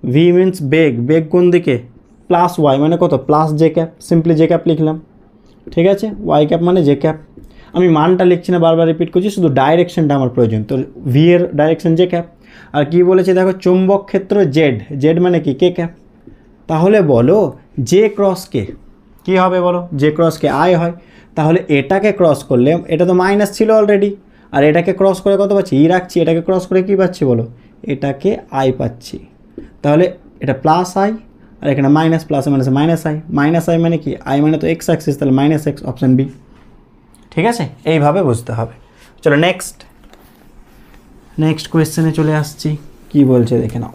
ভি মিনস বেগ কোন দিকে? +y মানে কত? Plus J cap, simply J cap লিখলাম। ঠিক আছে, ওয়াই ক্যাপ মানে জে ক্যাপ। আমি মানটা লিখছি না, বারবার রিপিট করছি, শুধু ডাইরেকশনটা আমার প্রয়োজন। তো ভি এর ডাইরেকশন জে ক্যাপ। আর কি বলেছে দেখো, চৌম্বক ক্ষেত্র জেড মানে কি কে ক্যাপ। তাহলে বলো জে ক্রস কে কী হবে বলো? জে ক্রস কে আই হয়। তাহলে এটাকে ক্রস করলে, এটা তো মাইনাস ছিল অলরেডি, আর এটাকে ক্রস করে কত পাচ্ছি? ই রাখছি, এটাকে ক্রস করে কী পাচ্ছি বলো? এটাকে আই পাচ্ছি। তাহলে এটা প্লাস আই, আর এখানে মাইনাস, প্লাসে মাইনাসে মাইনাস আই মানে কি? আই মানে তো এক্স অ্যাক্সিস, তাহলে -x, অপশান বি। ঠিক আছে, এইভাবে বুঝতে হবে। চলো নেক্সট কোয়েশ্চেনে চলে আসছি, কি বলছে দেখে নাও।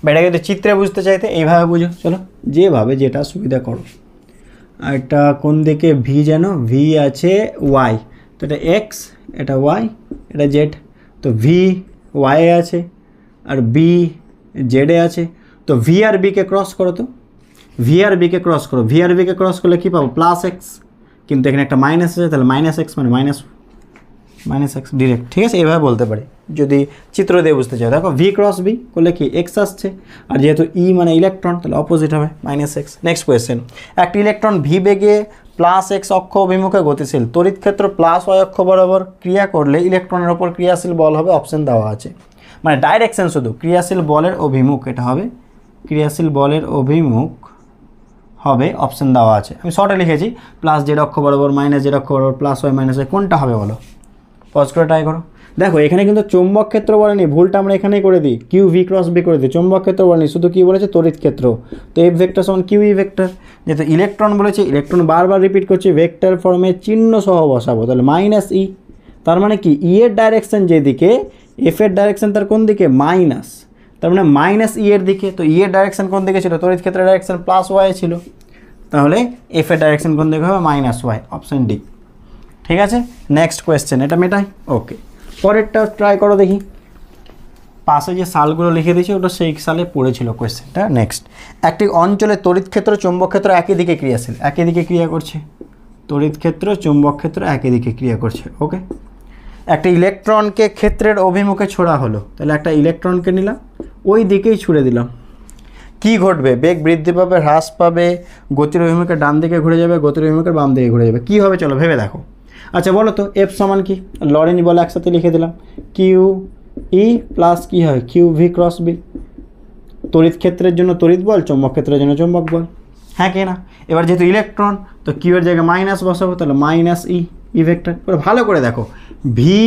বেটা কিন্তু চিত্রে বুঝতে চাইতে এইভাবে বুঝো, চলো যেভাবে যেটা সুবিধা করো। আর এটা কোন দিকে? ভি যেন ভি আছে ওয়াই, তো এটা এক্স, এটা ওয়াই, এটা জেড। তো ভি ওয়াইয়ে আছে আর বি জেডে আছে। তো ভি আর বিকে ক্রস করো, তো ভি আর বিকে ক্রস করো। ভি আর বিকে ক্রস করলে কী পাবো? +x, কিন্তু এখানে একটা মাইনাস আছে, তাহলে -x মানে -x ডিরেক্ট। ঠিক আছে, এইভাবে বলতে পারি যদি চিত্র দিয়ে বুঝতে চাই। দেখো ভি ক্রস বি করলে কি এক্স আসছে, আর যেহেতু ই মানে ইলেকট্রন, তাহলে অপোজিট হবে -x। নেক্সট কোয়েশ্চেন, একটি ইলেকট্রন ভি বেগে +x অক্ষ অভিমুখে গতিশীল, তড়িৎ ক্ষেত্র +y অক্ষ বরাবর ক্রিয়া করলে ইলেকট্রনের ওপর ক্রিয়াশীল বল হবে, অপশন দেওয়া আছে। মানে ডাইরেকশন শুধু, ক্রিয়াশীল বলের অভিমুখ এটা হবে, ক্রিয়াশীল বলের অভিমুখ হবে, অপশন দেওয়া আছে। আমি শর্টে লিখেছি, +z অক্ষ বরাবর, -z অক্ষ বরাবর, +y -y, কোনটা হবে বলো? পজ করে ট্রাই করো। দেখো এখানে কিন্তু চৌম্বক ক্ষেত্র বলেনি, ভুলটা আমরা এখানেই করে দিই, কিউ ভি ক্রস বি করে দিই। চৌম্বক ক্ষেত্র বলেনি, শুধু কী বলেছে তড়িৎ ক্ষেত্র। তো এফ ভেক্টর সমান কিউ ই ভেক্টর। যেহেতু ইলেকট্রন বলেছে, ইলেকট্রন বারবার রিপিট করছি, ভেক্টর ফর্মে চিহ্ন সহ বসাবো, তাহলে মাইনাস ই। তার মানে কি ই এর ডাইরেকশন যেদিকে, এফ এর ডাইরেকশন তার কোন দিকে, মাইনাস, তার মানে মাইনাস ই এর দিকে। তো ই এর ডাইরেকশন কোন দিকে ছিল, তড়িৎ ক্ষেত্রের ডাইরেকশন প্লাস ওয়াই ছিল, তাহলে এফ এর ডাইরেকশন কোন দিকে হবে, মাইনাস ওয়াই, অপশন ডি। ঠিক আছে, নেক্সট কোয়েশ্চেন, এটা মেটাই। ওকে, পরেরটা ট্রাই করো দেখি। পাশে যে সালগুলো লিখে দিয়েছি ওটা সেই সালে পড়েছিল কোয়েশ্চেনটা। নেক্সট, একটি অঞ্চলে তড়িৎ ক্ষেত্র চৌম্বক ক্ষেত্র একই দিকে ক্রিয়াশীল, একই দিকে ক্রিয়া করছে, তড়িৎ ক্ষেত্র চৌম্বক ক্ষেত্র একই দিকে ক্রিয়া করছে। ওকে, একটা ইলেকট্রনকে ক্ষেত্রের অভিমুখে ছোড়া হলো, তাহলে একটা ইলেকট্রনকে নিলাম, ওই দিকেই ছুড়ে দিলাম। কি ঘটবে, বেগ বৃদ্ধি পাবে, হ্রাস পাবে, গতির অভিমুখে ডান দিকে ঘুরে যাবে, গতির অভিমুখে বাম দিকে ঘুরে যাবে, কী হবে চলো ভেবে দেখো। আচ্ছা বলো তো, এফ সমান কি, লরেন্জ বল একসাথে লিখে দিলাম, কিউ ই প্লাস কী হয়, কিউ ভি ক্রস বি। তড়িৎ ক্ষেত্রের জন্য তড়িৎ বল, চৌম্বক ক্ষেত্রের জন্য চৌম্বক বল, হ্যাঁ কি না। এবার যেহেতু ইলেকট্রন, তো কিউ এর জায়গায় মাইনাস বসাবো, তাহলে মাইনাস ই, ই ভেক্টর। এবার ভালো করে দেখো, ভি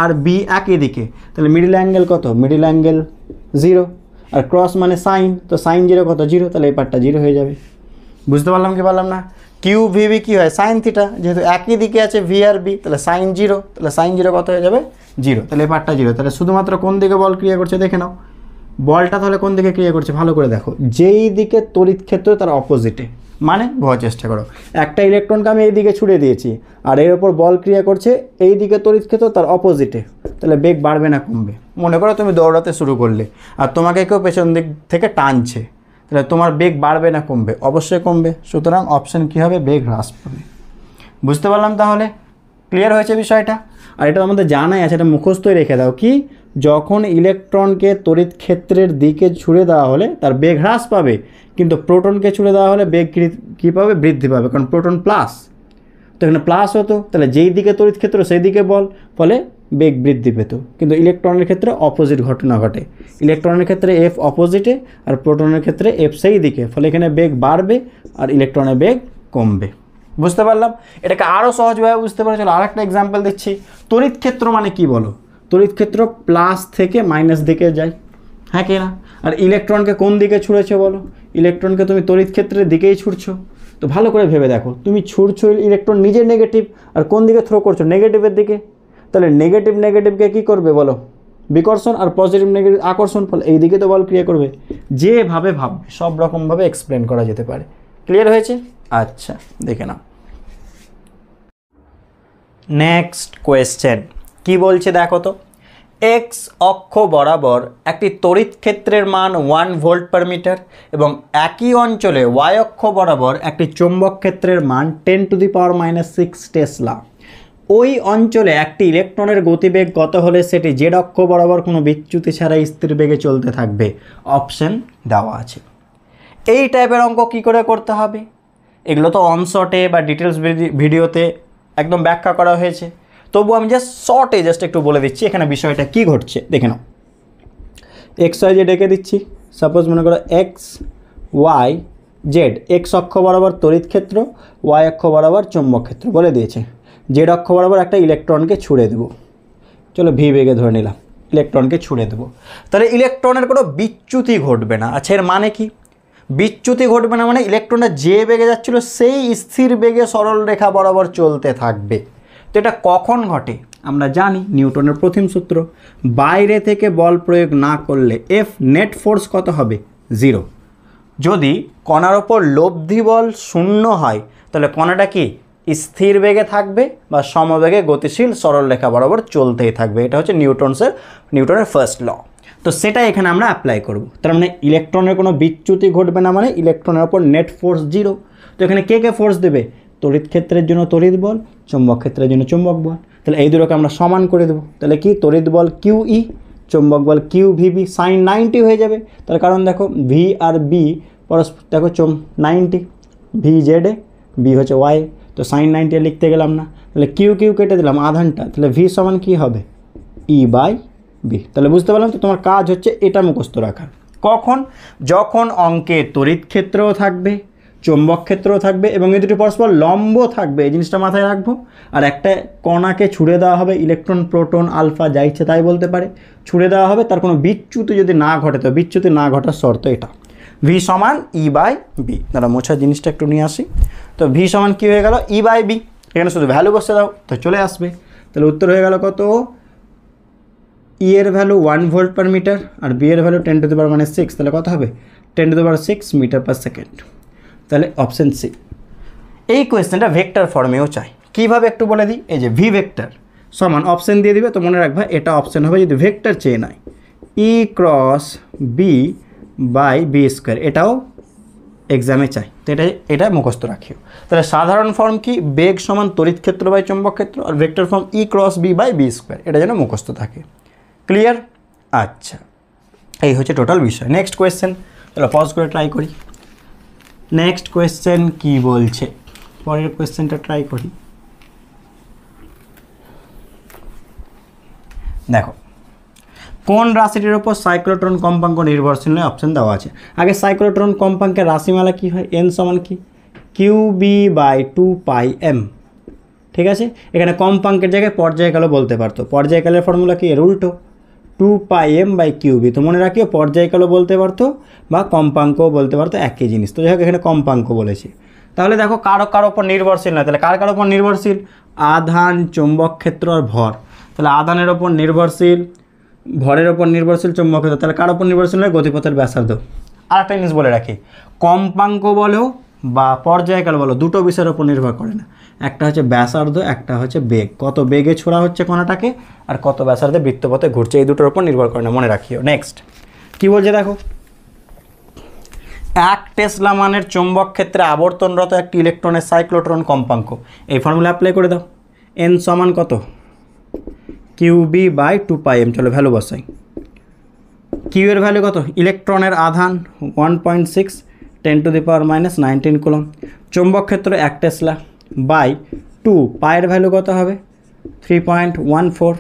আর বি একই দিকে, তাহলে মিডিল অ্যাঙ্গেল কত, মিডিল অ্যাঙ্গেল 0, আর ক্রস মানে সাইন, তো সাইন 0 কত, 0, তাহলে এই পার্টটা 0 হয়ে যাবে। বুঝতে পারলাম কি পারলাম না। কিউ ভি বি কী হয়, সাইন থিটা, যেহেতু একই দিকে আছে ভি আর বি, তাহলে সাইন 0, তাহলে সাইন 0 কত হয়ে যাবে, 0, তাহলে এই পার্টটা 0। তাহলে শুধুমাত্র কোন দিকে বল ক্রিয়া করছে দেখে নাও, বলটা তাহলে কোন দিকে ক্রিয়া করছে ভালো করে দেখো, যেই দিকে তড়িৎ ক্ষেত্র তার অপোজিটে, মানে বোঝার চেষ্টা করো, একটা ইলেকট্রনকে আমি এই দিকে ছুড়ে দিয়েছি, আর এর ওপর বল ক্রিয়া করছে এই দিকে তড়িৎ ক্ষেত্র তার অপোজিটে, তাহলে বেগ বাড়বে না কমবে। মনে করো তুমি দৌড়াতে শুরু করলে আর তোমাকে কেউ পেছন দিক থেকে টানছে, তাহলে তোমার বেগ বাড়বে না কমবে, অবশ্যই কমবে। সুতরাং অপশন কী হবে, বেগ হ্রাস পাবে। বুঝতে পারলাম তাহলে, ক্লিয়ার হয়েছে বিষয়টা। আর এটা আমাদের জানাই আছে, এটা মুখস্থই রেখে দাও, কি যখন ইলেকট্রনকে তড়িৎ ক্ষেত্রের দিকে ছুড়ে দেওয়া হলে তার বেগ হ্রাস পাবে, কিন্তু প্রোটনকে ছুড়ে দেওয়া হলে বেগ কী পাবে, বৃদ্ধি পাবে, কারণ প্রোটন প্লাস, তো এখানে প্লাস হতো, তাহলে যেই দিকে তড়িৎ ক্ষেত্র সেই দিকে বল, ফলে বেগ বৃদ্ধি পেত। কিন্তু ইলেকট্রনের ক্ষেত্রে অপোজিট ঘটনা ঘটে, ইলেকট্রনের ক্ষেত্রে এফ অপোজিটে আর প্রোটনের ক্ষেত্রে এফ সেই দিকে, ফলে এখানে বেগ বাড়বে আর ইলেকট্রনের বেগ কমবে। বুঝতে পারলাম, এটাকে আরও সহজভাবে বুঝতে পারে। চলো আরেকটা এক্সাম্পল দিচ্ছি। তড়িৎ ক্ষেত্র মানে কি বলো, তড়িৎ ক্ষেত্র প্লাস থেকে মাইনাস দিকে যায়, হ্যাঁ কি না। আর ইলেকট্রনকে কোন দিকে ছুঁড়েছো বলো, ইলেকট্রনকে তুমি তড়িৎ ক্ষেত্রের দিকেই ছুটছো। তো ভালো করে ভেবে দেখো, তুমি ছুটছো ইলেকট্রন নিজে নেগেটিভ, আর কোন দিকে থ্রো করছো, নেগেটিভের দিকে, তাহলে নেগেটিভ নেগেটিভকে কী করবে বলো, বিকর্ষণ, আর পজিটিভ নেগেটিভ আকর্ষণ, ফলে এই দিকে তো বল ক্রিয়া করবে। যেভাবে ভাববে সব রকমভাবে এক্সপ্লেন করা যেতে পারে। ক্লিয়ার হয়েছে? আচ্ছা দেখে নাও নেক্সট কোয়েশ্চেন কি বলছে দেখো তো। এক্স অক্ষ বরাবর একটি তড়িৎ ক্ষেত্রের মান 1 ভোল্ট পার মিটার এবং একই অঞ্চলে ওয়াই অক্ষ বরাবর একটি চৌম্বক ক্ষেত্রের মান 10⁻⁻6 টেসলা। ওই অঞ্চলে একটি ইলেকট্রনের গতিবেগ কত হলে সেটি জেড অক্ষ বরাবর কোনো বিচ্যুতি ছাড়াই স্থির বেগে চলতে থাকবে। অপশন দেওয়া আছে। এই টাইপের অঙ্ক কী করে করতে হবে, এগুলো তো অনশটে বা ডিটেলস ভিডিওতে একদম ব্যাখ্যা করা হয়েছে, তবু আমি জাস্ট একটু বলে দিচ্ছি এখানে বিষয়টা কি ঘটছে দেখে নাও। এক্স ওয়াই জেড এঁকে দিচ্ছি। সাপোজ মনে করো এক্স ওয়াই জেড, এক্স অক্ষ বরাবর তড়িৎ ক্ষেত্র, ওয়াই অক্ষ বরাবর চৌম্বক ক্ষেত্র বলে দিয়েছে। জেড অক্ষ বরাবর একটা ইলেকট্রনকে ছুড়ে দেবো, চলো ভি বেগে ধরে নিলাম, ইলেকট্রনকে ছুড়ে দেবো, তাহলে ইলেকট্রনের কোনো বিচ্যুতি ঘটবে না। আচ্ছা এর মানে কি, বিচ্যুতি ঘটবে না মানে ইলেকট্রনটা যে বেগে যাচ্ছিল সেই স্থির বেগে সরল রেখা বরাবর চলতে থাকবে। তো এটা কখন ঘটে আমরা জানি, নিউটনের প্রথম সূত্র, বাইরে থেকে বল প্রয়োগ না করলে এফ নেট ফোর্স কত হবে, 0। যদি কণার ওপর লব্ধি বল 0 হয় তাহলে কণাটা কি স্থির বেগে থাকবে বা সমবেগে গতিশীল সরল রেখা বরাবর চলতেই থাকবে। এটা হচ্ছে নিউটনের ফার্স্ট ল। তো সেটা এখানে আমরা অ্যাপ্লাই করব। তার মানে ইলেকট্রনের কোনো বিচ্যুতি ঘটবে না মানে ইলেকট্রনের ওপর নেট ফোর্স 0। তো এখানে কে ফোর্স দেবে, তড়িৎ ক্ষেত্রের জন্য তড়িৎ বল, চৌম্বক ক্ষেত্রের জন্য চৌম্বক বল, তাহলে এই দুটোকে আমরা সমান করে দেবো। তাহলে কি তড়িৎ বল কিউ ই, চৌম্বক বল কিউ ভিবি, সাইন 90 হয়ে যাবে। তার কারণ দেখো ভি আর বি পরস্পর দেখো 90, ভি জেডে, বি হচ্ছে ওয়াই, তো সাইন 90 লিখতে গেলাম না, তাহলে কিউ কেটে দিলাম আধানটা, তাহলে ভি সমান কী হবে, ই বাই বি। তাহলে বুঝতে পারলাম। তো তোমার কাজ হচ্ছে এটা মুখস্থ রাখা। কখন, যখন অঙ্কে তড়িৎ ক্ষেত্রও থাকবে, চৌম্বক ক্ষেত্র থাকবে এবং এই দুটি পরস্পর লম্ব থাকবে, এই জিনিসটা মাথায় রাখবো। আর একটা কণাকে ছুড়ে দেওয়া হবে, ইলেকট্রন প্রোটন আলফা যা ইচ্ছে তাই বলতে পারে, ছুড়ে দেওয়া হবে, তার কোনো বিচ্যুতি যদি না ঘটে, তো বিচ্যুতি না ঘটার শর্ত এটা। ভি সমান ই বাই বি। দাঁড়া মোছার জিনিসটা একটু নিয়ে আসি। তো ভি সমান কী হয়ে গেল, ই বাই বি। এখানে শুধু ভ্যালু বসে দাও তো চলে আসবে। তাহলে উত্তর হয়ে গেল কত, ই এর ভ্যালু 1 ভোল্ট পার মিটার আর বি এর ভ্যালু 10 টু দি পাওয়ার মানে 6, তাহলে কত হবে 10 to the power 6 metre per second. তাহলে অপশান সি। এই কোয়েশ্চেনটা ভেক্টর ফর্মেও চাই, কীভাবে একটু বলে দিই। এই যে ভি ভেক্টর সমান অপশান দিয়ে দিবে, তো মনে রাখবা এটা অপশান হবে যদি ভেক্টর চেয়ে নেয় E cross B by B square, এটাও এক্সামে চাই, তো এটা মুখস্থ রাখিও। তাহলে সাধারণ ফর্ম কি, বেগ সমান তড়িৎ ক্ষেত্র বাই চৌম্বক ক্ষেত্র, আর vector form E cross B by B square, এটা যেন মুখস্থ থাকে। ক্লিয়ার? আচ্ছা, এই হচ্ছে টোটাল বিষয়। নেক্সট কোয়েশ্চেন, তাহলে পজ করে ট্রাই করি। নেক্সট কোয়েশ্চেন কি বলছে, পরের কোয়েশ্চেনটা ট্রাই করি। দেখো, কোন রাশিটির উপর সাইক্লোট্রন কম্পাঙ্ক নির্ভরশীল নয়, অপশন দেওয়া আছে। আগে সাইক্লোট্রন কম্পাঙ্কের রাশিমালা কি হয়, এন সমান কি Q B by 2 pi M. ঠিক আছে, এখানে কম্পাঙ্কের জায়গায় পর্যায়কালও বলতে পারতো, পর্যায়কালের ফর্মুলা কি, এর উল্টো 2 pi M by Q B. তো মনে রাখিও পর্যায়কালও বলতে পারতো বা কম্পাঙ্কও বলতে পারতো, একই জিনিস। তো যাই হোক এখানে কম্পাঙ্ক বলেছি। তাহলে দেখো কারো ওপর নির্ভরশীল নয়, তাহলে কার ওপর নির্ভরশীল, আধান, চৌম্বক ক্ষেত্র আর ভর। তাহলে আধানের ওপর নির্ভরশীল, ভরের ওপর নির্ভরশীল, চৌম্বক ক্ষেত্র, তাহলে কার ওপর নির্ভরশীল নয়, গতিপথের ব্যাসার্ধ। আর একটা জিনিস বলে রাখি, কম্পাঙ্ক বলো বা পর্যায়কাল বলো, দুটো বিষয়ের ওপর নির্ভর করে না, একটা হচ্ছে ব্যাসার্ধ, একটা হচ্ছে বেগ, কত বেগে ছোড়া হচ্ছে কণাটাকে আর কত ব্যাসার্ধে বৃত্তপথে ঘুরছে, এই দুটোর ওপর নির্ভর করে না, মনে রাখিও। নেক্সট কি বলছে দেখো, 1 টেসলা মানের চৌম্বক ক্ষেত্রে আবর্তনরত একটি ইলেকট্রনের সাইক্লোট্রন কম্পাঙ্ক, এই ফর্মুলা অ্যাপ্লাই করে দাও। এন সমান কত, Q B by 2 pi M. চলো ভ্যালু বসাই। কিউ এর ভ্যালু কত, ইলেকট্রনের আধান 1.6 10 to the power minus 19 coulomb, চৌম্বক ক্ষেত্র 1 টেসলা বাই 2 পায়ের ভ্যালু কত হবে 3.14,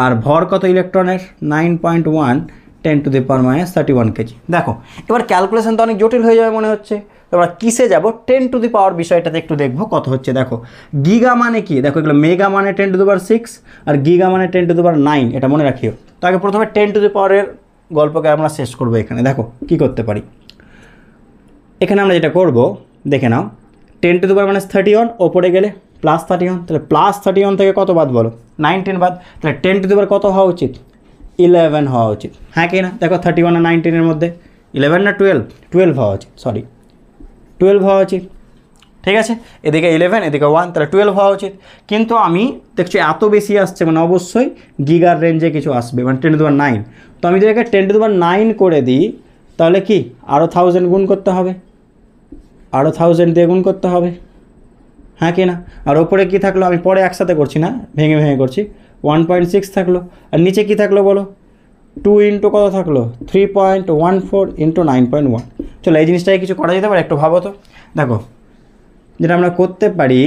আর ভর কত ইলেকট্রনের 9.1 10 to the power minus 31 KG. দেখো এবার ক্যালকুলেশন তো অনেক জটিল হয়ে যাবে মনে হচ্ছে, তোমরা কিসে যাব, 10 টু দি পাওয়ার বিষয়টাতে একটু দেখবো কত হচ্ছে। দেখো গিগা মানে কি, দেখো এগুলো মেগা মানে 10 to the power 6 R giga মানে 10 টু দি পাওয়ার 9, এটা মনে রাখিও। তো আগে প্রথমে 10 টু দি পাওয়ারের গল্পকে আমরা শেষ করবো। এখানে দেখো কি করতে পারি, এখানে আমরা যেটা করব দেখে নাও, 10 টু দি পাওয়ার মাইনাস 31 ওপরে গেলে প্লাস 31, তাহলে প্লাস 31 থেকে কত বাদ বলো, 19 বাদ, তাহলে 10 টু দি পাওয়ার কত হওয়া উচিত, 11 হওয়া উচিত। হ্যাঁ কি না, দেখো 31 আর 19 মধ্যে 11 না 12 হওয়া উচিত, সরি 12 হওয়া উচিত। ঠিক আছে, এদিকে 11 এদিকে 1, তাহলে 12 হওয়া উচিত। কিন্তু আমি দেখছি এত বেশি আসছে, মানে অবশ্যই গিগার রেঞ্জে কিছু আসবে, মানে 10 টু দি পাওয়ার 9। তো আমি যদি একে 10 টু দি পাওয়ার 9 করে দিই, তাহলে কি আরও 1000 গুণ করতে হবে, আরও 1000 দিয়ে গুণ করতে হবে। হ্যাঁ কি না, আর ওপরে কী থাকলো, আমি পরে একসাথে করছি না, ভেঙে ভেঙে করছি, 1.6 থাকলো, আর নিচে কী থাকলো বলো, 2 ইন্টু কত থাকলো 3.14 ইন্টু 9.1। চলো এই জিনিসটাকে কিছু করা যেতে পারে, একটু ভাবো তো। দেখো যেটা আমরা করতে পারি,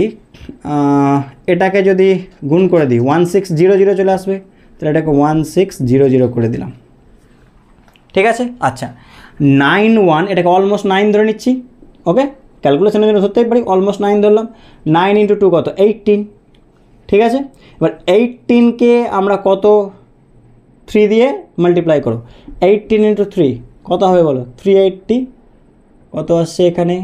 এটাকে যদি গুণ করে দিই 1600 চলে আসবে, তাহলে এটাকে 1600 করে দিলাম। ঠিক আছে, আচ্ছা 91, এটাকে অলমোস্ট 9 ধরে নিচ্ছি, ওকে ক্যালকুলেশনের জন্য ধরতেই পারি, অলমোস্ট 9 ধরলাম। 9 ইন্টু 2 কত 18, ঠিক আছে। এবার 18কে আমরা কত 3 দিয়ে মাল্টিপ্লাই করো, 18 ইন্টু 3 কত হবে বলো, 380, কত আসছে এখানে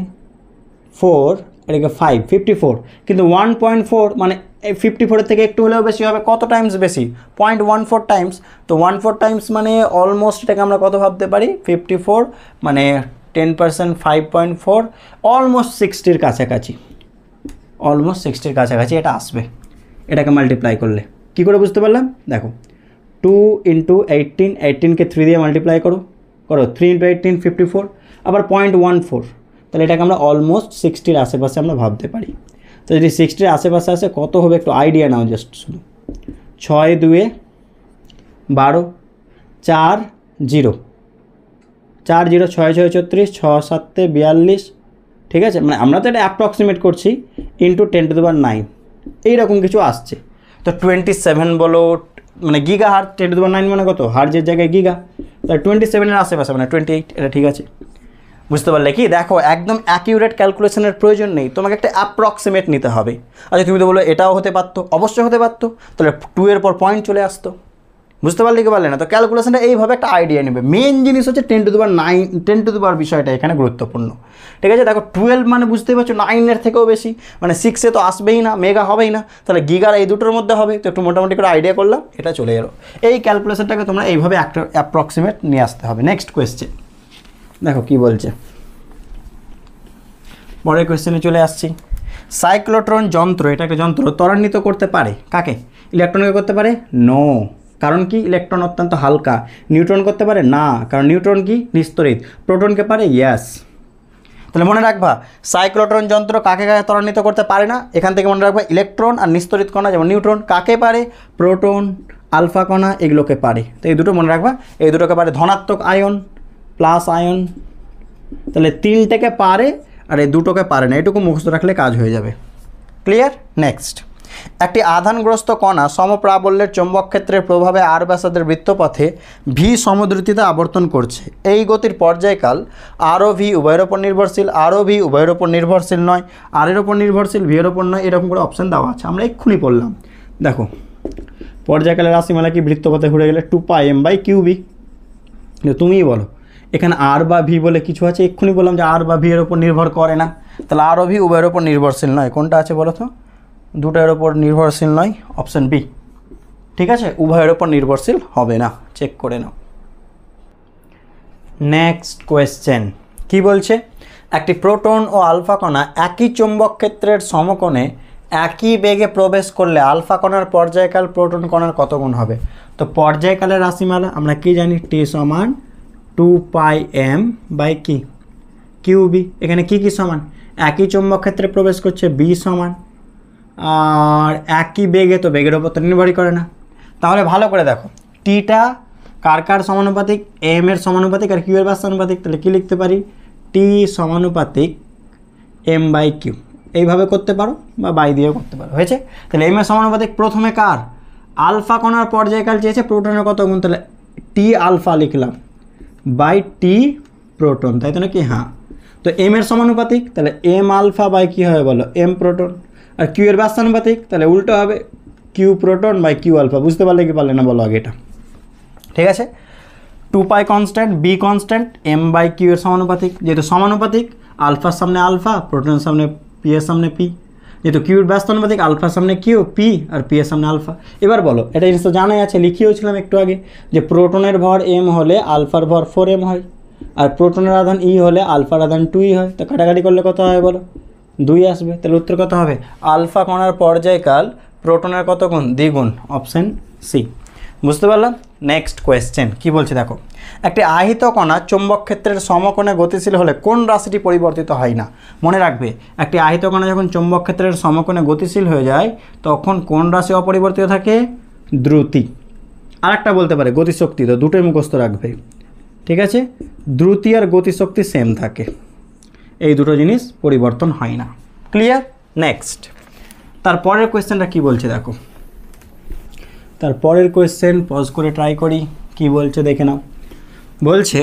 4, এটাকে 5, 54, কিন্তু 1.4 মানে এই 54-এর থেকে একটু হলেও বেশি হবে, কত টাইমস বেশি, 0.14 টাইমস। তো 14 টাইমস মানে অলমোস্ট এটাকে আমরা কত ভাবতে পারি, 54 মানে 10%, 5.4, অলমোস্ট 60-র কাছাকাছি, অলমোস্ট 60-র কাছাকাছি এটা আসবে। এটাকে মাল্টিপ্লাই করলে কী করে বুঝতে পারলাম, দেখো 2 ইন্টু 18, 18কে 3 দিয়ে মাল্টিপ্লাই করো 3 ইন্টু 18 54, আবার 0.14, তাহলে এটাকে আমরা অলমোস্ট 60-র আশেপাশে আমরা ভাবতে পারি। তো যদি 60-র আশেপাশে আসে কত হবে একটু আইডিয়া নাও, জাস্ট শুধু 6 2 12, 4 0, 4 0, 6 6 34, 6 7 42, ঠিক আছে, মানে আমরা তো এটা অ্যাপ্রক্সিমেট করছি, ইন্টু 10 টু দি পাওয়ার 9 এইরকম কিছু আসছে। তো 27 বলো, মানে গিগা হার্জ, 10 টু দি পাওয়ার 9 মানে কত, হার্জের জায়গায় গিগা, তাহলে 27-এর আশেপাশে মানে 28, এটা ঠিক আছে। বুঝতে পারলে কি? দেখো একদম অ্যাকিউরেট ক্যালকুলেশনের প্রয়োজন নেই, তোমাকে একটা অ্যাপ্রক্সিমেট নিতে হবে। আচ্ছা তুমি তো বলো এটাও হতে পারতো, অবশ্যই হতে পারতো, তাহলে 2 এর পর পয়েন্ট চলে আসতো। বুঝতে পারলে কি পারলে না? তো ক্যালকুলেশনটা এইভাবে একটা আইডিয়া নেবে। মেন জিনিস হচ্ছে 10 to the power 9, 10 to the পাওয়ার বিষয়টা এখানে গুরুত্বপূর্ণ। ঠিক আছে, দেখো 12 মানে বুঝতেই পারছো 9-এর থেকেও বেশি, মানে 6-এ তো আসবেই না, মেগা হবেই না, তাহলে গিগার এই দুটোর মধ্যে হবে। তো একটু মোটামুটি করে আইডিয়া করলাম, এটা চলে এলো। এই ক্যালকুলেশনটাকে তোমরা এইভাবে একটা অ্যাপ্রক্সিমেট নিয়ে আসতে হবে। নেক্সট কোয়েশ্চেন দেখো কি বলছে, পরের কোয়েশ্চেনে চলে আসছি। সাইক্লোট্রন যন্ত্র, এটা একটা যন্ত্র, ত্বরান্বিত করতে পারে কাকে? ইলেকট্রনকে করতে পারে? নো, কারণ কি? ইলেকট্রন অত্যন্ত হালকা। নিউট্রন করতে পারে? না, কারণ নিউট্রন কি? নিস্তড়িত। প্রোটনকে পারে? ইয়েস। তাহলে মনে রাখবা সাইক্লোট্রন যন্ত্র কাকে কাকে ত্বরান্বিত করতে পারে না? এখান থেকে মনে রাখবা ইলেকট্রন আর নিস্তড়িত কণা, যেমন নিউট্রন কাকে পারে? প্রোটন, আলফা কণা এগুলোকে পারে। তো এই দুটো মনে রাখবা, এই দুটোকে পারে ধনাত্মক আয়ন, প্লাস আয়ন। তাহলে 3টেকে পারে আর এই দুটোকে পারে না, এটুকু মুখস্থ রাখলে কাজ হয়ে যাবে। ক্লিয়ার? নেক্সট, একটি আধানগ্রস্ত কণা সমপ্রাবল্যের চৌম্বক ক্ষেত্রের প্রভাবে আর ব্যাসার্ধের বৃত্তপথে ভি সমদ্রুতিতে আবর্তন করছে। এই গতির পর্যায়কাল আর ও ভি উভয়ের ওপর নির্ভরশীল, আর ও ভি উভয়ের ওপর নির্ভরশীল নয়, আর এর ওপর নির্ভরশীল, ভি এর ওপর নয়, এরকম করে অপশান দেওয়া আছে, আমরা এক্ষুনি পড়লাম। দেখো পর্যায়কালের রাশিমালা কি? বৃত্তপথে ঘুরে গেলে 2πm/qb। তুমিই বলো এখানে আর বা ভি বলে কিছু আছে? এক্ষুনি বললাম যে আর বা ভি এর ওপর নির্ভর করে না, তাহলে আর ও ভি উভয়ের ওপর নির্ভরশীল নয়। কোনটা আছে বলো তো? দুটোর ওপর নির্ভরশীল নয়, অপশান বি। ঠিক আছে, উভয়ের ওপর নির্ভরশীল হবে না, চেক করে নাও। নেক্সট কোয়েশ্চেন কি বলছে? একটি প্রোটন ও আলফা কণা একই চৌম্বক ক্ষেত্রের সমকোণে একই বেগে প্রবেশ করলে আলফা কণার পর্যায়কাল প্রোটন কণার কত গুণ হবে? তো পর্যায়কালের রাশিমালা আমরা কি জানি? টি সমান 2πm/qb। এখানে কি কি সমান? একই চৌম্বক ক্ষেত্রে প্রবেশ করছে, বি সমান, আর একই বেগে, তো বেগের ওপর তো নির্ভরই করে না। তাহলে ভালো করে দেখো, টিটা কার কার সমানুপাতিক? এম এর সমানুপাতিক আর কিউ এর সমানুপাতিক। তাহলে কি লিখতে পারি? টি সমানুপাতিক m/q। এইভাবে করতে পারো বা বাই দিয়েও করতে পারো, হয়েছে? তাহলে এম এর সমানুপাতিক প্রথমে কার? আলফা কণার পর্যায়কাল চেয়েছে, প্রোটনের কত গুণ, তাহলে টি আলফা লিখলাম বাই টি প্রোটন, তাই তো নাকি? হ্যাঁ। তো এম এর সমানুপাতিক, তাহলে এম আলফা বাই কী হবে বলো? M proton. আর কিউ এর ব্যস্তানুপাতিক, তাহলে উল্টো হবে Q proton by Q alpha. বুঝতে পারলে কি পারলে না বলো আগে এটা? ঠিক আছে, 2π কনস্ট্যান্ট, বি কনস্ট্যান্ট, m/q এর সমানুপাতিক। যেহেতু সমানুপাতিক, আলফার সামনে আলফা, প্রোটনের সামনে পি এর সামনে পি। যেহেতু কিউ এর ব্যস্তানুপাতিক, আলফার সামনে কিউ পি আর পি এর সামনে আলফা। এবার বলো, এটা জিনিস তো জানাই আছে, লিখিয়েছিলাম একটু আগে, যে প্রোটনের ভর m হলে আলফার ভর 4m হয়, আর প্রোটনের আধান ই হলে আলফার আধান 2e হয়। তো কাটাকাটি করলে কত হয় বলো? 2 আসবে। তাহলে উত্তর কত হবে? আলফা কণার পর্যায়কাল প্রোটনের কত গুণ? দ্বিগুণ, অপশান সি। বুঝতে পারলাম? নেক্সট কোয়েশ্চেন কি বলছে দেখো, একটি আহিত কণা চৌম্বক ক্ষেত্রের সমকোণে গতিশীল হলে কোন রাশিটি পরিবর্তিত হয় না? মনে রাখবে, একটি আহিত কণা যখন চৌম্বক ক্ষেত্রের সমকোণে গতিশীল হয়ে যায় তখন কোন রাশি অপরিবর্তিত থাকে? দ্রুতি। আর একটা বলতে পারে গতিশক্তি, তো দুটোই মুখস্থ রাখবে। ঠিক আছে, দ্রুতি আর গতিশক্তি সেম থাকে, এই দুটো জিনিস পরিবর্তন হয় না। ক্লিয়ার? নেক্সট, তারপরের কোয়েশ্চেনটা কি বলছে দেখো, তারপরের কোয়েশ্চেন পজ করে ট্রাই করি কি বলছে দেখে নাও। বলছে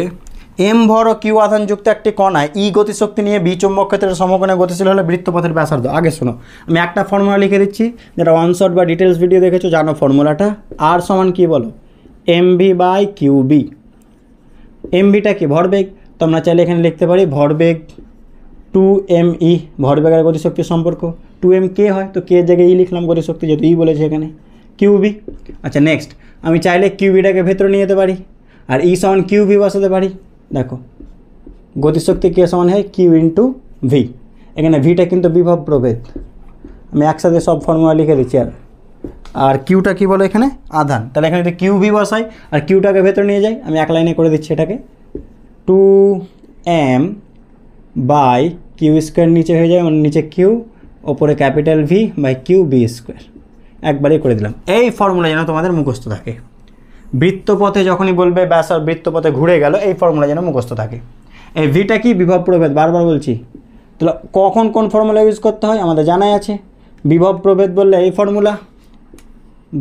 এম ভর ও কিউ আধানযুক্ত একটি কণায় ই গতিশক্তি নিয়ে বি চৌম্বক ক্ষেত্রের সমকোণে গতিশীল হলে বৃত্তপথের ব্যাসার্ধ। আগে শোনো, আমি একটা ফর্মুলা লিখে দিচ্ছি, যেটা ওয়ান শট বা ডিটেলস ভিডিও দেখেছো, জানো ফর্মুলাটা। আর সমান কি বলো? mv/qb। mvটা কি? ভরবেগ। তো আমরা চাইলে এখানে লিখতে পারি ভরবেগ 2me, ভরবেগ আর গতিশক্তির সম্পর্ক। 2m কে হয়, তো কে জায়গায় ই লিখলাম, গতিশক্তি যেহেতু ই বলেছে এখানে, কিউবি। আচ্ছা নেক্সট, আমি চাইলে কিউবিটাকে ভেতরে নিয়ে যেতে পারি আর ই সমান কিউবি বসাতে পারি। দেখো গতিশক্তি কে সমান হয়? Q into V. এখানে ভিটা কিন্তু বিভব প্রভেদ, আমি একসাথে সব ফর্মুলা লিখে দিচ্ছি। আর কিউটা কি বলো এখানে? আধান। তাহলে এখানে যদি কিউ ভি বসাই আর কিউটাকে ভেতরে নিয়ে যাই, আমি এক লাইনে করে দিচ্ছি এটাকে, 2m/কিউ² নিচে হয়ে যায়, মানে নিচে কিউ, ওপরে capital V by Q B square. একবারই করে দিলাম। এই ফর্মুলা যেন তোমাদের মুখস্থ থাকে, বৃত্তপথে যখনই বলবে ব্যাসার্ধ বৃত্তপথে ঘুরে গেল, এই ফর্মুলা যেন মুখস্থ থাকে। এই ভিটা কি? বিভব প্রভেদ, বারবার বলছি। তাহলে কখন কোন ফর্মুলা ইউজ করতে হয় আমাদের জানাই আছে। বিভব প্রভেদ বললে এই ফর্মুলা,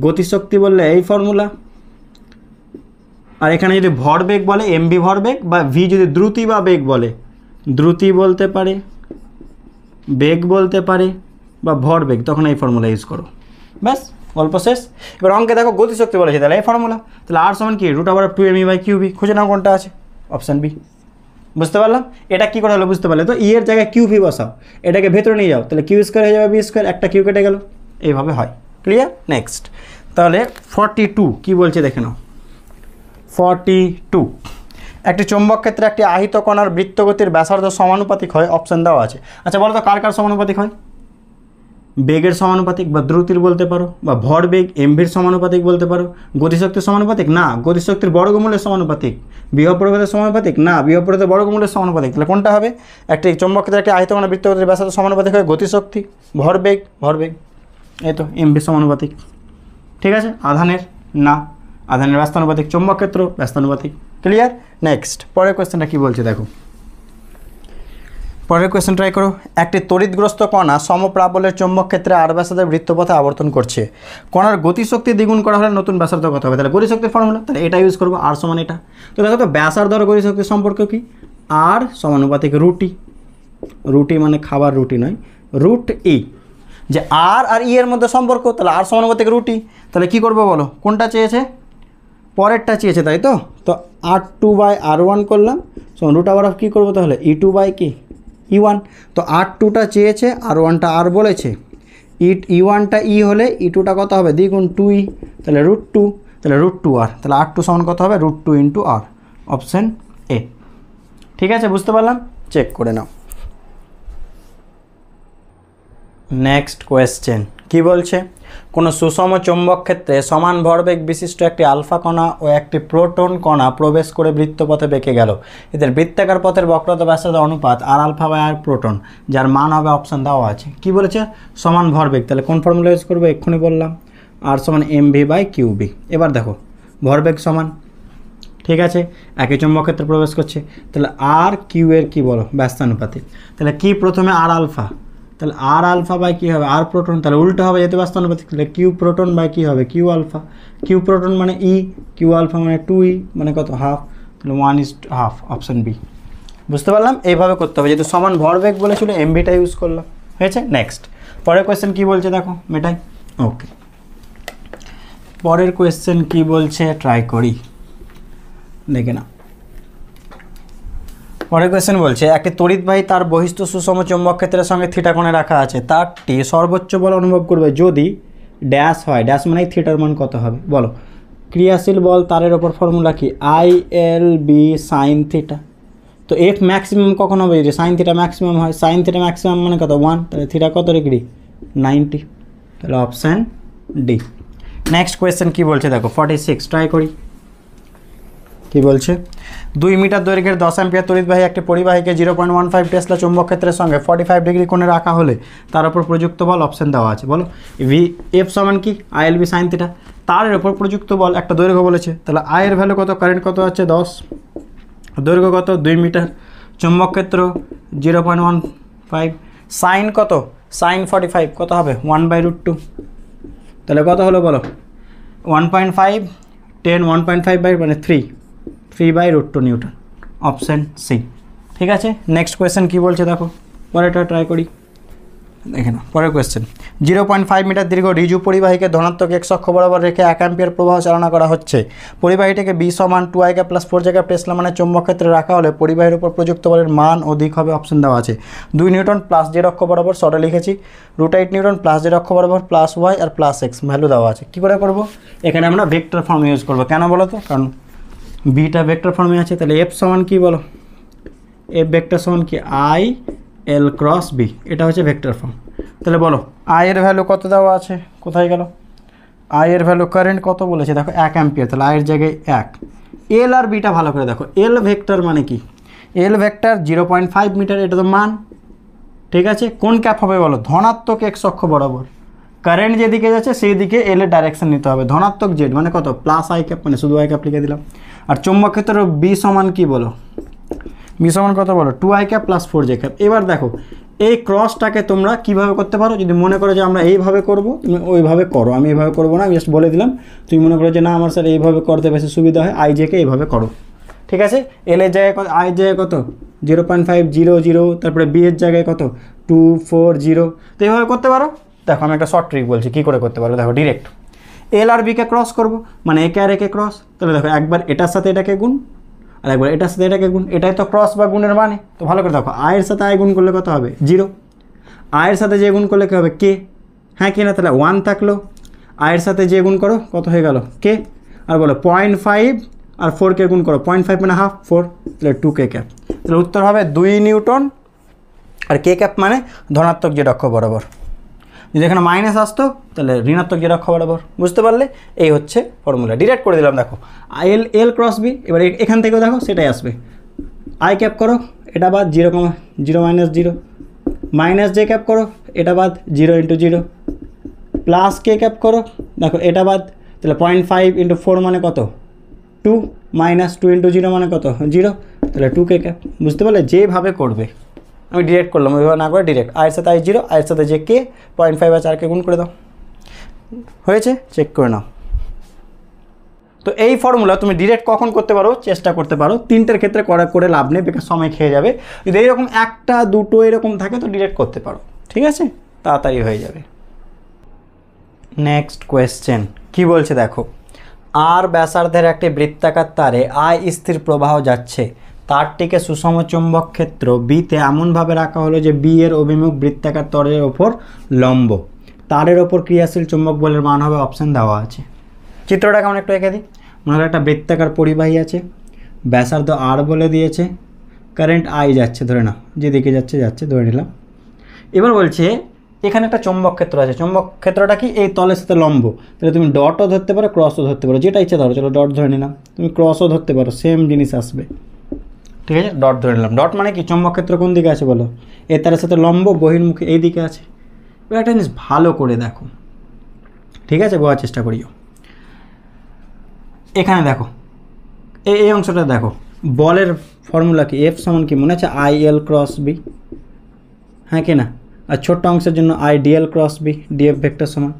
গতিশক্তি বললে এই ফর্মুলা, আর এখানে যদি ভরবেগ বলে এমভি ভরবেগ, বা ভি যদি দ্রুতি বা বেগ বলে, দ্রুতি বলতে পারে, বেগ বলতে পারে বা ভরবেগ, তখন এই ফর্মুলা ইউজ করো, ব্যাস গল্প শেষ। এবার অঙ্কে দেখো গতিশক্তি বলেছে, তাহলে এই ফর্মুলা, তাহলে আর সমান কি √2mE/qb, খুঁজে নাও কোনটা আছে, অপশান বি। বুঝতে পারলাম? এটা কী করে হলো বুঝতে পারলে তো, এর জায়গায় কিউবি বসাও, এটাকে ভেতরে নিয়ে যাও, তাহলে কিউ স্কোয়ার হয়ে যাবে বি স্কোয়ার, একটা কিউ কেটে গেল, এইভাবে হয়। ক্লিয়ার? নেক্সট তাহলে 42 কী বলছে দেখে নাও। 42, একটি চৌম্বক ক্ষেত্রে একটি আহিত কণার বৃত্তগতির ব্যাসার্ধ সমানুপাতিক হয়, অপশান দেওয়া আছে। আচ্ছা বলো তো কার কার সমানুপাতিক হয়? বেগের সমানুপাতিক বা দ্রুতির বলতে পারো, বা ভরবেগ এমভির সমানুপাতিক বলতে পারো। গতিশক্তির সমানুপাতিক না, গতিশক্তির বর্গমূলের সমানুপাতিক। বিভব প্রভেদের সমানুপাতিক না, বিভব প্রভেদের বর্গমূলের সমানুপাতিক। তাহলে কোনটা হবে? একটি চৌম্বক ক্ষেত্রে একটি আহিত কণার বৃত্তগতির ব্যাসার্ধ সমানুপাতিক হয় গতিশক্তি, ভরবেগ, এই তো এমভি সমানুপাতিক। ঠিক আছে? আধানের না, আধানের ব্যস্তানুপাতিক, চৌম্বক ক্ষেত্র ব্যস্তানুপাতিক। ক্লিয়ার? নেক্সট পরের কোয়েশ্চেনটা কী বলছে দেখো, পরের কোয়েশ্চেন ট্রাই করো। একটি তড়িৎগ্রস্ত কণা সমপ্রাবল্যের চৌম্বক ক্ষেত্রে আর ব্যাসার্ধের বৃত্তপথে আবর্তন করছে, কণার গতিশক্তি দ্বিগুণ করা হলে নতুন ব্যাসার্ধ কত হবে? তাহলে গতিশক্তির ফর্মুলা, তাহলে এটা ইউজ করবো, আর সমান এটা। তো দেখো তো ব্যাসার্ধ আর গতিশক্তির সম্পর্ক কি? আর সমানুপাতিক রুটি মানে খাবার রুটি নয়, √e, যে আর ই এর মধ্যে সম্পর্ক, তাহলে আর সমানুপাতিক √e। তাহলে কী করবো বলো, কোনটা চেয়েছে? পরেরটা চেয়েছে, তাই তো। তো R2/R1 করলাম, √, কী করবো তাহলে E2/কি E1। তো R2টা চেয়েছে, R1টা আর বলেছে, E1টা ই হলে E2টা কত হবে? দ্বিগুণ 2e, তাহলে √2, তাহলে √2r, তাহলে R2 সমান কত হবে? √2 × r, অপশান এ। ঠিক আছে, বুঝতে পারলাম? চেক করে নাও। নেক্সট কোয়েশ্চেন কী বলছে, কোনো সুষম চৌম্বক ক্ষেত্রে সমান ভরবেগ বিশিষ্ট একটি আলফা কণা ও একটি প্রোটন কণা প্রবেশ করে বৃত্তপথে বেঁকে গেল, এদের বৃত্তাকার পথের বক্রতা ব্যাসার্ধ অনুপাত r⁴/r প্রোটন, যার মান হবে, অপশান দেওয়া আছে। কি বলেছে? সমান ভরবেগ, তাহলে কোন ফর্মুলা ইউজ করবো? এক্ষুনি বললাম, r সমান mv/qb। এবার দেখো ভরবেগ সমান, ঠিক আছে, একই চৌম্বক ক্ষেত্রে প্রবেশ করছে, তাহলে আর কিউ এর কী বলো? ব্যস্তানুপাতিক। তাহলে কি প্রথমে আর আলফা, তাহলে আর আলফা বাই কী হবে? আর প্রোটন, তাহলে উল্টো হবে যেহেতু ব্যস্তানুপাতিক, তাহলে কিউ প্রোটন বাই কী হবে? Q alpha. কিউ প্রোটন মানে ই, কিউ আলফা মানে 2e, মানে কত? হাফ, তাহলে 1/2, অপশান বি। বুঝতে পারলাম? এইভাবে করতে হবে, যেহেতু সমান ভরবেগ বলেছিল এমভিটা ইউজ করলাম। হয়েছে? নেক্সট পরের কোয়েশ্চেন কী বলছে দেখো, মেটাই। ওকে, পরের কোয়েশ্চেন কী বলছে ট্রাই করি, দেখে না। পরের কোয়েশ্চেন বলছে, একটি তড়িৎবাহী তার বহিস্থ সুষম চৌম্বক ক্ষেত্রের সঙ্গে থিটা কোণে রাখা আছে, তারটি সর্বোচ্চ বল অনুভব করবে যদি ড্যাশ হয়, ড্যাশ মানে থিটার মান কত হবে বলো? ক্রিয়াশীল বল তারের ওপর ফর্মুলা কি? ILB sin theta. তো এফ ম্যাক্সিমাম কখন হবে? যদি সাইন থিটা ম্যাক্সিমাম হয়, সাইন থিটা ম্যাক্সিমাম মানে কত? 1, তাহলে থিটা কত ডিগ্রি? 90, তাহলে অপশান ডি। নেক্সট কোয়েশ্চেন কী বলছে দেখো, 46 ট্রাই করি। কী বলছে, 2 মিটার দৈর্ঘ্যের 10 অ্যাম্পিয়ার তড়িৎবাহী একটি পরিবাহীকে 0.15 টেসলা চৌম্বক ক্ষেত্রের সঙ্গে 45 ডিগ্রি কোণে রাখা হলে তার উপর প্রযুক্ত বল, অপশান দেওয়া আছে। বলো এফ সমান কি? ILB sin theta. তারের উপর প্রযুক্ত বল, একটা দৈর্ঘ্য বলেছে, তাহলে আই এর ভ্যালু কত? কারেন্ট কত আছে? 10, দৈর্ঘ্য কত? 2 মিটার, চৌম্বক ক্ষেত্র 0.15, সাইন কত? সাইন 45 কত হবে? 1/√2, তাহলে কত হলো বলো? 1.5, 10, 1.5 মানে 3/√2 নিউটন, অপশান সি। ঠিক আছে, নেক্সট কোয়েশ্চেন কী বলছে দেখো, পরেরটা ট্রাই করি, দেখে না। পরের কোয়েশ্চেন, 0.5 মিটার দীর্ঘ রিজু পরিবাহীকে ধনাত্মক x অক্ষ বরাবর রেখে 1 অ্যাম্পিয়ার প্রবাহ চালনা করা হচ্ছে। পরিবাহীটিকে b সমান 2i + 4j টেসলা মানে চৌম্বক ক্ষেত্রে রাখা হলে পরিবাহীর উপর প্রযুক্ত বলের মান ও দিক হবে, অপশন দেওয়া আছে। 2 নিউটন +z অক্ষ বরাবর, শর্টে লিখেছি √8 নিউটন +z অক্ষ বরাবর +y আর +x ভ্যালু দেওয়া আছে। কী করে করবো? এখানে আমরা ভেক্টর ফর্ম ইউজ করবো। কেন বলো তো? কারণ বিটা ভেক্টর ফর্মে আছে, তাহলে এফ সমান কি বলো? এফ ভেক্টর সমান কি? IL × B, এটা হচ্ছে ভেক্টর ফর্ম। তাহলে বলো আই এর ভ্যালু কত দেওয়া আছে? কোথায় গেল? আই এর ভ্যালু কারেন্ট কত বলেছে দেখো, 1 অ্যাম্পিয়ার, তাহলে আয়ের জায়গায় 1। এল আর বিটা ভালো করে দেখো, এল ভেক্টর মানে কি? এল ভেক্টর 0.5 মিটার, এটা তো মান, ঠিক আছে। কোন ক্যাপ হবে বলো? ধনাত্মক x অক্ষ বরাবর, কারেন্ট যেদিকে যাচ্ছে সেই দিকে এল এর ডাইরেকশন নিতে হবে। ধনাত্মক জেড মানে কত? +i ক্যাপ, মানে শুধু i ক্যাপ লিখে দিলাম। আর চৌম্বক ক্ষেত্র বি সমান কি বলো? বি সমান কত বলো? 2i cap + 4j cap. এবার দেখো এই ক্রসটাকে তোমরা কিভাবে করতে পারো, যদি মনে করো যে আমরা এইভাবে করব, তুমি ওইভাবে করো, আমি এইভাবে করবো না, আমি জাস্ট বলে দিলাম। তুমি মনে করো যে না আমার স্যার এইভাবে করতে বেশি সুবিধা হয়, আইজেকে এইভাবে করো, ঠিক আছে, এল এর জায়গায় কত, আই এর জায়গায় কত 0.500, তারপরে বি এর জায়গায় কত 240। তো এইভাবে করতে পারো। দেখো আমি একটা শর্ট ট্রিক বলছি কী করে করতে পারো। দেখো ডিরেক্ট এল আর বিকে ক্রস করবো, মানে একে আর একে ক্রস। তাহলে দেখো একবার এটার সাথে এটাকে গুণ আর একবার এটার সাথে এটাকে গুণ, এটাই তো ক্রস বা গুণের মানে। তো ভালো করে দেখো, আয়ের সাথে আয় গুণ করলে কত হবে 0, আয়ের সাথে যে গুণ করলে কী হবে কে, হ্যাঁ কি না, তাহলে 1 থাকলো। আয়ের সাথে যে গুণ করো কত হয়ে গেল কে, আর বলো 0.5 আর 4কে গুণ করো, 0.5 মানে হাফ 4, তাহলে 2 কে ক্যাপ। তাহলে উত্তর হবে 2 নিউটন। আর কে ক্যাপ মানে ধনাত্মক জেড অক্ষ বরাবর। যদি এখানে মাইনাস আসতো তাহলে ঋণাত্মক জেড অক্ষ বরাবর। বুঝতে পারলে? এই হচ্ছে ফর্মুলা, ডিরেক্ট করে দিলাম। দেখো এল এল ক্রস বি, এবার এখান থেকেও দেখো সেটাই আসবে। আই ক্যাপ করো, এটা বাদ 0, মাইনাস 0, মাইনাস জে ক্যাপ করো, এটা বাদ 0 × 0, প্লাস কে ক্যাপ করো, দেখো এটা বাদ, তাহলে 0.5 × 4 মানে কত 2, মাইনাস 2 × 0 মানে কত 0, তাহলে 2 কে ক্যাপ। বুঝতে পারলে? যেভাবে করবে, আমি ডিরেক্ট করলাম, ওইভাবে না করে ডিরেক্ট আয়ের সাথে আই 0, আয়ের সাথে যে কে 0.5 আর 4কে গুণ করে দাও, হয়েছে, চেক করে নাও। তো এই ফর্মুলা তুমি ডিরেক্ট কখন করতে পারো, চেষ্টা করতে পারো। 3টের ক্ষেত্রে করে লাভ নেই, বেকার সময় খেয়ে যাবে। যদি এইরকম 1টা 2টো এরকম থাকে তো ডিরেক্ট করতে পারো, ঠিক আছে, তাড়াতাড়ি হয়ে যাবে। নেক্সট কোয়েশ্চেন কি বলছে দেখো, আর ব্যাসার্ধের একটি বৃত্তাকার তারে আই স্থির প্রবাহ যাচ্ছে, তারটিকে সুষম চুম্বক ক্ষেত্র বিতে এমনভাবে রাখা হলো যে বি এর অভিমুখ বৃত্তাকার তরের ওপর লম্ব, তারের ওপর ক্রিয়াশীল চুম্বক বলের মান হবে, অপশান দেওয়া আছে। চিত্রটা কেমন একটু এঁকে দিই। মনে হয় একটা বৃত্তাকার পরিবাহী আছে, ব্যাসার্ধ আর বলে দিয়েছে, কারেন্ট আই যাচ্ছে, ধরে নাও যেদিকে যাচ্ছে ধরে নিলাম। এবার বলছে এখানে একটা চুম্বক ক্ষেত্র আছে, চুম্বক ক্ষেত্রটা কি এই তলের সাথে লম্ব, তাহলে তুমি ডটও ধরতে পারো ক্রসও ধরতে পারো, যেটা ইচ্ছা ধরো। চলো ডট ধরে নিলাম, তুমি ক্রসও ধরতে পারো, সেম জিনিস আসবে, ঠিক আছে। ডট ধরে নিলাম। ডট মানে কি, চুম্বক ক্ষেত্র কোন দিকে আছে বলো, এ তারের সাথে লম্ব, বহির্মুখী এই দিকে আছে। এবার একটা জিনিস ভালো করে দেখো, ঠিক আছে, বোঝার চেষ্টা করিও। এখানে দেখো এই অংশটা দেখো, বলের ফর্মুলা কি, এফ সমান কি মনে আছে, আই এল ক্রস বি, হ্যাঁ কি না। আর ছোট্ট অংশের জন্য I D L cross B, D F vector সমান।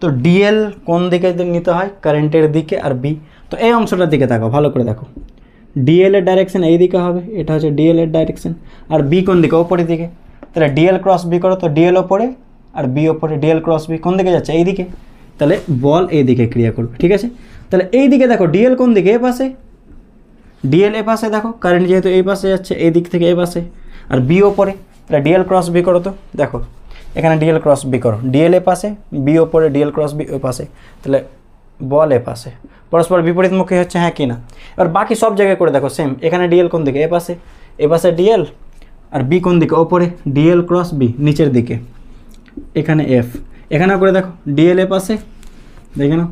তো ডিএল কোন দিকে নিতে হয়, কারেন্টের দিকে, আর বি, তো এই অংশটার দিকে দেখো, ভালো করে দেখো, ডিএল এর ডাইরেকশন এই দিকে হবে, এটা হচ্ছে ডিএল এর ডাইরেকশন, আর বি কোন দিকে, ওপরের দিকে। তাহলে ডিএল ক্রস বি করো, তো ডিএল ওপরে আর বি ওপরে, ডিএল ক্রস বি কোন দিকে যাচ্ছে, এই দিকে, তাহলে বল এই দিকে ক্রিয়া করবে, ঠিক আছে। তাহলে এই দিকে দেখো ডিএল কোন দিকে, এ পাশে, ডিএল এ পাশে, দেখো কারেন্ট যেহেতু এই পাশে যাচ্ছে, এই দিক থেকে এই পাশে, আর বি ওপরে, তাহলে ডিএল ক্রস বি করো। তো দেখো এখানে ডিএল ক্রস বি করো, ডিএল এ পাশে, বি ওপরে, ডিএল ক্রস বি ওই পাশে, তাহলে বল এ পাশে, পরস্পর বিপরীতমুখী হচ্ছে, হ্যাঁ কি না। এবার বাকি সব জায়গায় করে দেখো সেম, এখানে ডিএল কোন দিকে, এ পাশে ডিএল, আর বি কোন দিকে, ওপরে, ডিএল ক্রস বি নিচের দিকে, এখানে এফ, এখানেও করে দেখো ডিএল এ পাশে, দেখে নাও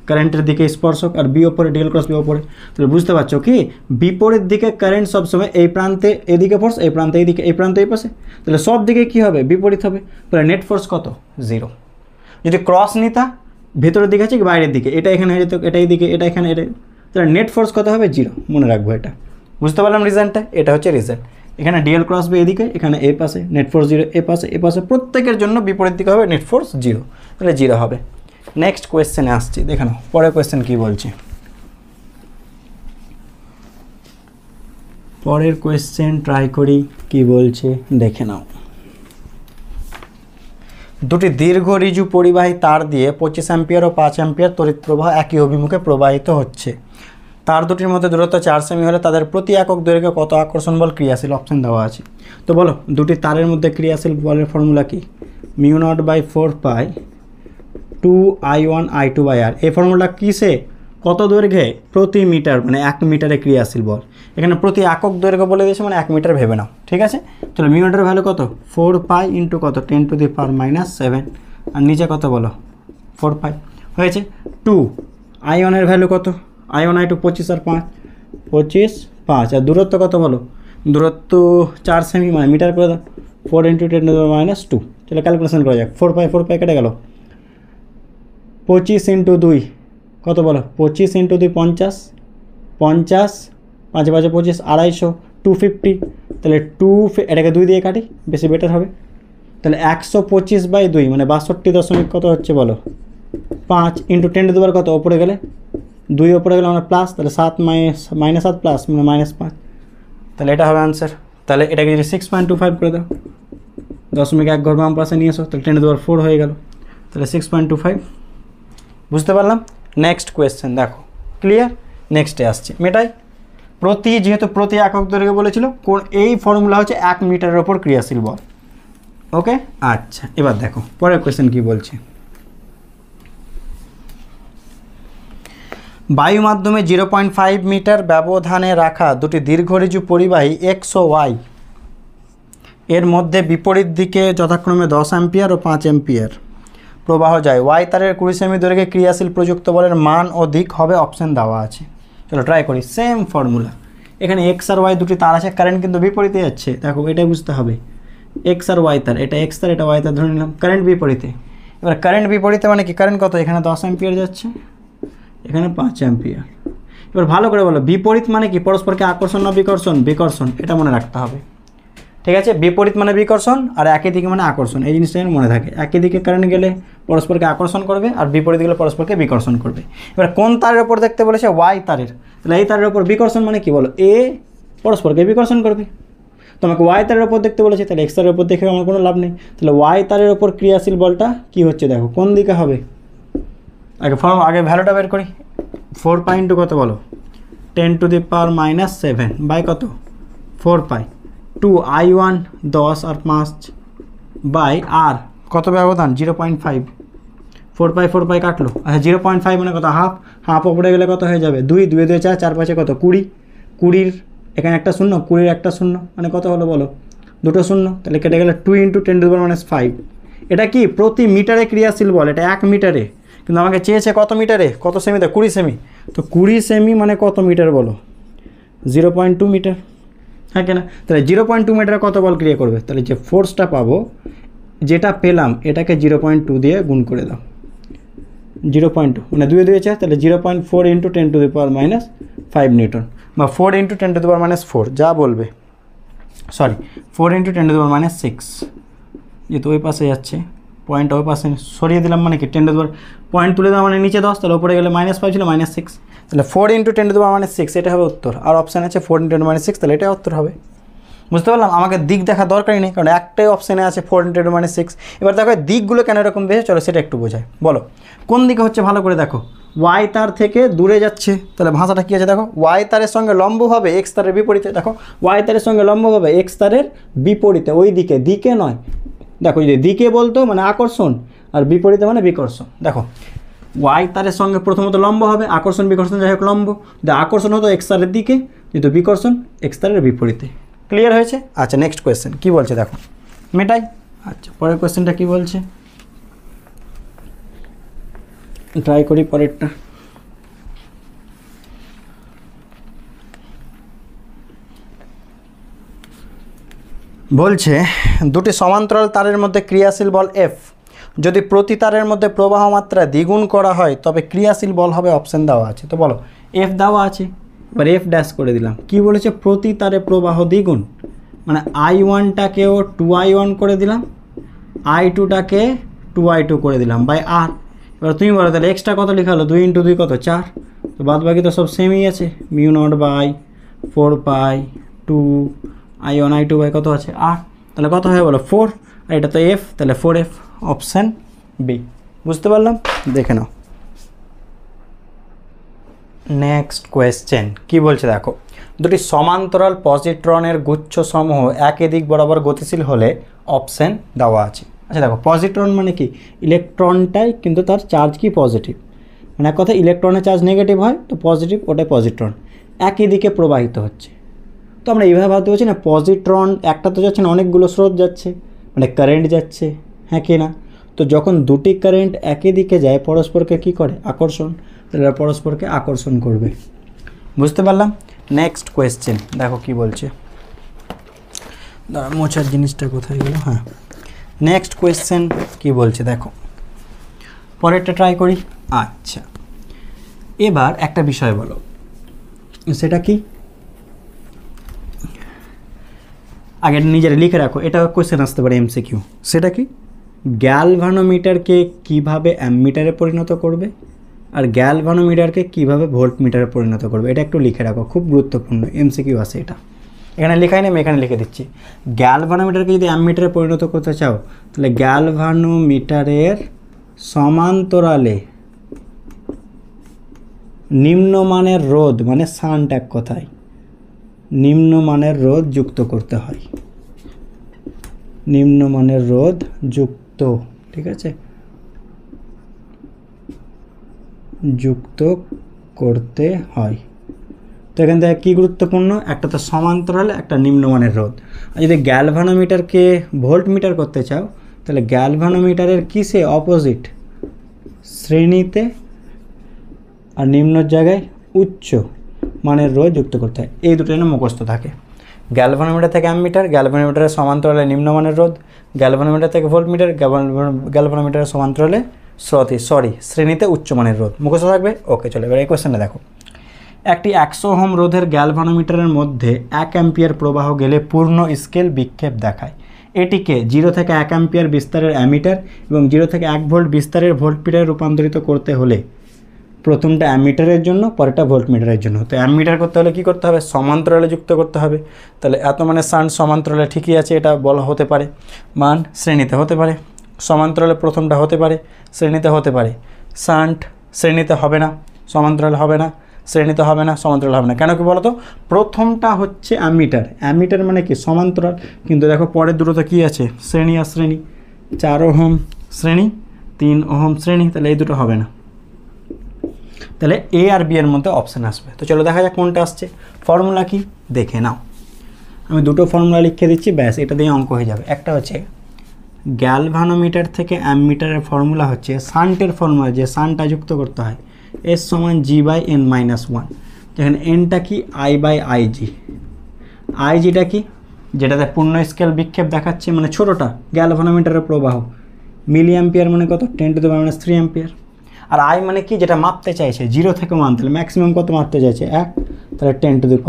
কারেন্টের দিকে স্পর্শক, আর বি ওপরে, ডিএল ক্রস বি ওপরে। তাহলে বুঝতে পারছো কি, বিপরীত দিকে কারেন্ট সবসময় এই প্রান্তে এদিকে ফোর্স, এই প্রান্তে এইদিকে, এই প্রান্তে এই পাশে, তাহলে সব দিকে কী হবে, বিপরীত হবে। তাহলে নেট ফোর্স কত, 0। যদি ক্রস নিতা, ভেতরের দিকে আছে কি বাইরের দিকে, এটা এখানে হয়ে যেত, এটা এইদিকে, এটা এখানে, এটা, তাহলে নেট ফোর্স কত হবে, 0। মনে রাখবো এটা। বুঝতে পারলাম রিজনটা, এটা হচ্ছে রিজন। এখানে ডিএল ক্রস বি এদিকে, এখানে এই পাশে, নেট ফোর্স 0, এ পাশে প্রত্যেকের জন্য বিপরীত দিকে হবে, নেট ফোর্স 0, তাহলে 0 হবে। নেক্সট কোয়েশ্চেনে আসছি, দেখে নাও পরের কোয়েশ্চেন কী বলছে। পরের কোয়েশ্চেন ট্রাই করি কি বলছে, দেখে নাও। দুটি দীর্ঘ ঋজু পরিবাহী তার দিয়ে 25 অ্যাম্পিয়ার ও 5 অ্যাম্পিয়ার তড়িৎ প্রবাহ একই অভিমুখে প্রবাহিত হচ্ছে। তার দুটির মধ্যে দূরত্ব 4 সেমি হলে তাদের প্রতি একক দৈর্ঘ্যে কত আকর্ষণ বল ক্রিয়াশীল, অপশন দেওয়া আছে। তো বলো দুটি তারের মধ্যে ক্রিয়াশীল বলের ফর্মুলা কি, μ0/4π 2I1I2/r। এই ফর্মুলা কিসে, কত দৈর্ঘ্যে, প্রতি মিটার, মানে 1 মিটারে ক্রিয়াশীল বল। এখানে প্রতি একক দৈর্ঘ্য বলে দিয়েছে, মানে 1 মিটার ভেবে নাও, ঠিক আছে। চলো মিটারের ভ্যালু কত, 4π ইন্টু কত, 10⁻⁻7, আর নিচে কত বলো 4π, হয়েছে। 2 I1 ভ্যালু কত, I1I2 25 আর 5, 25 5, আর দূরত্ব কত বলো, দূরত্ব 4 সেমি, মানে মিটার করে দাও, 4 × 10⁻²। চলো ক্যালকুলেশন করা যাক, 4π কেটে গেল, 25 × 2 কত বলো, 25 × 2 50, 50 5 5 25, 250, 250, তাহলে এটাকে 2 দিয়ে কাটি, বেশি বেটার হবে। তাহলে 125/2 মানে 62 দশমিক কত হচ্ছে বলো 5, × 10⁻কত, ওপরে গেলে 2 ওপরে গেলে আমরা প্লাস, তাহলে 7 মাইনাস 7 প্লাস মানে -5, তাহলে এটা হবে আনসার। তাহলে এটাকে যদি 6.25 করে দাও, 0.1 ঘর বাম পাশে নিয়ে এসো, তাহলে 10⁴ হয়ে গেল, তাহলে 6.25। বুঝতে পারলাম? নেক্সট কোয়েশ্চেন দেখো, ক্লিয়ার? নেক্সটে আসছে মেটাই। যেহেতু প্রতি একক দৈর্ঘ্য বলেছিল, কোন এই ফর্মুলা হচ্ছে 1 মিটারের ওপর ক্রিয়াশীল বল। ওকে, আচ্ছা এবার দেখো পরের কোয়েশ্চেন কি বলছে। বায়ু মাধ্যমে 0.5 মিটার ব্যবধানে রাখা দুটি দীর্ঘঋজু পরিবাহী এক্স ও ওয়াই এর মধ্যে বিপরীত দিকে যথাক্রমে 10 অ্যাম্পিয়ার ও 5 অ্যাম্পিয়ার প্রবাহ যায়। ওয়াই তারের 20 সেমি দৈর্ঘ্যে ক্রিয়াশীল প্রযুক্ত বলের মান ও দিক হবে, অপশন দেওয়া আছে। চলো ট্রাই করি। সেম ফর্মুলা, এখানে এক্স আর ওয়াই দুটি তার আছে, কারেন্ট কিন্তু বিপরীতে যাচ্ছে। দেখো এটাই বুঝতে হবে, এক্স আর ওয়াই তার, এটা এক্স তার এটা ওয়াই তার ধরে নিলাম, কারেন্ট বিপরীতে। এবার কারেন্ট বিপরীতে মানে কি, কারেন্ট কত, এখানে 10 অ্যাম্পিয়ার যাচ্ছে, এখানে 5 অ্যাম্পিয়ার। এবার ভালো করে বলো, বিপরীত মানে কি, পরস্পরকে আকর্ষণ না বিকর্ষণ? বিকর্ষণ, এটা মনে রাখতে হবে। ঠিক আছে, বিপরীত মানে বিকর্ষণ আর একই দিকে মানে আকর্ষণ, এই জিনিসটা মনে থাকে। একই দিকে কারেন্ট গেলে পরস্পরকে আকর্ষণ করবে আর বিপরীত গেলে পরস্পরকে বিকর্ষণ করবে। এবার কোন তারের ওপর দেখতে বলেছে, ওয়াই তারের, তাহলে এই তারের ওপর বিকর্ষণ মানে কি বলো, এ পরস্পরকে বিকর্ষণ করবে। তোমাকে ওয়াই তারের ওপর দেখতে বলেছে, তাহলে এক্স তারের ওপর দেখে আমার কোনো লাভ নেই। তাহলে ওয়াই তারের ওপর ক্রিয়াশীল বলটা কি হচ্ছে দেখো, কোন দিকে হবে, আগে ভ্যালুটা বের করি। 4 কত বলো, 10⁻⁻7 বাই কত 4 পাই, 2 I1 10 আর 5 বাই আর কত ব্যবধান 0.5, 4 পাই কাটলো। আচ্ছা 0.5 মানে কত, হাফ ওপরে গেলে কত হয়ে যাবে, 2 2 2 4 4 5 কত 20, 20 এখানে একটা শূন্য, 20 একটা শূন্য মানে কত হলো বলো, দুটো শূন্য, তাহলে কেটে গেলে 2 × 10⁻⁵। এটা কি প্রতি মিটারে ক্রিয়াশীল বল, এটা 1 মিটারে, কিন্তু আমাকে চেয়েছে কত মিটারে, কত সেমিতে, 20 সেমি। তো 20 সেমি মানে কত মিটার বলো, 0.2 মিটার, হ্যাঁ কেনা? তাহলে 0.2 মিটারে কত বল ক্রিয়া করবে, তাহলে যে ফোর্সটা পাবো, যেটা পেলাম এটাকে 0.2 দিয়ে গুণ করে দাও, 0.2 মানে 2 2 4, তাহলে 0.4 × 10⁻⁵ নিউটন, বা 4 × 10⁻⁴, যা বলবে, সরি 4 × 10⁻⁶, যেহেতু ওই পাশে যাচ্ছে পয়েন্ট, ওই পাশে সরিয়ে দিলাম মানে কি 10 পয়েন্ট তুলে দেওয়া মানে নিচে 10, তাহলে ওপরে গেলে -5 ছিল -6, তাহলে 4 × 10⁻⁶, এটা হবে উত্তর। আর অপশান আছে 4 × 10⁻⁶, তাহলে এটা উত্তর হবে। বুঝতে পারলাম? আমাকে দিক দেখা দরকারই নেই, কারণ একটাই অপশানে আছে 4 × 10⁻⁶। এবার দেখো দিকগুলো কেন এরকম দিয়েছে, চলো সেটা একটু বোঝায়। বলো কোন দিকে হচ্ছে, ভালো করে দেখো, ওয়াই তার থেকে দূরে যাচ্ছে, তাহলে ভাষাটা কী আছে দেখো, ওয়াই তারের সঙ্গে লম্বভাবে এক্স তারের বিপরীতে। দেখো ওয়াই তারের সঙ্গে লম্বভাবে এক্স তারের বিপরীতে, ওই দিকে, দিকে নয়। দেখো যদি দিকে বলতো মানে আকর্ষণ, আর বিপরীতে মানে বিকর্ষণ। দেখো ওয়াই তারের সঙ্গে প্রথমত লম্ব হবে, আকর্ষণ বিকর্ষণ যাই হোক লম্ব, যদি আকর্ষণ হতো এক্স তারের দিকে, যেহেতু বিকর্ষণ এক্স তারের বিপরীতে। ক্লিয়ার হয়েছে? আচ্ছা নেক্সট কোয়েশ্চেন কী বলছে দেখো, মেটাই। আচ্ছা পরের কোয়েশ্চেনটা কী বলছে, ট্রাই করি পরেরটা। বলছে দুটি সমান্তরাল তারের মধ্যে ক্রিয়াশীল বল এফ যদি প্রতি তারের মধ্যে প্রবাহ মাত্রা দ্বিগুণ করা হয় তবে ক্রিয়াশীল বল হবে, অপশান দেওয়া আছে। তো বলো এফ দেওয়া আছে, এবার এফ ড্যাশ করে দিলাম। কি বলেছে, প্রতি তারে প্রবাহ দ্বিগুণ, মানে I1টাকেও 2I1 করে দিলাম, I2টাকে 2I2 করে দিলাম বাই আর। এবার তুমি বলো তাহলে এক্সট্রা কত লেখা হলো, 2 × 2 কত 4, তো বাদ বাকি তো সব সেমই আছে, μ0/4 পাই 2 I1 I2 বাই কত আছে 8, তাহলে কত হয় বলো 4, আর এটা তো এফ, তাহলে 4F, অপশান বি। বুঝতে পারলাম? দেখে নাও নেক্সট কোয়েশ্চেন কি বলছে দেখো, দুটি সমান্তরাল পজিট্রনের গুচ্ছ সমূহ একই দিক বরাবর গতিশীল হলে, অপশান দেওয়া আছে। আচ্ছা দেখো পজিট্রন মানে কি, ইলেকট্রনটাই কিন্তু তার চার্জ কি পজিটিভ, মানে এক কথা ইলেকট্রনের চার্জ নেগেটিভ হয় তো পজিটিভ, ওটাই পজিট্রন, একই দিকে প্রবাহিত হচ্ছে। তো আমরা এইভাবে ভাবতে পারছি না, পজিট্রন একটা তো যাচ্ছে না, অনেকগুলো স্রোত যাচ্ছে, মানে কারেন্ট যাচ্ছে, হ্যাঁ কি না? তো যখন দুটি কারেন্ট একই দিকে যায় পরস্পরকে কি করে, আকর্ষণ, তাহলে পরস্পরকে আকর্ষণ করবে। বুঝতে পারলাম? নেক্সট কোয়েশ্চেন দেখো কি বলছে, দাঁড়া মোছার জিনিসটা কোথায় গেল, হ্যাঁ নেক্সট কোয়েশ্চেন কি বলছে দেখো, পরেরটা ট্রাই করি। আচ্ছা এবার একটা বিষয় বলো, সেটা কি, আগে নিজেরা লিখে রাখো, এটা কোয়েশ্চেন আসতে পারে MCQ। সেটা কি, গ্যালভানোমিটারকে কিভাবে অ্যামমিটারে পরিণত করবে, আর গ্যালভানোমিটারকে কীভাবে ভোল্টমিটারে পরিণত করবে, এটা একটু লিখে রাখো, খুব গুরুত্বপূর্ণ, এমসিকিউ আছে এটা। এখানে লেখাই নেই, আমি এখানে লিখে দিচ্ছি। গ্যালভানোমিটারকে যদি অ্যামিটারে পরিণত করতে চাও তাহলে গ্যালভানোমিটারের সমান্তরালে নিম্নমানের রোধ, মানে শান্ট এক কথায়, নিম্নমানের রোধ যুক্ত করতে হয়, নিম্নমানের রোধ যুক্ত, ঠিক আছে, যুক্ত করতে হয়। তো এখান থেকে কী গুরুত্বপূর্ণ, একটা তো সমান্তরাল, একটা নিম্নমানের রোধ। আর যদি গ্যালভানোমিটারকে ভোল্টমিটার করতে চাও তাহলে গ্যালভানোমিটারের কিসে অপোজিট, শ্রেণীতে আর নিম্ন জায়গায় উচ্চ মানের রোধ যুক্ত করতে হয়। এই দুটো যেন মুখস্থ থাকে। গ্যালভানোমিটার থেকে অ্যামমিটার, গ্যালভানোমিটারের সমান্তরালে নিম্নমানের রোধ, গ্যালভানোমিটার থেকে ভোল্টমিটার, গ্যালভানোমিটারের সমান্তরালে শ্রেণীতে উচ্চমানের রোধ। মুখস্থ থাকবে। ওকে, চলো এবার এই কোয়েশ্চেনটা দেখো। একটি 100 ওহম রোধের গ্যালভানোমিটারের মধ্যে 1 অ্যাম্পিয়ার প্রবাহ গেলে পূর্ণ স্কেল বিক্ষেপ দেখায়। এটিকে 0 থেকে 1 অ্যাম্পিয়ার বিস্তারের অ্যামিটার এবং 0 থেকে 1 ভোল্ট বিস্তারের ভোল্টমিটারে রূপান্তরিত করতে হলে প্রথমটা অ্যামিটারের জন্য, পরেরটা ভোল্টমিটারের জন্য। তো অ্যামিটার করতে হলে কী করতে হবে, সমান্তরালে যুক্ত করতে হবে। তাহলে এত মানে শান্ট সমান্তরালে ঠিকই আছে, এটা বলা হতে পারে, মান শ্রেণীতে হতে পারে, সমান্তরালে প্রথমটা হতে পারে, শ্রেণীতে হতে পারে। শান্ট শ্রেণীতে হবে না, সমান্তরাল হবে না, শ্রেণীতে হবে না, সমান্তরাল হবে না। কেন কি বলো তো, প্রথমটা হচ্ছে অ্যামিটার, অ্যামিটার মানে কি সমান্তরাল, কিন্তু দেখো পরের দুটোতে কী আছে, শ্রেণী আর শ্রেণী, 4 ওহম শ্রেণী, 3 ওহম শ্রেণী, তাহলে এই দুটো হবে না। তাহলে এ আর বি এর মধ্যে অপশান আসবে। তো চলো দেখা যাক কোনটা আসছে। ফর্মুলা কি দেখে নাও, আমি দুটো ফর্মুলা লিখে দিচ্ছি, ব্যাস এটা দিয়ে অঙ্ক হয়ে যাবে। একটা হচ্ছে গ্যালভানোমিটার থেকে অ্যামমিটারের ফর্মুলা হচ্ছে শান্টের ফর্মুলা, যে শান্টটা যুক্ত করতে হয়, এস সমান G/n-1। যেখানে এনটা কি, I/IG। আইজিটা কি, যেটাতে পূর্ণ স্কেল বিক্ষেপ দেখাচ্ছে, মানে ছোটোটা গ্যালভানোমিটারের প্রবাহ, মিলি অ্যাম্পিয়ার মানে কত, 10⁻³ অ্যাম্পিয়ার। আর আই মানে কি, যেটা মাপতে চাইছে 0 থেকে 1, তাহলে ম্যাক্সিমাম কত মাপতে চাইছে 1, তাহলে 10⁻³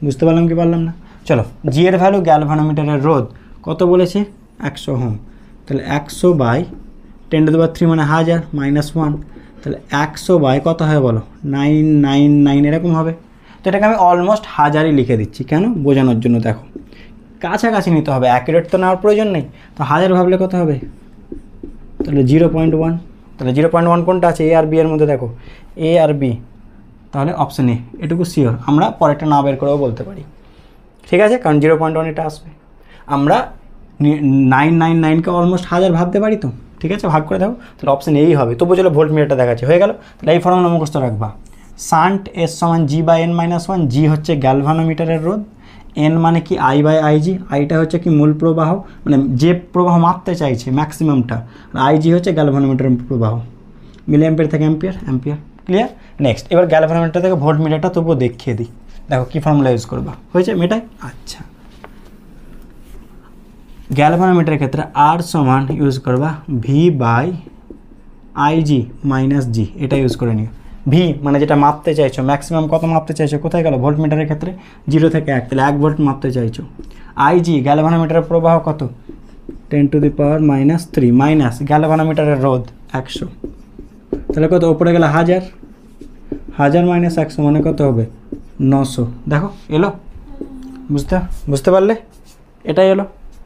বুঝতে পারলাম কি পারলাম না। চলো, জি এর ভ্যালু, গ্যালভানোমিটারের রোধ কত বলেছে 100 ওহম, তাহলে 100/10⁻³ মানে 1000 -1, তাহলে 100 কত হয় বলো, 999 এরকম হবে। তো এটাকে আমি অলমোস্ট 1000ই লিখে দিচ্ছি, কেন, বোঝানোর জন্য। দেখো কাছাকাছি নিতে হবে, অ্যাকুরেট তো নেওয়ার প্রয়োজন নেই। তো 1000 ভাবলে কত হবে, তাহলে 0.1, তাহলে 0.1 কোনটা আছে, এ আর বি এর মধ্যে, দেখো এ আর বি, তাহলে অপশান এ, এটুকু শিওর। আমরা পরেরটা না বের করেও বলতে পারি, ঠিক আছে, কারণ 0.1 এটা আসবে। আমরা 999কে অলমোস্ট 1000 ভাবতে পারি তো, ঠিক আছে, ভাগ করে দেখো, তাহলে অপশান এই হবে। তবু চলো ভোল্টমিটারটা দেখাচ্ছে, হয়ে গেল। তাহলে এই ফর্মুলা মুখস্থ রাখবা, শান্ট এস সমান G/n-1, জি হচ্ছে গ্যালভানোমিটারের রোধ, এন মানে কি I/IG, আইটা হচ্ছে কি মূল প্রবাহ, মানে যে প্রবাহ মাপতে চাইছে ম্যাক্সিমামটা, আর IG হচ্ছে গ্যালভানোমিটারের প্রবাহ, মিলি অ্যাম্পিয়ার থেকে অ্যাম্পিয়ার। ক্লিয়ার। নেক্সট, এবার গ্যালভানোমিটার থেকে ভোল্টমিটারটা তবুও দেখিয়ে দিই। দেখো কী ফর্মুলা ইউজ করবা, হয়েছে মেটাই। আচ্ছা, গ্যালভানোমিটারের ক্ষেত্রে আর সমান ইউজ করবা V/IG - G, এটা ইউজ করে নিও। ভি মানে যেটা মাপতে চাইছো, ম্যাক্সিমাম কত মাপতে চাইছো, কোথায় গেল, ভোল্টমিটারের ক্ষেত্রে 0 থেকে 1, তাহলে 1 ভোল্ট মাপতে চাইছো। আইজি গ্যালভানোমিটারের প্রবাহ কত, 10⁻³ মাইনাস গ্যালভানোমিটারের রোধ 100, তাহলে কত, ওপরে গেলে 1000, 1000 - 100 মানে কত হবে, 900। দেখো এলো, বুঝতে পারলে, এটাই এলো।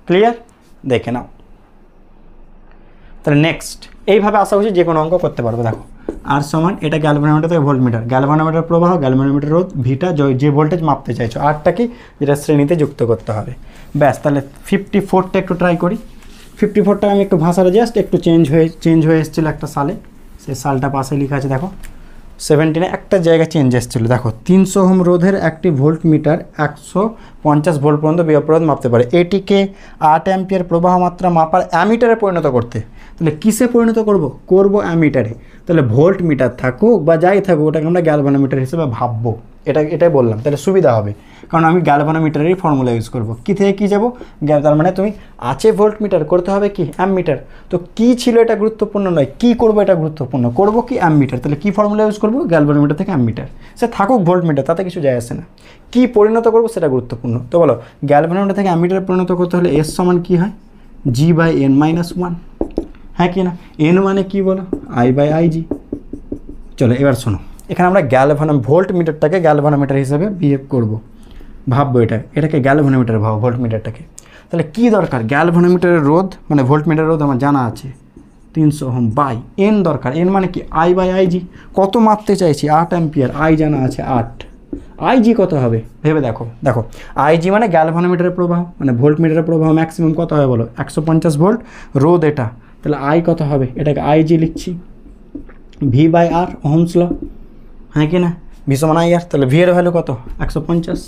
ক্লিয়ার, দেখে নাও। তাহলে নেক্সট, এইভাবে আশা করছি যে কোনো অঙ্ক করতে পারবো। দেখো আর সমান, এটা গ্যালভানোমিটার থেকে ভোল্টমিটার, গ্যালভানোমিটার প্রবাহ, গ্যালভানোমিটার রোধ, ভিটা যে ভোল্টেজ মাপতে চাইছো, আরটা কি, যেটা শ্রেণীতে যুক্ত করতে হবে। ব্যাস, তাহলে 54টা একটু ট্রাই করি। 54টা আমি একটু ভাষাটা জাস্ট একটু চেঞ্জ হয়ে এসেছিলো একটা সালে, সেই সালটা পাশে লেখা আছে, দেখো 17-এ একটা জায়গায় চেঞ্জ এসেছিলো। দেখো 300 ওহম রোধের একটি ভোল্টমিটার 150 ভোল্ট পর্যন্ত বিভব মাপতে পারে। এটিকে 8 অ্যাম্পিয়ার প্রবাহ মাত্রা মাপার অ্যামিটারে পরিণত করতে, তাহলে কিসে পরিণত করব অ্যামিটারে। তাহলে ভোল্ট মিটার থাকুক বা যাই থাকুক, ওটাকে আমরা গ্যালভানোমিটার হিসেবে ভাববো, এটাই বললাম, তাহলে সুবিধা হবে। কারণ আমি গ্যালভানোমিটারেরই ফর্মুলা ইউজ করব। কী থেকে কী যাবো, তার মানে তুমি আছে ভোল্টমিটার, করতে হবে কি অ্যামমিটার। তো কী ছিল এটা গুরুত্বপূর্ণ নয়, কী করবো এটা গুরুত্বপূর্ণ, করবো কি অ্যামমিটার। তাহলে কী ফর্মুলা ইউজ করবো, গ্যালভানোমিটার থেকে অ্যামমিটার। সে থাকুক ভোল্টমিটার, তাতে কিছু যায় আসে না, কী পরিণত করবো সেটা গুরুত্বপূর্ণ। তো বলো, গ্যালভানোমিটার থেকে অ্যামমিটার পরিণত করতে হলে এস সমান কী হয়, G/n-1, হ্যাঁ কি না, এন মানে কি বলো, I/IG, চলো এবার শোনো, এখানে আমরা ভোল্ট মিটারটাকে গ্যালভানোমিটার হিসেবে বিহেভ করব, ভাববো এটাকে গ্যালভানোমিটার ভাবো ভোল্ট মিটারটাকে। তাহলে কি দরকার, গ্যালভানোমিটারের রোধ মানে ভোল্ট মিটারের রোধ আমার জানা আছে 300 ওহম বাই এন দরকার, এন মানে কি আই বাই আইজি, কত মাপতে চাইছি 8 অ্যাম্পিয়ার, আই জানা আছে 8, আইজি কত হবে ভেবে দেখো, দেখো আইজি মানে গ্যালভানোমিটারের প্রবাহ, মানে ভোল্ট মিটারের প্রবাহ ম্যাক্সিমাম কত হবে বলো 150 ভোল্ট, রোধ এটা, তাহলে আই কত হবে, এটাকে আইজি লিখছি V by R, Ohm's law, হ্যাঁ কি না, ভি সমান আই আর, তাহলে ভি এর ভ্যালু কত 150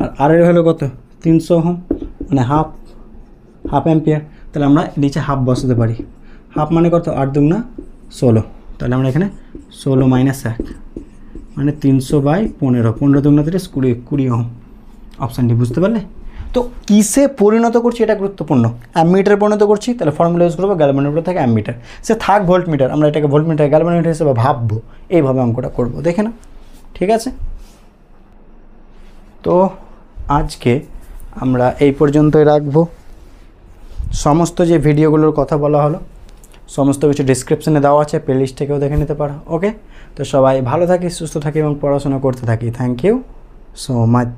আর আর এর ভ্যালু কত 300 ওহম, মানে হাফ অ্যাম্পিয়ার, তাহলে আমরা নিচে হাফ বসাতে পারি, হাফ মানে কত 8 দুগুণা 16, তাহলে আমরা এখানে 16 মাইনাস 1 মানে 300 বাই 15, 15 দুগুণা 30 20 ওহম, অপশানটি বুঝতে পারলে? তো কিসে পরিণত করছি এটা গুরুত্বপূর্ণ, অ্যামমিটারে পরিণত করছি, তাহলে ফর্মুলা ইউজ করবো গ্যালভানোমিটার থেকে অ্যামমিটার, সে থাক ভোল্ট মিটার, আমরা এটাকে ভোল্ট মিটার গ্যালভানোমিটার হিসেবে ভাববো, এইভাবে অঙ্কটা করবো, দেখে না, ঠিক আছে? তো আজকে আমরা এই পর্যন্তই রাখবো, সমস্ত যে ভিডিওগুলোর কথা বলা হলো সমস্ত কিছু ডিসক্রিপশানে দেওয়া আছে, প্লে লিস্ট থেকেও দেখে নিতে পারো। ওকে, তো সবাই ভালো থাকি, সুস্থ থাকি এবং পড়াশোনা করতে থাকি। Thank you so much.